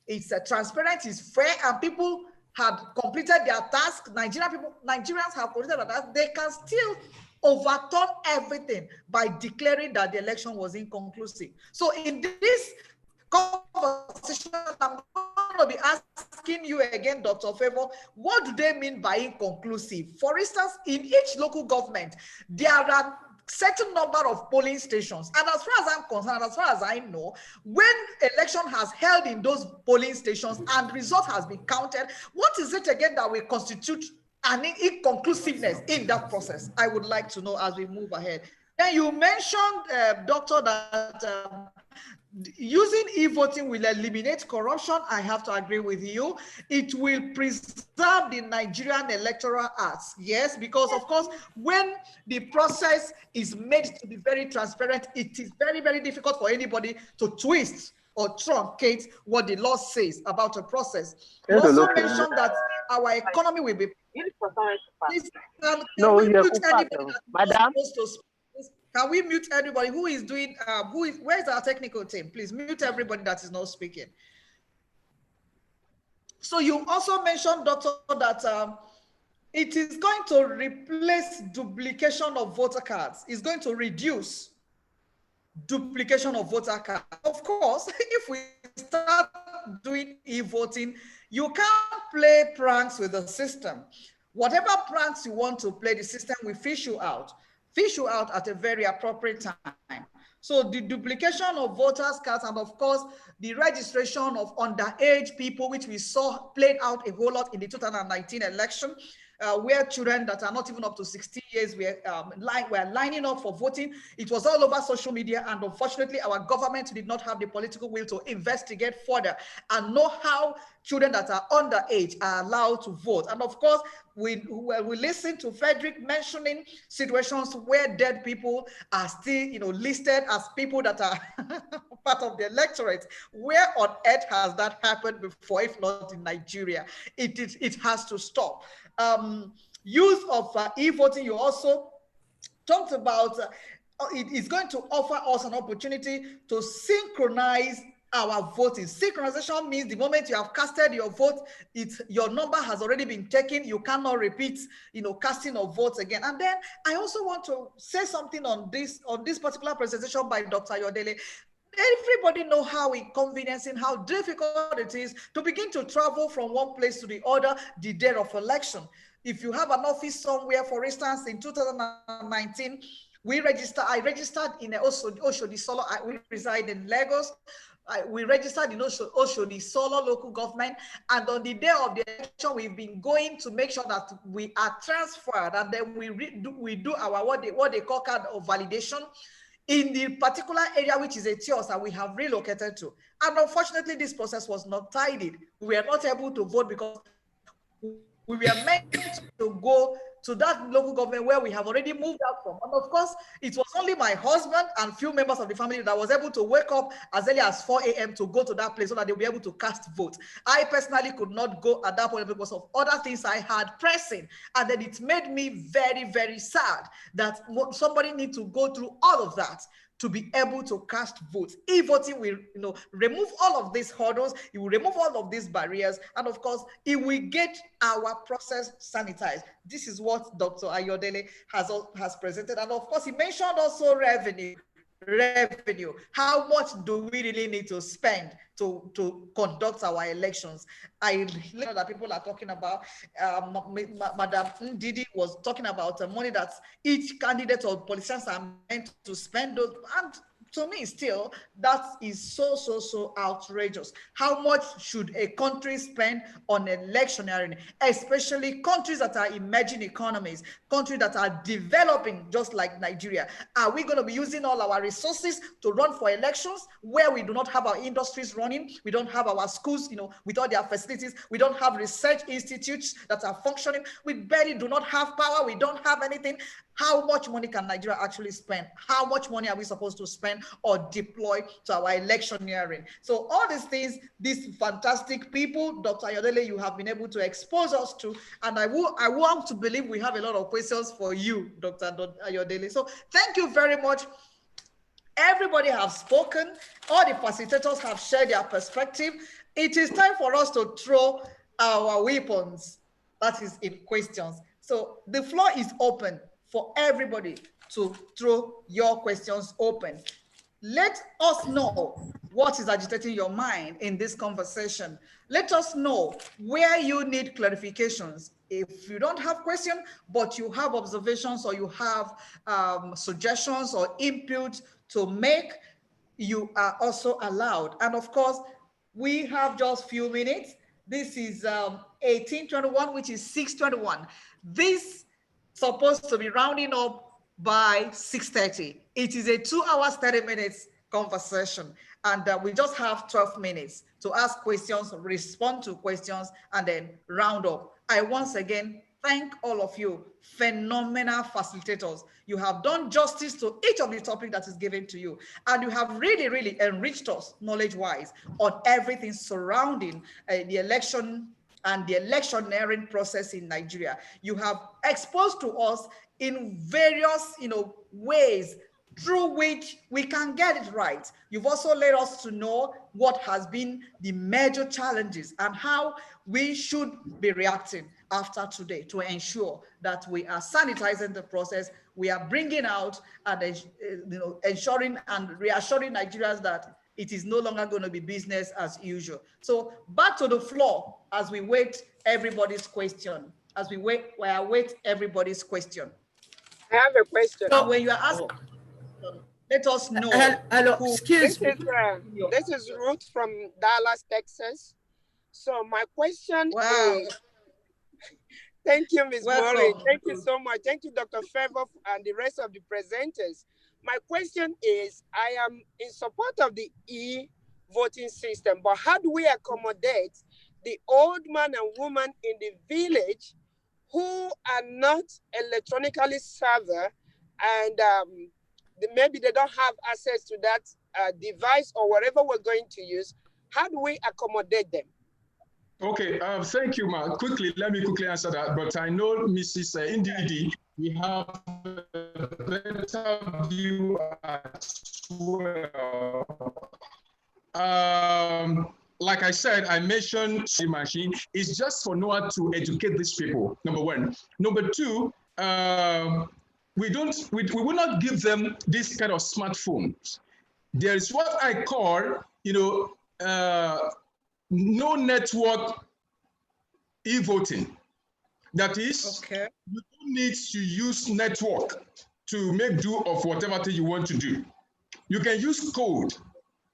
it's transparent, it's fair, and people had completed their task, Nigerians have completed their task, they can still overturn everything by declaring that the election was inconclusive. So in this conversation, I'm going to be asking you again, Dr. Favor, what do they mean by inconclusive? For instance, in each local government, there are certain number of polling stations. And as far as I'm concerned, as far as I know, when election has held in those polling stations and result has been counted, what is it again that will constitute an inconclusiveness in that process? I would like to know as we move ahead. Then you mentioned, Doctor, that using e-voting will eliminate corruption. I have to agree with you. It will preserve the Nigerian Electoral Acts. Yes, because of course, when the process is made to be very transparent, it is very, very difficult for anybody to twist or truncate what the law says about a process. You also mentioned that our economy will be... Please, can we mute anybody Madam? Can we mute everybody who is doing, where's our technical team? Please mute everybody that is not speaking. So you also mentioned, Doctor, that it is going to replace duplication of voter cards. It's going to reduce duplication of voter cards. Of course, if we start doing e-voting, you can't play pranks with the system. Whatever pranks you want to play, the system will fish you out at a very appropriate time. So the duplication of voters' cards and of course, the registration of underage people, which we saw played out a whole lot in the 2019 election, where children that are not even up to 16 years were lining up for voting. It was all over social media, and unfortunately, our government did not have the political will to investigate further and know how children that are underage are allowed to vote. And of course, we listen to Frederick mentioning situations where dead people are still, listed as people that are part of the electorate. Where on earth has that happened before, if not in Nigeria? It has to stop. Use of e-voting, you also talked about, it is going to offer us an opportunity to synchronize our voting. Synchronization means the moment you have casted your vote, your number has already been taken. You cannot repeat, casting of votes again. And then I also want to say something on this particular presentation by Dr. Ayodele. Everybody know how inconveniencing, how difficult it is to begin to travel from one place to the other the day of election. If you have an office somewhere, for instance, in 2019, I registered in Oshodi Solo. We reside in Lagos. We registered in Oshodi Solo local government, and on the day of the election, we've been going to make sure that we are transferred, and then we do our what they call card of validation in the particular area, which is a Tiosa we have relocated to. And unfortunately, this process was not tidied. We were not able to vote because we were meant to go to that local government where we have already moved out from. And of course, it was only my husband and few members of the family that was able to wake up as early as 4 a.m. to go to that place so that they'll be able to cast votes. I personally could not go at that point because of other things I had pressing. And then it made me very, very sad that somebody needs to go through all of that to be able to cast votes. E-voting will, remove all of these hurdles, it will remove all of these barriers, and of course, it will get our process sanitized. This is what Dr. Ayodele has presented, and of course, he mentioned also revenue. How much do we really need to spend to conduct our elections? I know that people are talking about, Madam Ndidi was talking about the money that each candidate or politicians are meant to spend, and to me still, that is so outrageous. How much should a country spend on electioneering, especially countries that are emerging economies, countries that are developing just like Nigeria? Are we going to be using all our resources to run for elections where we do not have our industries running, we don't have our schools, with all their facilities, we don't have research institutes that are functioning, we barely do not have power, we don't have anything? How much money can Nigeria actually spend? How much money are we supposed to spend or deploy to our electioneering? So all these things, these fantastic people, Dr. Ayodele, you have been able to expose us to, and I want to believe we have a lot of questions for you, Dr. Ayodele. So thank you very much. Everybody has spoken. All the facilitators have shared their perspective. It is time for us to throw our weapons, that is in questions. So the floor is open for everybody to throw your questions open. Let us know what is agitating your mind in this conversation. Let us know where you need clarifications. If you don't have questions, but you have observations or you have suggestions or input to make, you are also allowed. And of course, we have just few minutes. This is 1821, which is 6:21. This supposed to be rounding up by 6:30. It is a 2 hours, 30 minutes conversation. And we just have 12 minutes to ask questions, respond to questions, and then round up. I once again thank all of you, phenomenal facilitators. You have done justice to each of the topics that is given to you. And you have really, really enriched us knowledge-wise on everything surrounding the election and the electioneering process in Nigeria. You have exposed to us in various, ways through which we can get it right. You've also let us to know what has been the major challenges and how we should be reacting after today to ensure that we are sanitizing the process, we are bringing out and ensuring and reassuring Nigerians that it is no longer going to be business as usual. So back to the floor as we wait everybody's question. As we await everybody's question.
I have a question.
So when you are asking, let us know.
Hello, excuse me.
This is Ruth from Dallas, Texas. So my question is, thank you, Ms. Murray. Thank you so much. Thank you, Dr. Favor, and the rest of the presenters. My question is, I am in support of the e-voting system, but how do we accommodate the old man and woman in the village who are not electronically savvy and maybe they don't have access to that device or whatever we're going to use? How do we accommodate them?
Okay, thank you, Mark. Let me quickly answer that. But I know Mrs. Ndidi, we have a better view as well. Like I said, I mentioned the machine is just for NOAA to educate these people, number one. Number two, we will not give them this kind of smartphones. There is what I call, no network e-voting. That is, you don't need to use network to make do of whatever thing you want to do. You can use code.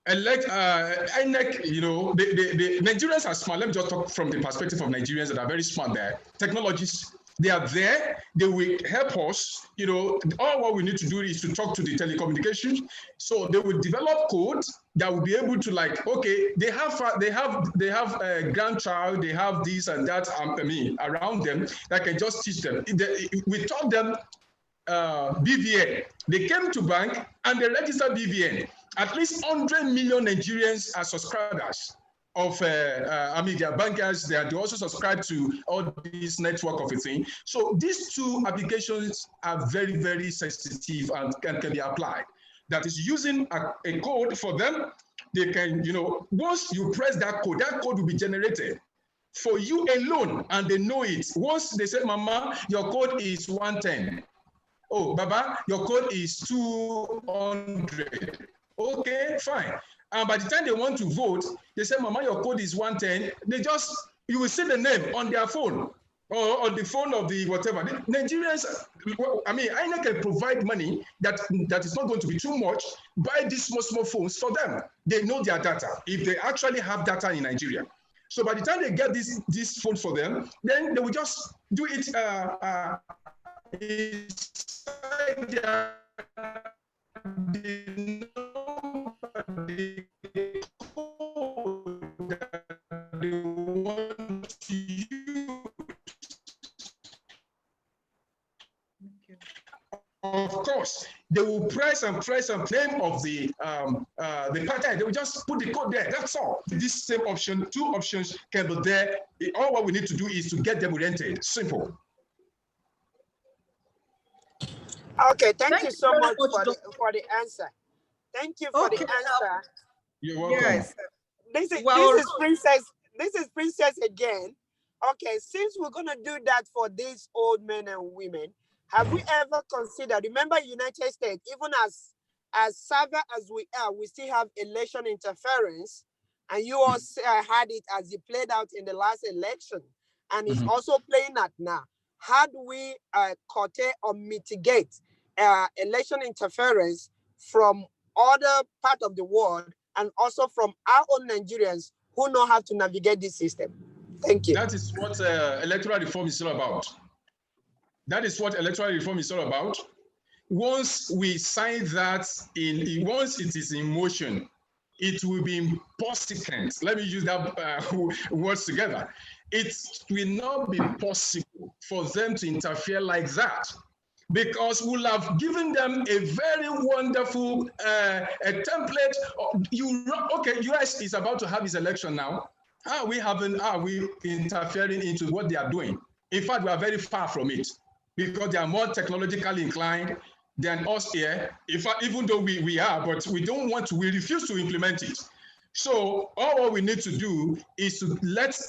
And like INEC, the Nigerians are smart. Let me just talk from the perspective of Nigerians that are very smart there. Technologies They are there. They will help us. You know, all what we need to do is to talk to the telecommunications. So they will develop code that will be able to, like, okay, they have a grandchild, they have this and that. Around them that can just teach them. We taught them BVN. They came to bank and they registered BVN. At least 100 million Nigerians are subscribers of, their bankers. They also subscribe to all this network of a thing. So these two applications are very, very sensitive and can be applied. That is using a code for them. They can, you know, once you press that code will be generated for you alone, and they know it. Once they say, Mama, your code is 110. Oh, Baba, your code is 200. Okay, fine. And by the time they want to vote, they say, Mama, your code is 110. You will see the name on their phone or on the phone of the whatever. The Nigerians, INEC can provide money that is not going to be too much. Buy these small phones for them. They know their data, if they actually have data in Nigeria. So by the time they get this phone for them, then they will just do it inside their the code that they want to use. Of course, they will press and name of the pattern. They will just put the code there. That's all. This same option, two options can be there. All what we need to do is to get them oriented. Simple.
Okay, thank you so much for the answer. Thank you for the answer.
You're welcome.
Yes. This is Princess again. Okay, since we're gonna do that for these old men and women, have we ever considered, remember United States, even as savvy as we are, we still have election interference, and you also had it as it played out in the last election, and it's also playing out now. How do we curtail or mitigate election interference from other parts of the world and also from our own Nigerians who know how to navigate this system? Thank you.
That is what electoral reform is all about. That is what electoral reform is all about. Once we sign that once it is in motion, it will be impossible. Let me use that words together. It will not be possible for them to interfere like that, because we'll have given them a very wonderful a template. US is about to have its election now. Are we interfering into what they are doing? In fact, we are very far from it, because they are more technologically inclined than us here. In fact, even though we are, but we refuse to implement it. So all what we need to do is to let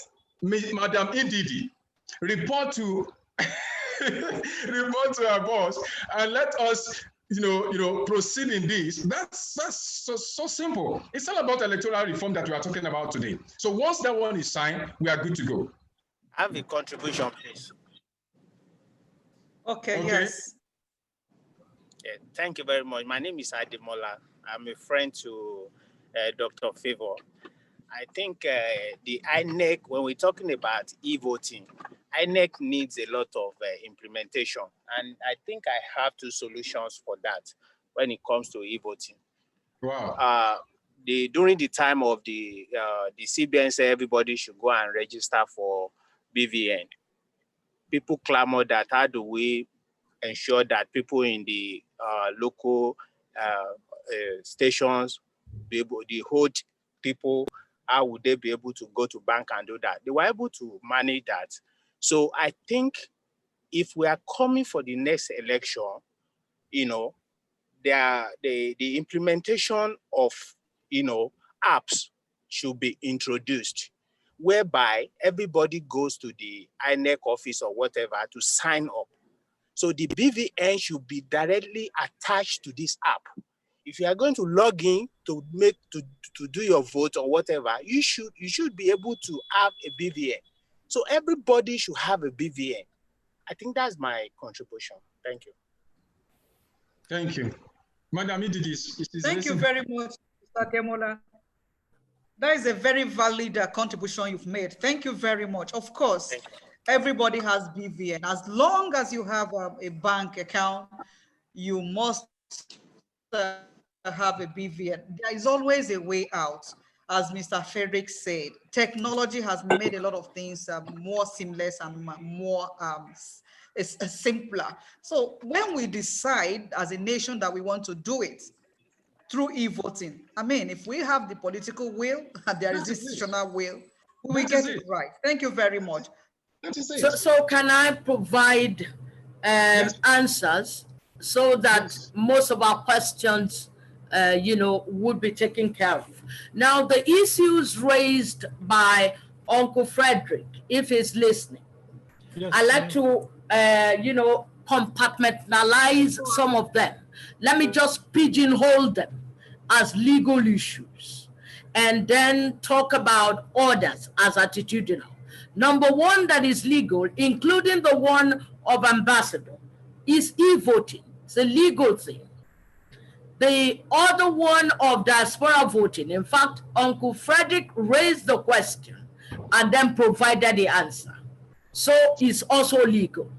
Madam Ndidi report to our boss and let us proceed in this. That's so simple. It's all about electoral reform that we are talking about today. So once that one is signed, we are good to go.
I have a contribution, please.
Okay. Yes.
Yeah, thank you very much. My name is Ademola. I'm a friend to Dr. Favor. I think the INEC, when we're talking about e-voting, INEC needs a lot of implementation. And I think I have two solutions for that when it comes to e-voting.
Wow.
During the time of the CBN said everybody should go and register for BVN. People clamor that how do we ensure that people in the local stations, the old people, how would they be able to go to bank and do that? They were able to manage that. So I think if we are coming for the next election, the implementation of apps should be introduced, whereby everybody goes to the INEC office or whatever to sign up. So the BVN should be directly attached to this app. If you are going to log in to do your vote or whatever, you should be able to have a BVN. So everybody should have a BVN. I think that's my contribution. Thank you.
Thank you. Madam Ndidi,
thank you very much, Mr. Ademola. That is a very valid contribution you've made. Thank you very much. Of course, Everybody has BVN. As long as you have a bank account, you must have a BVN. There is always a way out. As Mr. Frederick said, technology has made a lot of things more seamless and more simpler. So when we decide as a nation that we want to do it through e-voting, I mean, if we have the political will and there is institutional will, we get it right. Thank you very much.
So can I provide answers so that most of our questions, would be taken care of? Now, the issues raised by Uncle Frederick, if he's listening, I like to, compartmentalize some of them. Let me just pigeonhole them as legal issues and then talk about others as attitudinal. Number one that is legal, including the one of ambassador, is e-voting. It's a legal thing. The other one of diaspora voting, in fact, Uncle Frederick raised the question and then provided the answer. So it's also legal.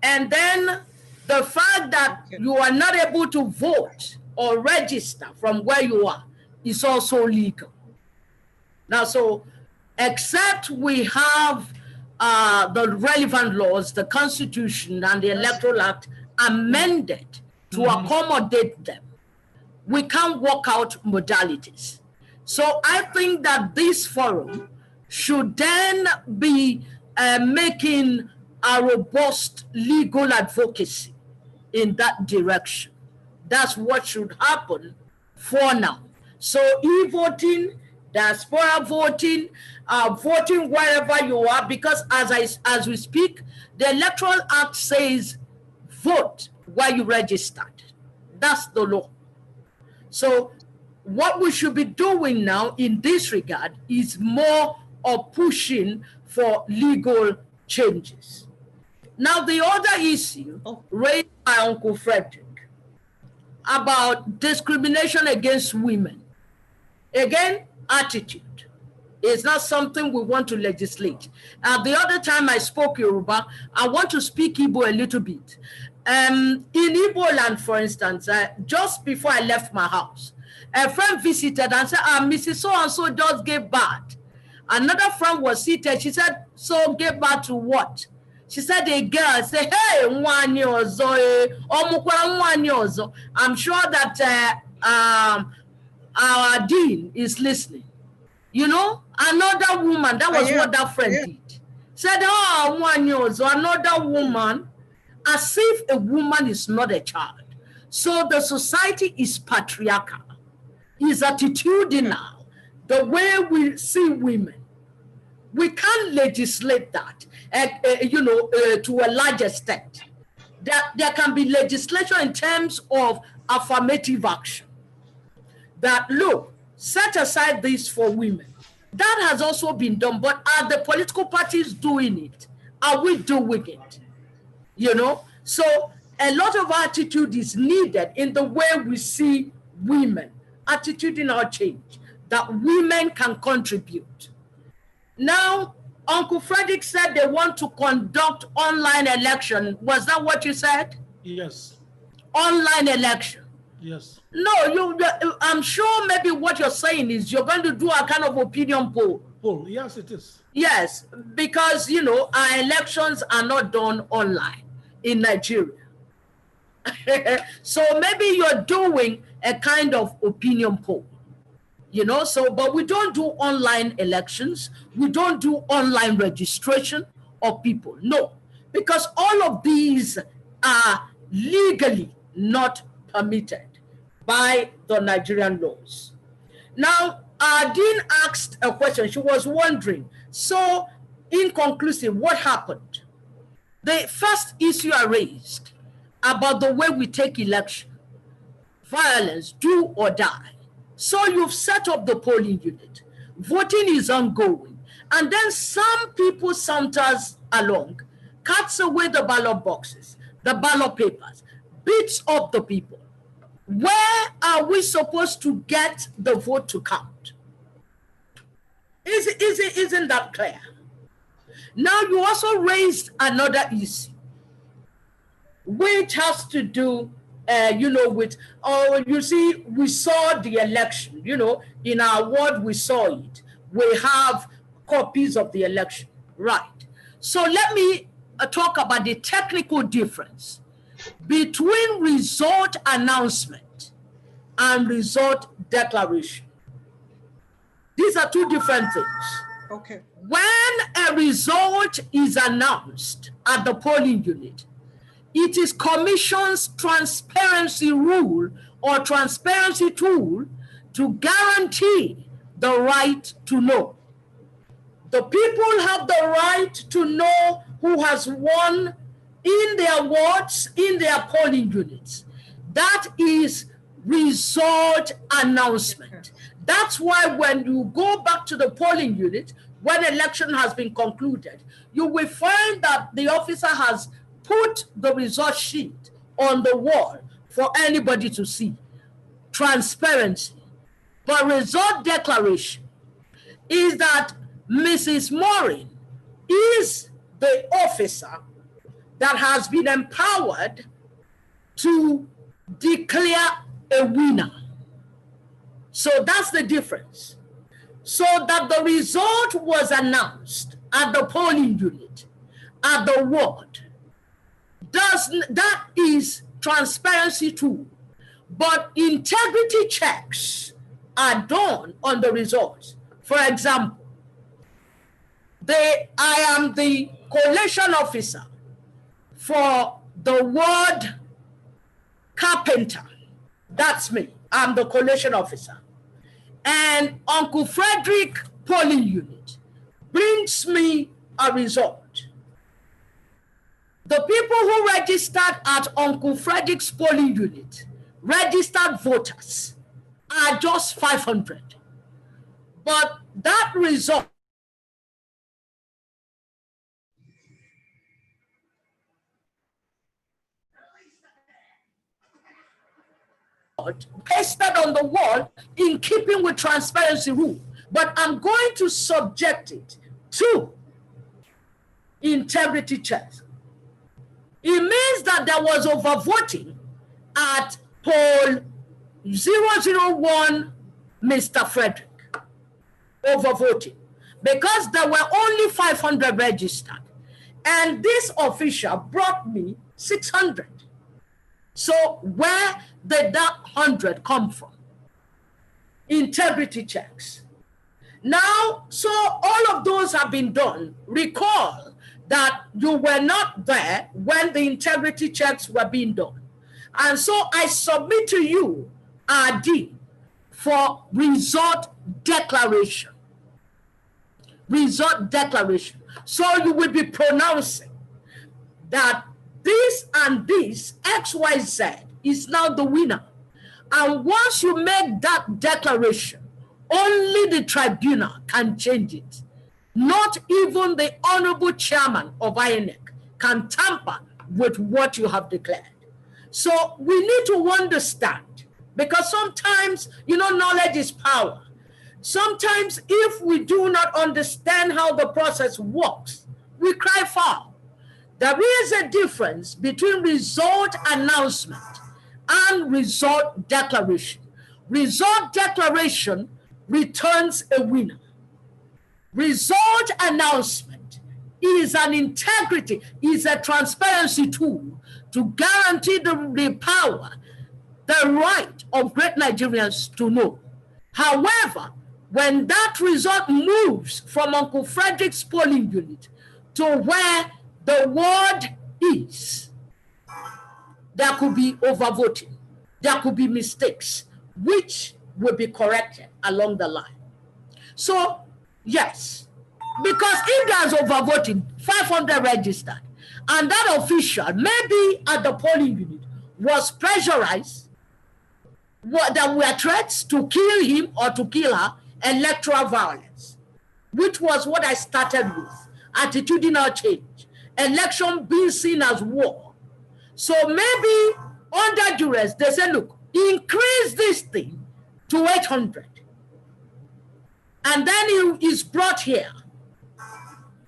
And then the fact that you are not able to vote or register from where you are is also legal. Now, so except we have the relevant laws, the Constitution and the Electoral Act amended to accommodate them, we can't work out modalities. So I think that this forum should then be making a robust legal advocacy in that direction. That's what should happen for now. So e-voting, diaspora voting, voting wherever you are, because as we speak, the Electoral Act says vote where you registered. That's the law. So what we should be doing now in this regard is more of pushing for legal changes. Now, the other issue raised by Uncle Frederick about discrimination against women. Again, attitude is not something we want to legislate. The other time I spoke Yoruba, I want to speak Igbo a little bit. In Igbo land, for instance, just before I left my house, a friend visited and said, Mrs. So-and-so just gave birth. Another friend was seated. She said, so gave birth to what? She said, a girl said, hey, I'm sure that our dean is listening. You know, another woman, that was what that friend did. Said, another woman, as if a woman is not a child. So the society is patriarchal, is attitudinal, the way we see women. We can't legislate that, to a large extent. There can be legislation in terms of affirmative action. That, look, set aside this for women. That has also been done, but are the political parties doing it? Are we doing it? You know, so a lot of attitude is needed in the way we see women, attitudinal change, that women can contribute. Now, Uncle Frederick said they want to conduct online election. Was that what you said?
Yes.
Online election.
Yes.
No, I'm sure maybe what you're saying is you're going to do a kind of opinion poll.
Yes, it is.
Yes, because, our elections are not done online in Nigeria. So maybe you're doing a kind of opinion poll, but we don't do online elections. We don't do online registration of people. No, because all of these are legally not permitted by the Nigerian laws. Now, Dean asked a question. She was wondering, so inconclusive, what happened? The first issue I raised about the way we take election, violence, do or die. So you've set up the polling unit. Voting is ongoing. And then some people saunters along, cuts away the ballot boxes, the ballot papers, beats up the people. Where are we supposed to get the vote to count? Isn't that clear? Now, you also raised another issue, which has to do, with, you see, we saw the election, in our ward, we saw it. We have copies of the election, right? So let me talk about the technical difference between result announcement and result declaration. These are two different things.
Okay.
When a result is announced at the polling unit, it is Commission's transparency rule or transparency tool to guarantee the right to know. The people have the right to know who has won in their wards, in their polling units. That is result announcement. That's why when you go back to the polling unit, when election has been concluded, you will find that the officer has put the result sheet on the wall for anybody to see. Transparency. But result declaration is that Mrs. Maureen is the officer that has been empowered to declare a winner. So that's the difference. So that the result was announced at the polling unit, at the ward. That is transparency tool. But integrity checks are done on the results. For example, I am the collation officer for the ward carpenter. That's me. I'm the collation officer. And Uncle Frederick polling unit brings me a result. The people who registered at Uncle Frederick's polling unit, registered voters, are just 500. But that result pasted on the wall in keeping with transparency rule, but I'm going to subject it to integrity checks. It means that there was overvoting at poll 001, Mr. Frederick. Overvoting because there were only 500 registered, and this official brought me 600. So where did that 100 come from? Integrity checks. Now, so all of those have been done. Recall that you were not there when the integrity checks were being done. And so I submit to you, RD, for result declaration. Result declaration. So you will be pronouncing that this and this, XYZ, is now the winner. And once you make that declaration, only the tribunal can change it. Not even the honorable chairman of INEC can tamper with what you have declared. So we need to understand, because sometimes, knowledge is power. Sometimes if we do not understand how the process works, we cry foul. There is a difference between result announcement and result declaration. Result declaration returns a winner. Result announcement is an integrity, is a transparency tool to guarantee the power, the right of great Nigerians to know. However, when that result moves from Uncle Frederick's polling unit to where the ward is, there could be overvoting, there could be mistakes, which will be corrected along the line. So, yes, because if there's overvoting, 500 registered, and that official, maybe at the polling unit, was pressurized, there were threats to kill him or to kill her, electoral violence, which was what I started with, attitudinal change, election being seen as war. So maybe under duress, they say, look, increase this thing to 800. And then he is brought here.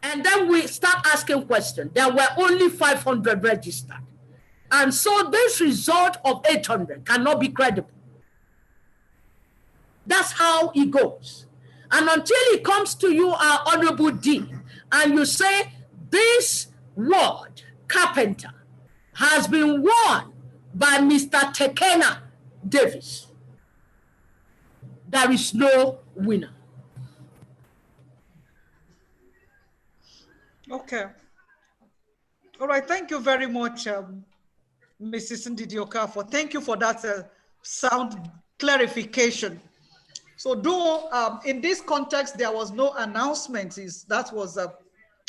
And then we start asking questions. There were only 500 registered. And so this result of 800 cannot be credible. That's how it goes. And until it comes to you, our Honorable Dean, and you say, this word, carpenter, has been won by Mr. Tekena Davis, there is no winner.
Okay. All right. Thank you very much, Mrs. Ndidi Okafor. Thank you for that sound clarification. So though in this context, there was no announcement, that was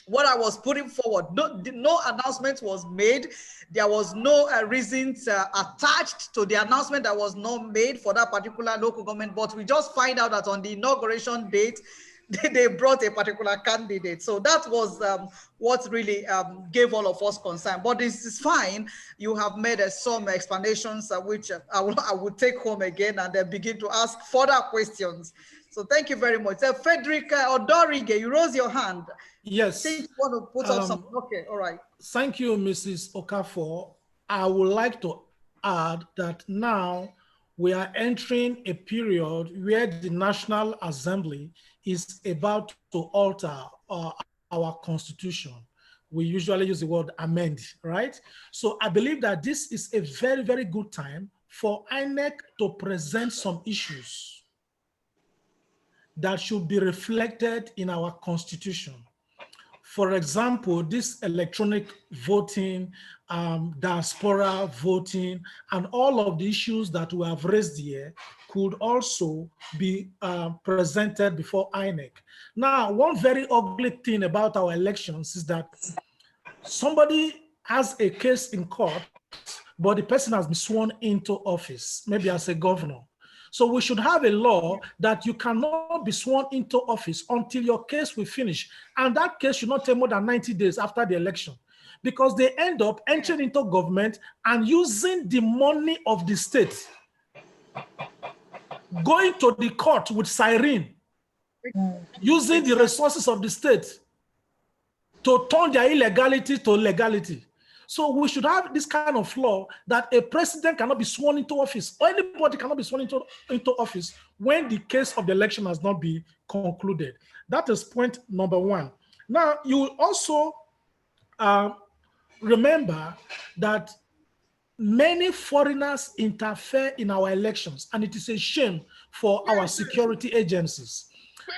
what I was putting forward. No announcement was made. There was no reasons attached to the announcement that was not made for that particular local government, but we just find out that on the inauguration date, they brought a particular candidate. So that was what really gave all of us concern. But this is fine. You have made some explanations which I will take home again and then begin to ask further questions. So thank you very much. Frederica Odorige, you rose your hand.
Yes.
I think you want to put up something. Okay, all right.
Thank you, Mrs. Okafor. I would like to add that now we are entering a period where the National Assembly is about to alter our constitution. We usually use the word amend, right? So I believe that this is a very, very good time for INEC to present some issues that should be reflected in our constitution. For example, this electronic voting, diaspora voting, and all of the issues that we have raised here could also be presented before INEC. Now, one very ugly thing about our elections is that somebody has a case in court, but the person has been sworn into office, maybe as a governor. So we should have a law that you cannot be sworn into office until your case will finish. And that case should not take more than 90 days after the election, because they end up entering into government and using the money of the state, going to the court with siren, using the resources of the state to turn their illegality to legality. So we should have this kind of law that a president cannot be sworn into office, or anybody cannot be sworn into office when the case of the election has not been concluded. That is point number one. Now, you will also remember that many foreigners interfere in our elections, and it is a shame for our security agencies.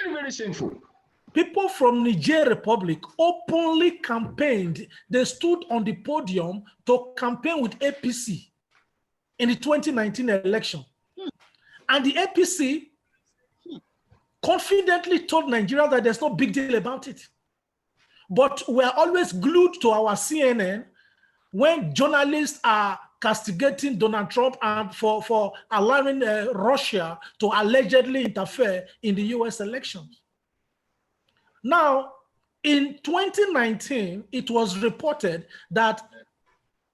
Very, very shameful.
People from Niger Republic openly campaigned. They stood on the podium to campaign with APC in the 2019 election. And the APC confidently told Nigeria that there's no big deal about it. But we're always glued to our CNN when journalists are castigating Donald Trump and for allowing Russia to allegedly interfere in the US elections. Now, in 2019, it was reported that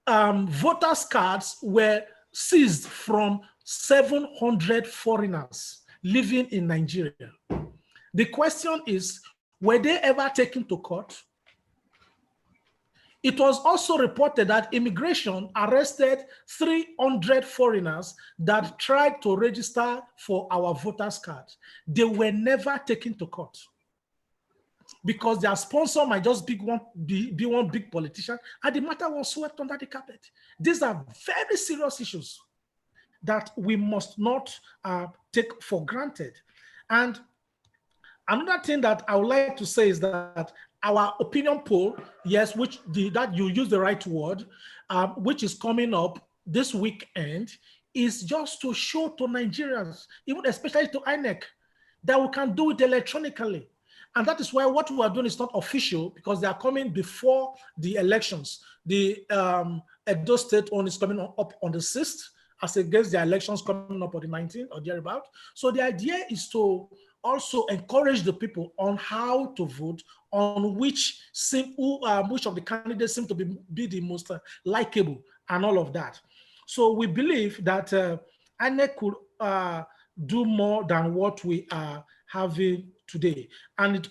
voters' cards were seized from 700 foreigners living in Nigeria. The question is, were they ever taken to court? It was also reported that immigration arrested 300 foreigners that tried to register for our voters' cards. They were never taken to court, because their sponsor might just be one big politician, and the matter was swept under the carpet. These are very serious issues that we must not take for granted. And another thing that I would like to say is that our opinion poll, yes, that you use the right word, which is coming up this weekend, is just to show to Nigerians, even especially to INEC, that we can do it electronically. And that is why what we are doing is not official, because they are coming before the elections. The Edo State one is coming up on the 6th, as against the elections coming up on the 19th or thereabout. So the idea is to also encourage the people on how to vote, on which of the candidates seem to be the most likable, and all of that. So we believe that INEC could do more than what we are having today. And it's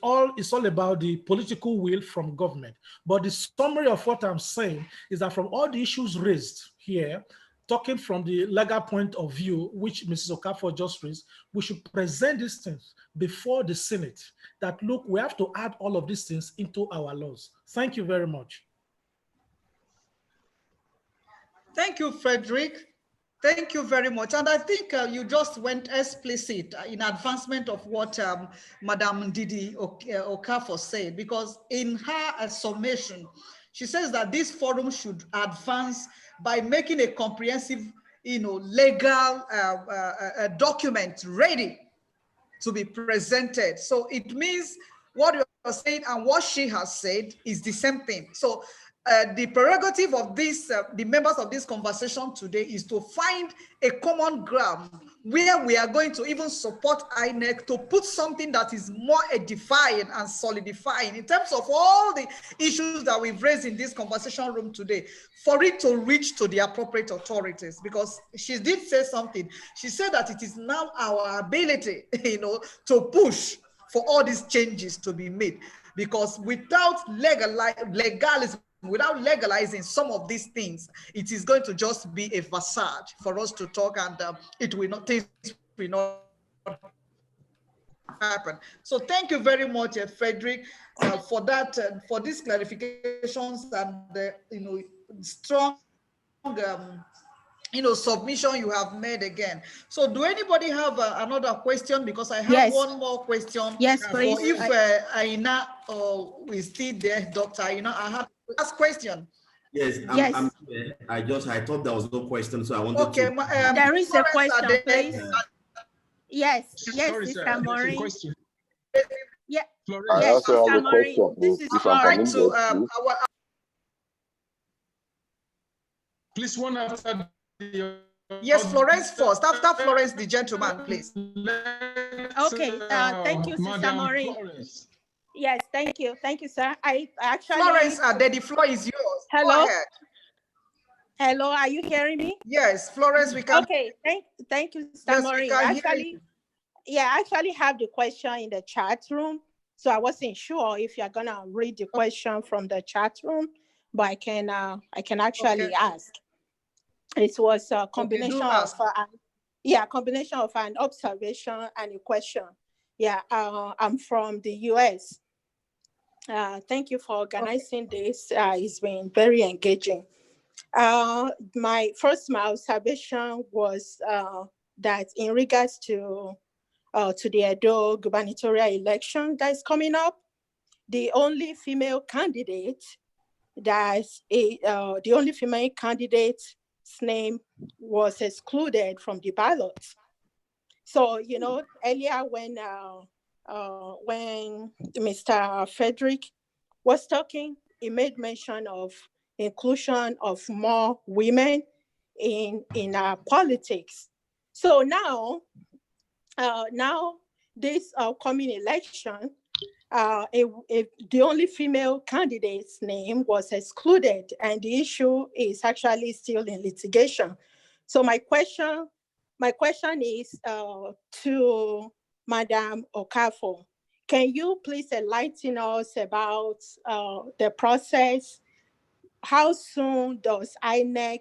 all about the political will from government. But the summary of what I'm saying is that from all the issues raised here, talking from the legal point of view, which Mrs. Okafor just raised, we should present these things before the Senate, that look, we have to add all of these things into our laws. Thank you very much.
Thank you, Frederick. Thank you very much. And I think you just went explicit in advancement of what Madam Ndidi Okafor said, because in her summation, she says that this forum should advance by making a comprehensive, legal document ready to be presented. So it means what you are saying and what she has said is the same thing. So the prerogative of this, the members of this conversation today, is to find a common ground where we are going to even support INEC to put something that is more edifying and solidifying in terms of all the issues that we've raised in this conversation room today, for it to reach to the appropriate authorities. Because she did say something. She said that it is now our ability, to push for all these changes to be made. Because without legalism, without legalizing some of these things, it is going to just be a facade for us to talk, and it will not, things will not happen. So thank you very much, Frederick, for that, for these clarifications and the strong submission you have made again. So do anybody have another question? Because I have one more question.
Yes, please.
If Aina is still there, Dr. Aina, I have last question.
Yes, I'm here. I thought there was no question, so I wanted to.
There is a question, please. Yes,
Sorry,
Sister Maureen. Yeah.
I
yes,
also have a
Maureen.
question.
This is
Florence.
Please, one after the
Yes, Florence first. After Florence, the gentleman, please.
Okay, thank you, Sister Maureen.
Florence.
Yes, thank you, sir. I actually.
Florence, the floor is yours.
Hello.
Go ahead.
Hello, are you hearing me?
Yes, Florence, we can.
Okay, thank you, Sister Maureen. Actually, I actually have the question in the chat room, so I wasn't sure if you're gonna read the question from the chat room, but I can actually ask. It was a combination of combination of an observation and a question. Yeah, I'm from the US. Thank you for organizing this. It's been very engaging. My observation was that in regards to the Edo gubernatorial election that is coming up, the only female candidate's name was excluded from the ballot. So, earlier when Mr. Frederick was talking, he made mention of inclusion of more women in our politics. So now this upcoming election, the only female candidate's name was excluded, and the issue is actually still in litigation. So my question is to Madam Okafor. Can you please enlighten us about the process? How soon does INEC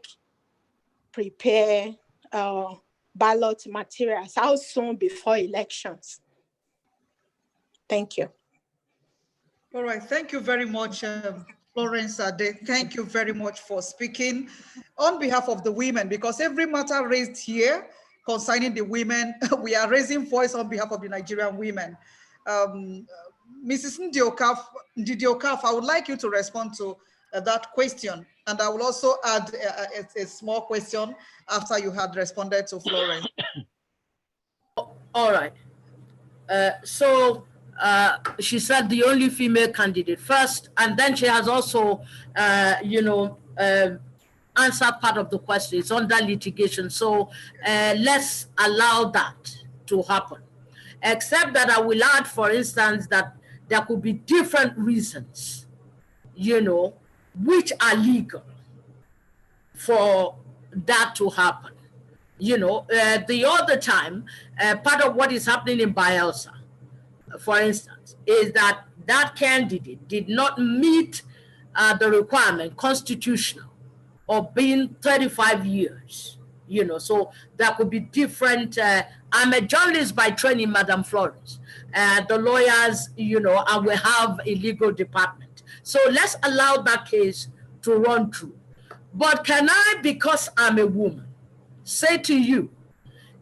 prepare ballot materials? How soon before elections? Thank you.
All right, thank you very much, Florence Ade. Thank you very much for speaking on behalf of the women, because every matter raised here concerning the women, we are raising voice on behalf of the Nigerian women. Mrs. Ndidi Okafor, I would like you to respond to that question, and I will also add a small question after you had responded to Florence.
All right. She said the only female candidate first, and then she has also, answered part of the question. It's under litigation. So let's allow that to happen. Except that I will add, for instance, that there could be different reasons, which are legal for that to happen. The other time, part of what is happening in Bayelsa, for instance, is that that candidate did not meet the requirement constitutional of being 35 years, you know, so that could be different. I'm a journalist by training, Madam Florence. The lawyers, you know, and we have a legal department. So let's allow that case to run through. But can I, because I'm a woman, say to you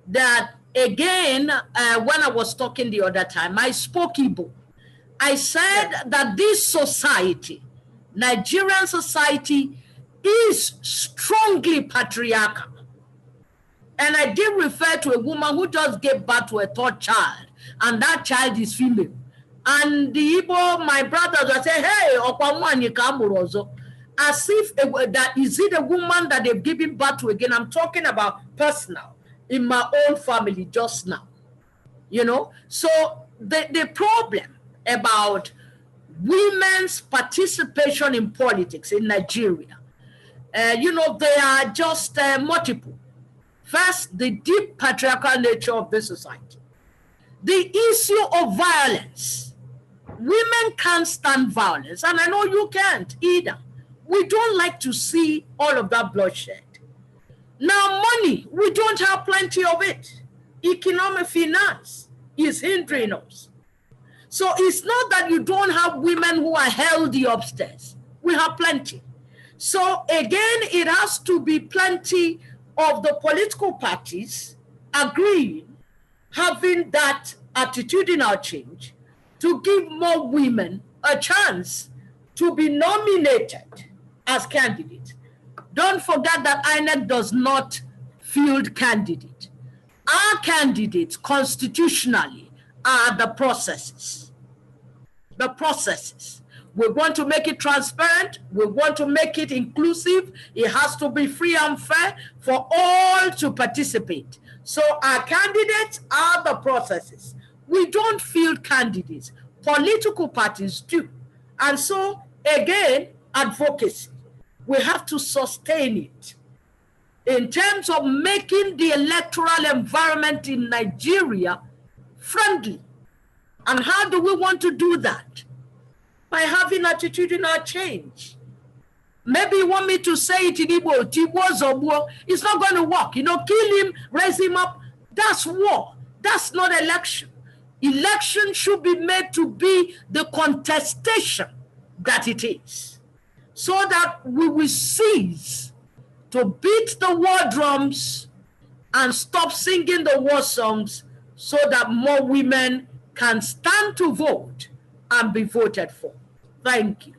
that again, when I was talking the other time, I spoke Igbo. I said that this society, Nigerian society, is strongly patriarchal. And I did refer to a woman who just gave birth to a third child, and that child is female. And the Igbo, my brothers, will say, hey, as if that is it a woman that they've given birth to again. I'm talking about personal, in my own family just now. You know, so the problem about women's participation in politics in Nigeria, you know, they are just multiple. First, the deep patriarchal nature of the society. The issue of violence. Women can't stand violence, and I know you can't either. We don't like to see all of that bloodshed. Now, money, we don't have plenty of it. Economic finance is hindering us. So it's not that you don't have women who are healthy upstairs. We have plenty. So again, it has to be plenty of the political parties agreeing, having that attitudinal change to give more women a chance to be nominated as candidates. Don't forget that INEC does not field candidates. Our candidates constitutionally are the processes. The processes. We want to make it transparent. We want to make it inclusive. It has to be free and fair for all to participate. So our candidates are the processes. We don't field candidates. Political parties do. And so, again, advocacy. We have to sustain it in terms of making the electoral environment in Nigeria friendly. And how do we want to do that? By having attitudinal change. Maybe you want me to say it in Igbo, it's not going to work. You know, kill him, raise him up. That's war. That's not election. Election should be made to be the contestation that it is, so that we will cease to beat the war drums and stop singing the war songs, so that more women can stand to vote and be voted for. Thank you.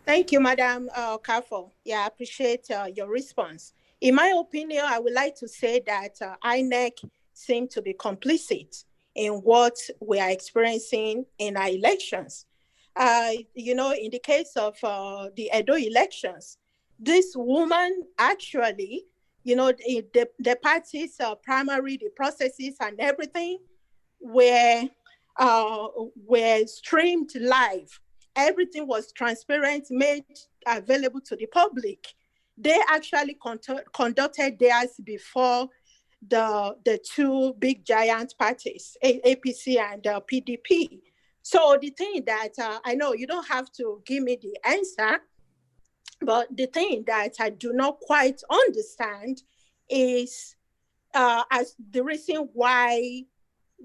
Thank you, Madam Kafo. Yeah, I appreciate your response. In my opinion, I would like to say that INEC seems to be complicit in what we are experiencing in our elections. You know, in the case of the Edo elections, this woman actually, you know, the party's primary, the processes and everything were streamed live. Everything was transparent, made available to the public. They actually conducted theirs before the two big giant parties, APC and PDP. So the thing that I know you don't have to give me the answer, but the thing that I do not quite understand is as the reason why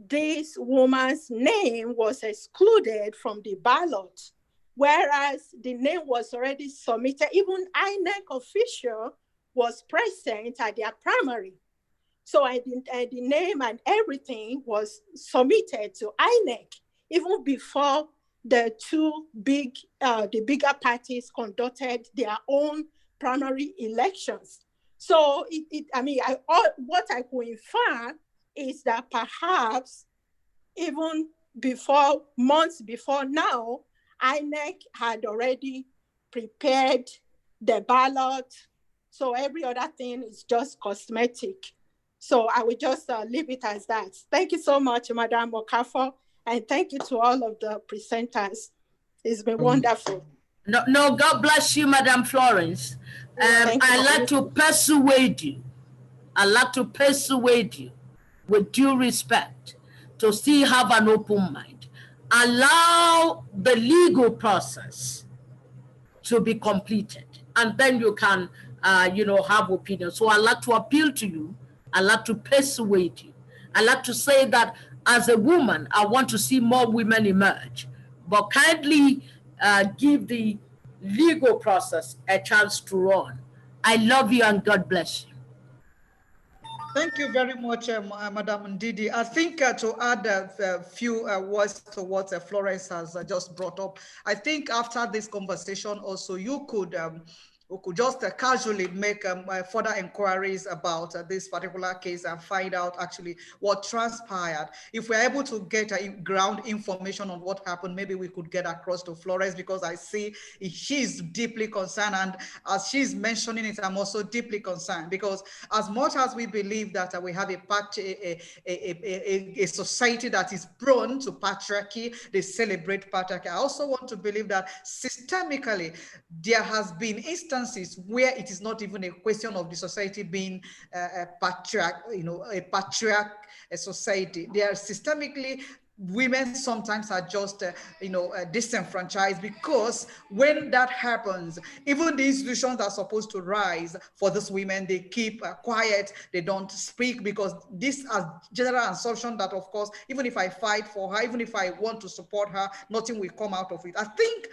this woman's name was excluded from the ballot, whereas the name was already submitted. Even INEC official was present at their primary. So the name and everything was submitted to INEC even before the two the bigger parties conducted their own primary elections. So what I could infer is that perhaps even before, months before now, INEC had already prepared the ballot. So every other thing is just cosmetic. So I will just leave it as that. Thank you so much, Madam Okafor, and thank you to all of the presenters. It's been wonderful.
No, God bless you, Madam Florence. I'd like to persuade you. I'd like to persuade you with due respect to still have an open mind. allow the legal process to be completed, and then you can, have opinion. So I'd like to appeal to you. I'd like to persuade you. I'd like to say that as a woman, I want to see more women emerge, but kindly give the legal process a chance to run. I love you and God bless you.
Thank you very much, Madam Ndidi. I think to add a few words to what Florence has just brought up, I think after this conversation also, you could we could just casually make further inquiries about this particular case and find out actually what transpired. If we're able to get ground information on what happened, maybe we could get across to Florence, because I see she's deeply concerned. And as she's mentioning it, I'm also deeply concerned, because as much as we believe that we have a society that is prone to patriarchy, they celebrate patriarchy, I also want to believe that systemically there has been instances where it is not even a question of the society being a patriarch society. They are systemically, women sometimes are just, disenfranchised, because when that happens, even the institutions that are supposed to rise for these women, they keep quiet, they don't speak, because this is general assumption that, of course, even if I fight for her, even if I want to support her, nothing will come out of it. I think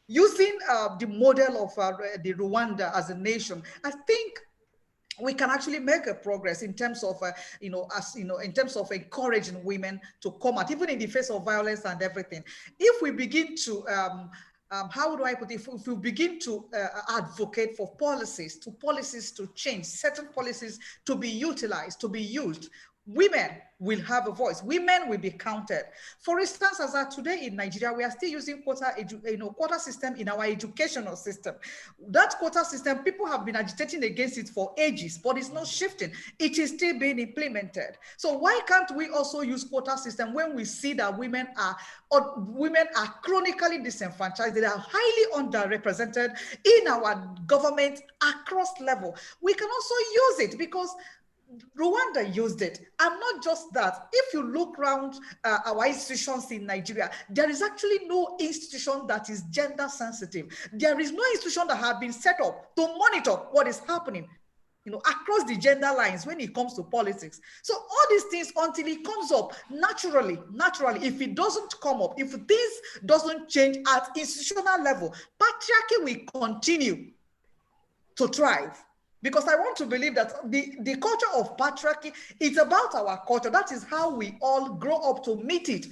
using the model of the Rwanda as a nation, I think we can actually make a progress in terms of, in terms of encouraging women to come out, even in the face of violence and everything. If we begin to, how do I put it? If we begin to advocate for policies to change, certain policies to be utilized, to be used, women will have a voice. Women will be counted. For instance, as of today in Nigeria, we are still using quota system in our educational system. That quota system, people have been agitating against it for ages, but it's not shifting. It is still being implemented. So why can't we also use quota system when we see that women are chronically disenfranchised? They are highly underrepresented in our government across level. We can also use it because Rwanda used it. And not just that, if you look around our institutions in Nigeria, there is actually no institution that is gender sensitive. There is no institution that has been set up to monitor what is happening, across the gender lines when it comes to politics. So all these things, until it comes up naturally, if it doesn't come up, if this doesn't change at institutional level, patriarchy will continue to thrive. Because I want to believe that the culture of patriarchy is about our culture. That is how we all grow up to meet it.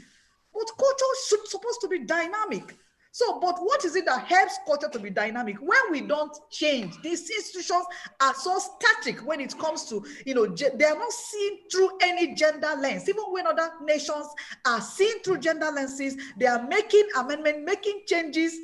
But culture should supposed to be dynamic. So, but what is it that helps culture to be dynamic? When we don't change, these institutions are so static when it comes to, they are not seen through any gender lens. Even when other nations are seen through gender lenses, they are making amendments, making changes.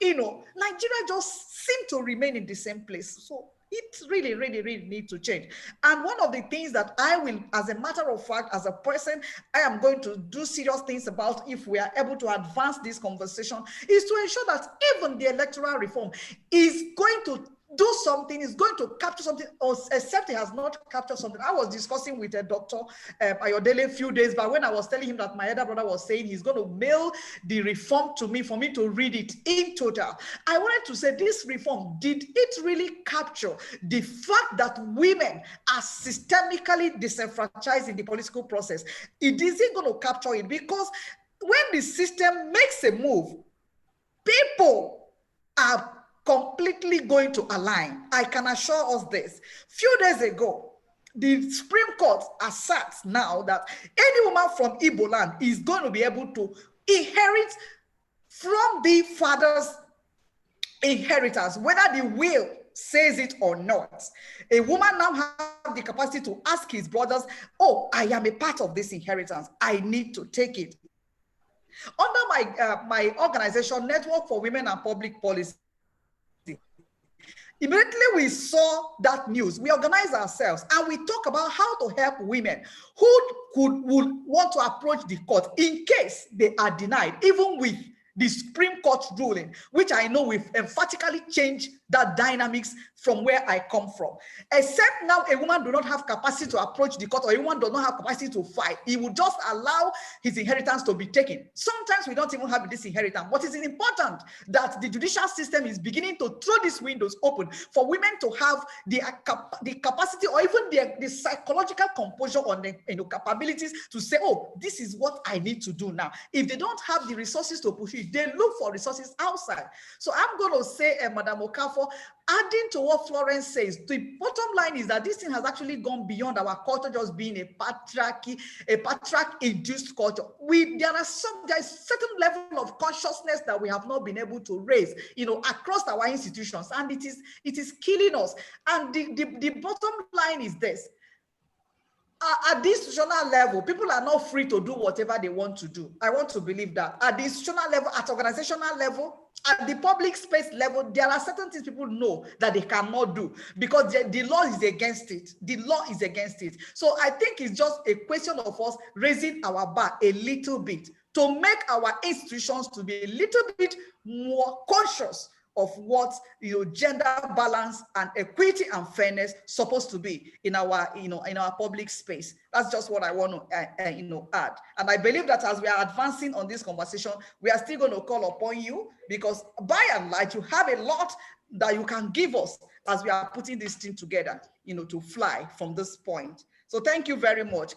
Nigeria just seems to remain in the same place. So it really, really, really needs to change. And one of the things that I will, as a matter of fact, as a person, I am going to do serious things about if we are able to advance this conversation, is to ensure that even the electoral reform is going to do something, is going to capture something, or except it has not captured something. I was discussing with a Dr. Ayodele a few days back when I was telling him that my elder brother was saying he's going to mail the reform to me for me to read it in total. I wanted to say, this reform, did it really capture the fact that women are systemically disenfranchised in the political process? It isn't going to capture it, because when the system makes a move, people are completely going to align. I can assure us this. Few days ago, the Supreme Court asserts now that any woman from Igbo land is going to be able to inherit from the father's inheritance, whether the will says it or not. A woman now has the capacity to ask his brothers, oh, I am a part of this inheritance, I need to take it. Under my organization, Network for Women and Public Policy, immediately we saw that news, we organized ourselves and we talk about how to help women who would want to approach the court in case they are denied, even with the Supreme Court ruling, which I know will emphatically change that dynamics from where I come from. Except now a woman do not have capacity to approach the court, or a woman does not have capacity to fight. He will just allow his inheritance to be taken. Sometimes we don't even have this inheritance, but it's important that the judicial system is beginning to throw these windows open for women to have the capacity, or even the psychological composure on the capabilities to say, oh, this is what I need to do now. If they don't have the resources to push it, they look for resources outside. So I'm going to say, Madam Okafor, adding to what Florence says, the bottom line is that this thing has actually gone beyond our culture just being a patriarch-induced culture. There is certain level of consciousness that we have not been able to raise, across our institutions, and it is killing us. And the bottom line is this. At the institutional level, people are not free to do whatever they want to do. I want to believe that. At the institutional level, at organizational level, at the public space level, there are certain things people know that they cannot do because the law is against it. The law is against it. So I think it's just a question of us raising our bar a little bit to make our institutions to be a little bit more conscious of what gender balance and equity and fairness supposed to be in our in our public space. That's just what I want to add. And I believe that as we are advancing on this conversation, we are still going to call upon you, because by and large you have a lot that you can give us as we are putting this thing together, to fly from this point. So thank you very much.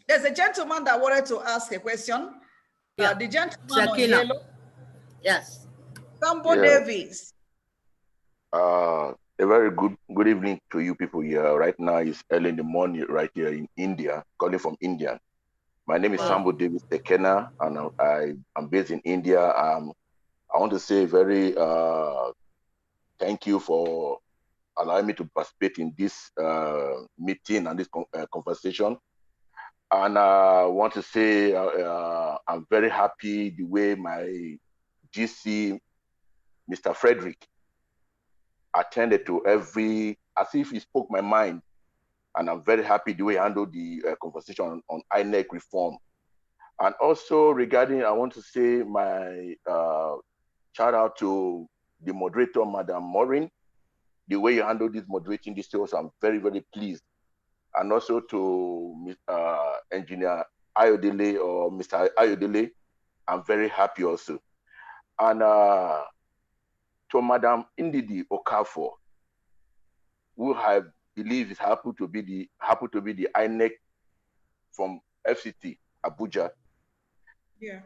There's a gentleman that wanted to ask a question.
Yeah.
The gentleman on yellow.
Yes.
Sambo Davis.
A very good evening to you people here. Right now it's early in the morning right here in India, calling from India. My name is Sambo Davis Tekena, and I'm based in India. I want to say very thank you for allowing me to participate in this meeting and this conversation. And I want to say I'm very happy the way my GC, Mr. Frederick, attended to every, as if he spoke my mind. And I'm very happy the way he handled the conversation on INEC reform. And also regarding, I want to say my shout out to the moderator, Madam Maureen, the way you handled this moderating this show, so I'm very, very pleased. And also to Engineer Ayodele or Mr. Ayodele, I'm very happy also. And to Madam Ndidi Okafor, who I believe is happy to be the INEC from FCT Abuja.
Yeah.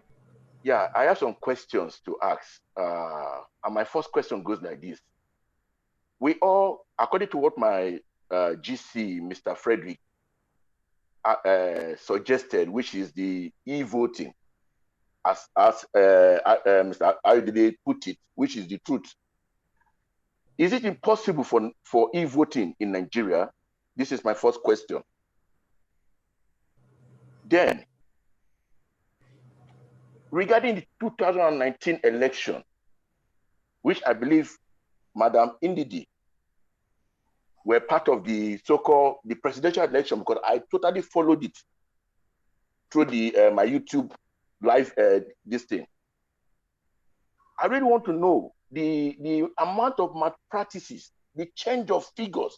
Yeah, I have some questions to ask. And my first question goes like this. We all, according to what my GC, Mr. Frederick, suggested, which is the e-voting, as Mr. Ayodele put it, which is the truth. Is it impossible for e-voting in Nigeria? This is my first question. Then, regarding the 2019 election, which I believe Madam Ndidi were part of the so-called the presidential election, because I totally followed it through the my YouTube live this thing. I really want to know the amount of malpractices, the change of figures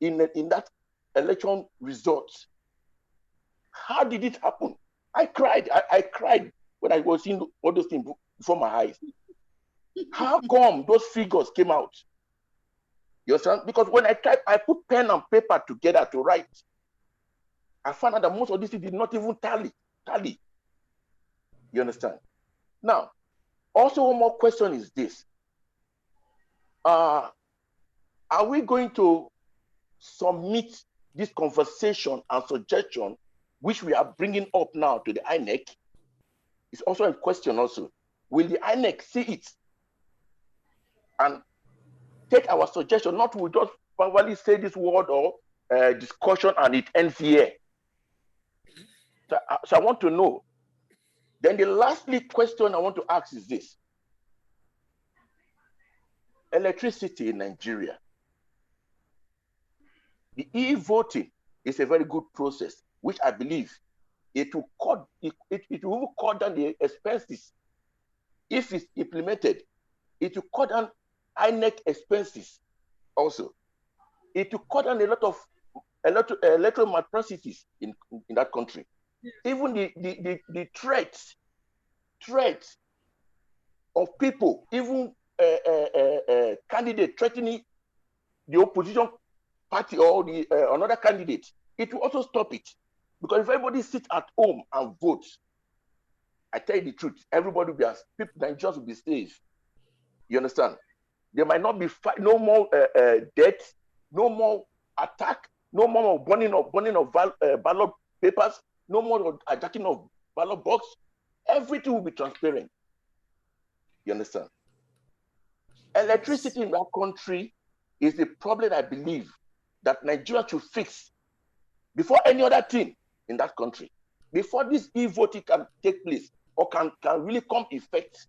in that election results. How did it happen? I cried. I cried when I was seeing all those things before my eyes. How come those figures came out? You understand? Because when I type, I put pen and paper together to write. I found out that most of these things did not even tally. You understand? Now, also one more question is this. Are we going to submit this conversation and suggestion, which we are bringing up now to the INEC? It's also a question also. Will the INEC see it and take our suggestion? Not we just probably say this word or discussion and it ends here. So I want to know. Then the lastly question I want to ask is this. Electricity in Nigeria. The e-voting is a very good process, which I believe it will cut down the expenses. If it's implemented, it will cut down INEC expenses also. It will cut down a lot of electoral malpractices in that country. Even the threats of people, even candidate threatening the opposition party or the another candidate, it will also stop it. Because if everybody sits at home and votes, I tell you the truth, everybody will be Nigerians will be safe. You understand? There might not be no more death, no more attack, no more burning of ballot papers, no more attacking of ballot box. Everything will be transparent. You understand? Electricity in that country is the problem I believe that Nigeria should fix before any other thing in that country. Before this e-voting can take place or can really come effect,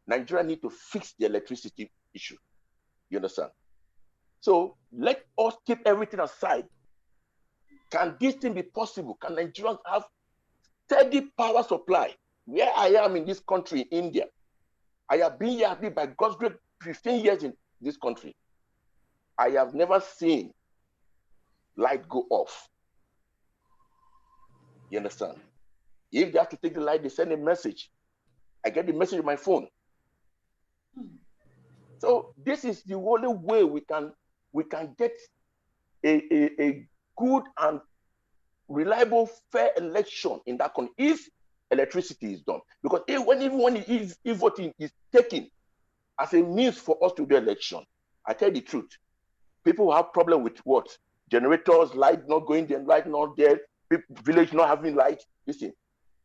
Nigeria need to fix the electricity issue. You understand? So let us keep everything aside. Can this thing be possible? Can Nigerians have steady power supply? Where I am in this country, in India, I have been here by God's grace 15 years in this country. I have never seen light go off. You understand? If they have to take the light, they send a message. I get the message on my phone. So this is the only way we can get a good and reliable, fair election in that country if electricity is done. Because even when e-voting is taken as a means for us to do election, I tell you the truth, people have problem with what? Generators, light not going there, light not there, village not having light, listen.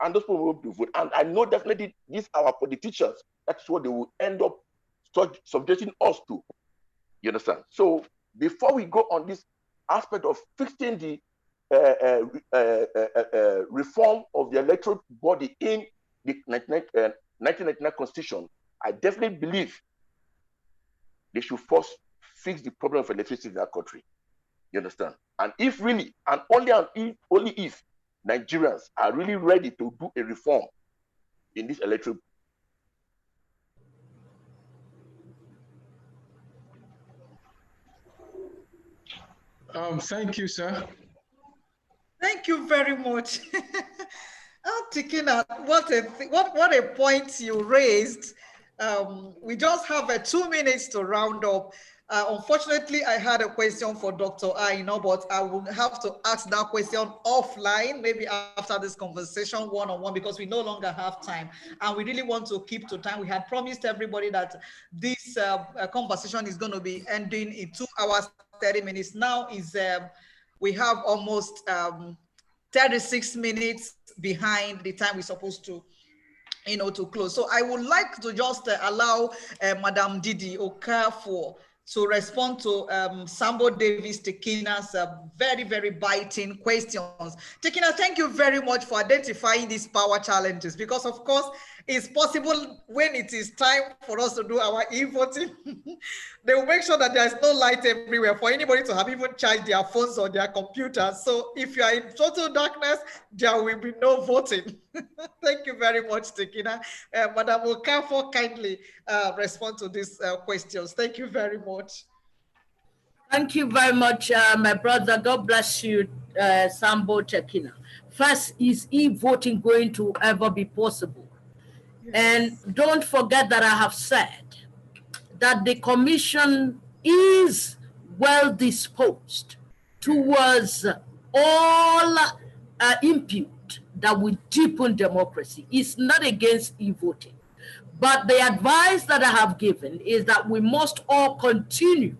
And those people will do vote. And I know definitely these are our politicians. That's what they will end up subjecting us to. You understand? So before we go on this aspect of fixing the reform of the electoral body in the 1999 Constitution, I definitely believe they should first fix the problem of electricity in that country. You understand? And if really, and only if Nigerians are really ready to do a reform in this electoral.
Thank you, sir.
Thank you very much. Tekena, what a point you raised. We just have 2 minutes to round up. Unfortunately, I had a question for Dr. Aina, but I will have to ask that question offline, maybe after this conversation one-on-one, because we no longer have time. And we really want to keep to time. We had promised everybody that this conversation is going to be ending in 2 hours, 30 minutes. Now is we have almost 36 minutes behind the time we're supposed to to close. So I would like to just allow Madam Didi Okafor to respond to Sambo Davis Tekena's very, very biting questions. Tekena, thank you very much for identifying these power challenges, because of course, it's possible when it is time for us to do our e-voting, they will make sure that there's no light everywhere for anybody to have even charged their phones or their computers. So if you are in total darkness, there will be no voting. Thank you very much, Tekena. Madam Okafor, kindly respond to these questions. Thank you very much.
Thank you very much, my brother. God bless you, Sambo Tekena. First, is e-voting going to ever be possible? Yes. And don't forget that I have said that the commission is well disposed towards all input that will deepen democracy. It's not against e-voting. But the advice that I have given is that we must all continue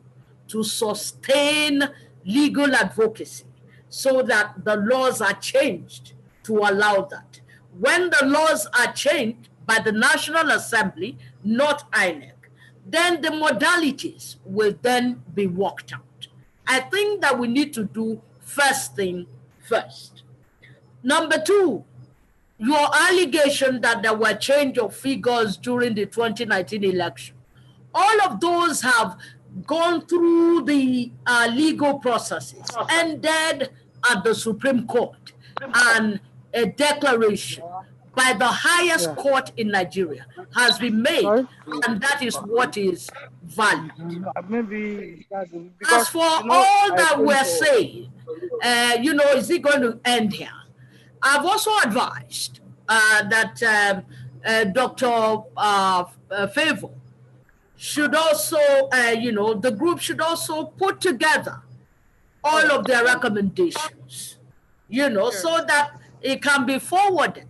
to sustain legal advocacy so that the laws are changed to allow that. When the laws are changed by the National Assembly, not INEC, then the modalities will then be worked out. I think that we need to do first thing first. Number two, your allegation that there were change of figures during the 2019 election, all of those have gone through the legal processes, ended at the Supreme Court, and a declaration by the highest court in Nigeria has been made, and that is what is valid. As for all that we're saying, is it going to end here? I've also advised that Dr. Favor should also, the group should also put together all of their recommendations, so that it can be forwarded.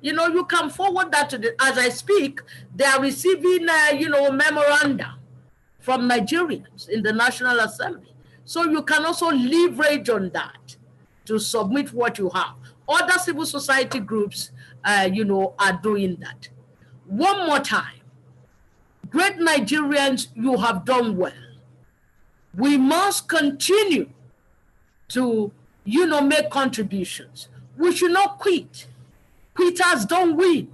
You can forward that to as I speak, they are receiving, memoranda from Nigerians in the National Assembly. So you can also leverage on that to submit what you have. Other civil society groups, are doing that. One more time, great Nigerians, you have done well. We must continue to, make contributions. We should not quit. Quitters don't win.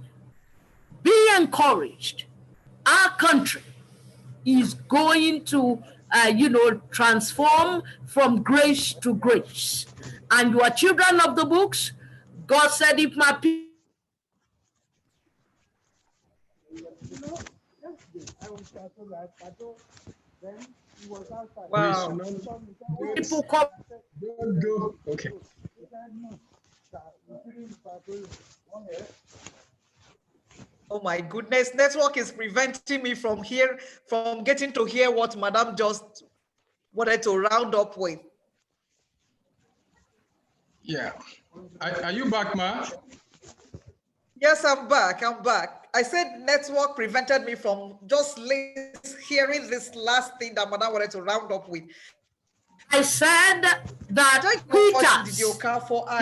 Be encouraged. Our country is going to, transform from grace to grace. And you are children of the books. God said, if my people...
Wow.
People come.
Okay.
Oh my goodness, network is preventing me from getting to hear what Madam just wanted to round up with.
Yeah. Are you back, Ma?
Yes, I'm back. I said network prevented me from just hearing this last thing that Madam wanted to round up with.
I said that quitters.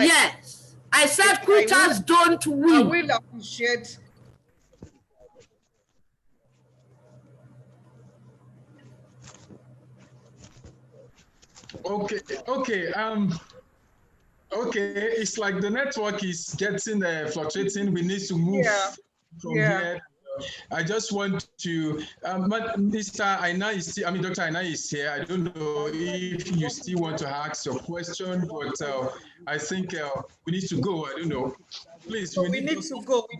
Yes. I said quitters don't win.
I will appreciate.
Okay. It's like the network is getting fluctuating. We need to move from here. I just want to, Mr. Aina is still, Dr. Aina is here. I don't know if you still want to ask your question, but I think we need to go. I don't know. Please.
So we need to go. We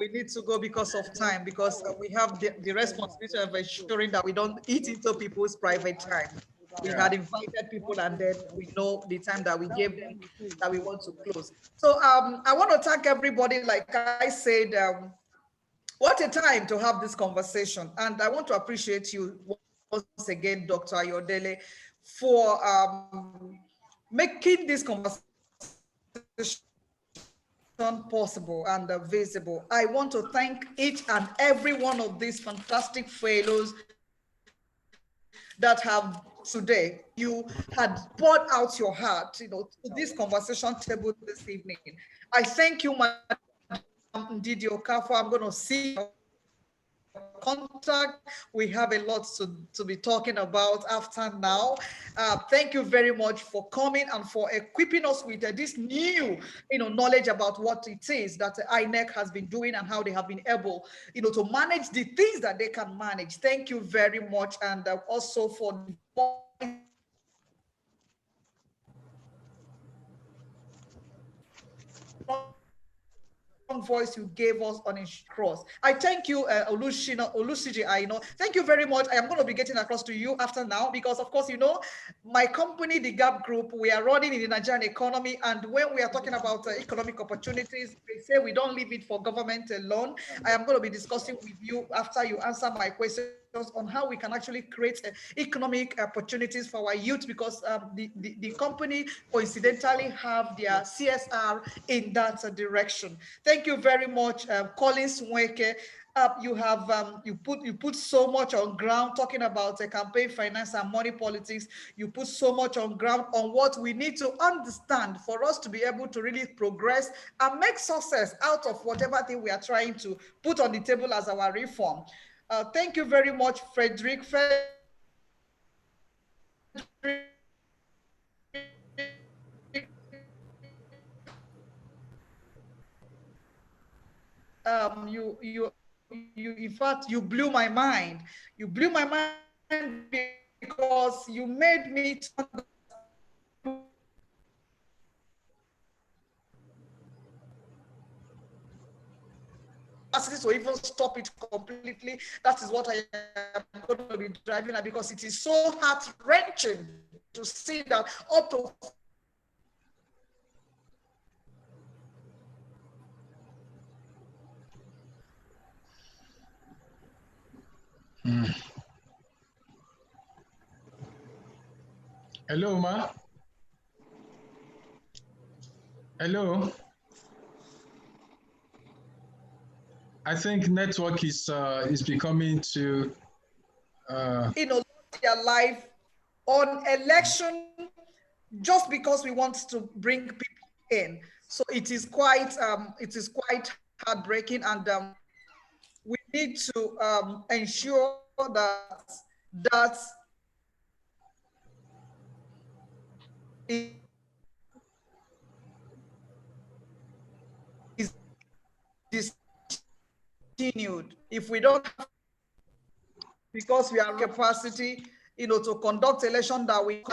need to go because of time, because we have the responsibility of ensuring that we don't eat into people's private time. We had invited people, and then we know the time that we gave them that we want to close. So I want to thank everybody. Like I said, what a time to have this conversation. And I want to appreciate you once again, Dr. Ayodele, for making this conversation possible and visible. I want to thank each and every one of these fantastic fellows that have today, you had poured out your heart, to this conversation table this evening. I thank you, Madam Ndidi Okafor. I'm going to see your contact. We have a lot to be talking about after now. Thank you very much for coming and for equipping us with this new, knowledge about what it is that INEC has been doing and how they have been able, to manage the things that they can manage. Thank you very much, and also for voice you gave us on his cross. I thank you, Olusiji Aino. Thank you very much. I am going to be getting across to you after now, because of course, my company, the Gap Group, we are running in the Nigerian economy. And when we are talking about economic opportunities, they say we don't leave it for government alone. I am going to be discussing with you after you answer my questions on how we can actually create economic opportunities for our youth, because the company coincidentally have their CSR in that direction. Thank you very much, Collins Nweke. You put so much on ground talking about campaign finance and money politics. You put so much on ground on what we need to understand for us to be able to really progress and make success out of whatever thing we are trying to put on the table as our reform. Thank you very much, Frederick. In fact, you blew my mind. You blew my mind because you made me. capacity to even stop it completely. That is what I am going to be driving at, because it is so heart-wrenching to see that up to
Hello, Ma. Hello. I think network is becoming to
their life on election just because we want to bring people in. So it is quite heartbreaking, and we need to ensure that is discontinued. If we don't have, because we have capacity, to conduct election that we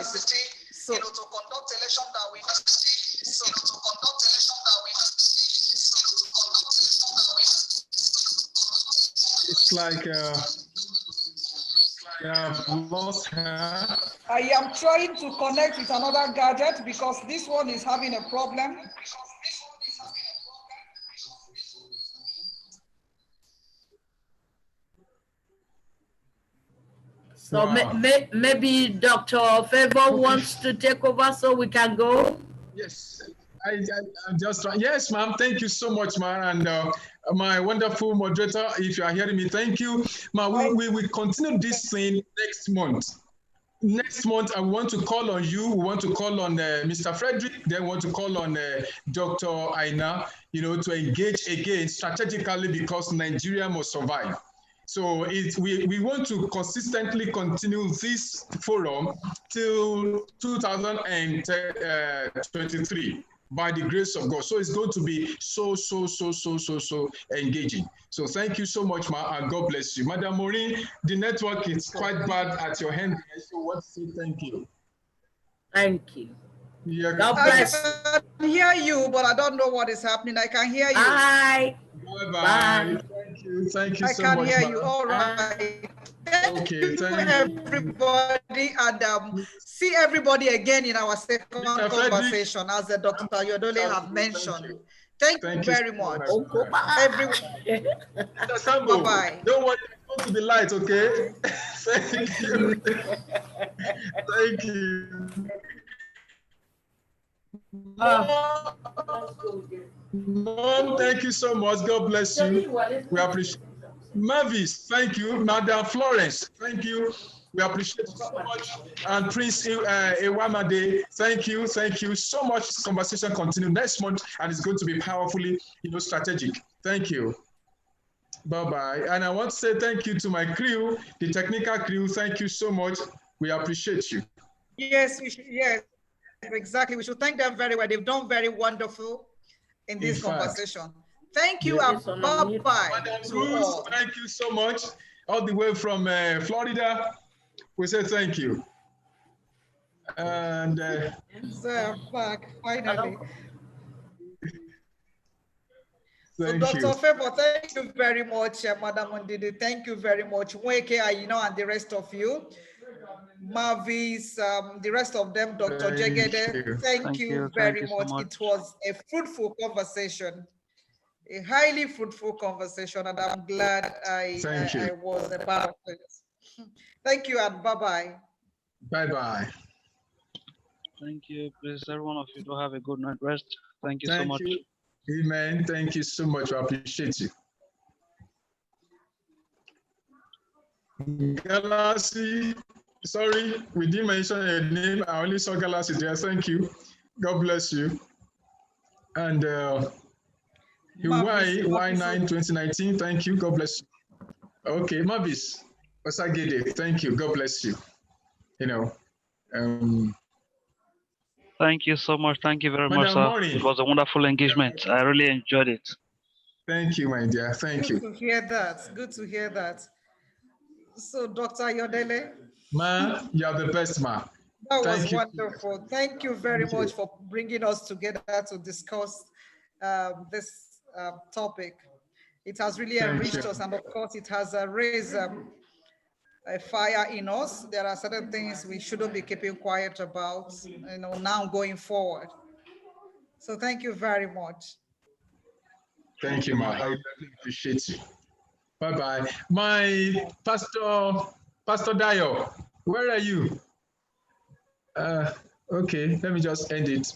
it's like lost her.
I am trying to connect with another gadget because this one is having a problem.
So wow. Maybe Dr. Favor wants to take over so we can go.
Yes, I'm just trying. Yes, ma'am. Thank you so much, ma'am. And my wonderful moderator, if you are hearing me, thank you. Ma'am, we will continue this thing next month. Next month, I want to call on you. We want to call on Mr. Frederick. Then we want to call on Dr. Aina, to engage again strategically, because Nigeria must survive. So we want to consistently continue this forum till 2023 by the grace of God. So it's going to be so engaging. So thank you so much, ma, and God bless you. Madam Maureen, the network is quite bad at your hand. So what to say thank you?
Thank you.
Yeah,
God bless.
I can hear you, but I don't know what is happening. I can hear you.
Bye.
Bye-bye. Thank you so much.
I can hear you. All right. Thank you, everybody, and see everybody again in our second conversation, as Dr. Ayodele have mentioned. Thank you very much. Everyone.
Bye-bye. Don't worry, go to the light, okay? Thank you. Thank you. Mom, thank you so much. God bless you. We appreciate it. Mavis, thank you. Madam Florence, thank you. We appreciate it so much. And Prince Ewamade, thank you. Thank you so much. Conversation continue next month, and it's going to be powerfully, strategic. Thank you. Bye-bye. And I want to say thank you to my crew, the technical crew. Thank you so much. We appreciate you.
Yes, we should. Yes, exactly. We should thank them very well. They've done very wonderful in this conversation. Thank you, and bye-bye.
Thank you so much. All the way from Florida, we say thank you. And
so back finally. So,
Thank
Dr. Favor, thank you very much, Madam Ondidi. Thank you very much, Weke, and the rest of you. Mavis, the rest of them, Dr. Jegede, thank you very much. It was a fruitful conversation, a highly fruitful conversation, and I'm glad I was a part of it. Thank you, and bye-bye.
Bye-bye.
Thank you. Please, every one of you, to have a good night rest. Thank you so much.
Amen. Thank you so much. I appreciate you. Galaxy, sorry, we didn't mention your name. I only saw Galaxy there. Thank you. God bless you. And Y9 2019, thank you. God bless you. Okay, Mavis Osagede, thank you. God bless you.
Thank you so much. Thank you very much, sir. It was a wonderful engagement. I really enjoyed it.
Thank you, my dear. Thank you.
Good to hear that. Good to hear that. So, Dr. Ayodele.
Ma, you are the best, ma.
That was wonderful. Thank you very much for bringing us together to discuss this topic. It has really enriched us, and of course, it has raised a fire in us. There are certain things we shouldn't be keeping quiet about, you know, now going forward. So thank you very much.
Thank you, Ma. I really appreciate you. Bye-bye. My Pastor Dayo, where are you? Okay, let me just end it.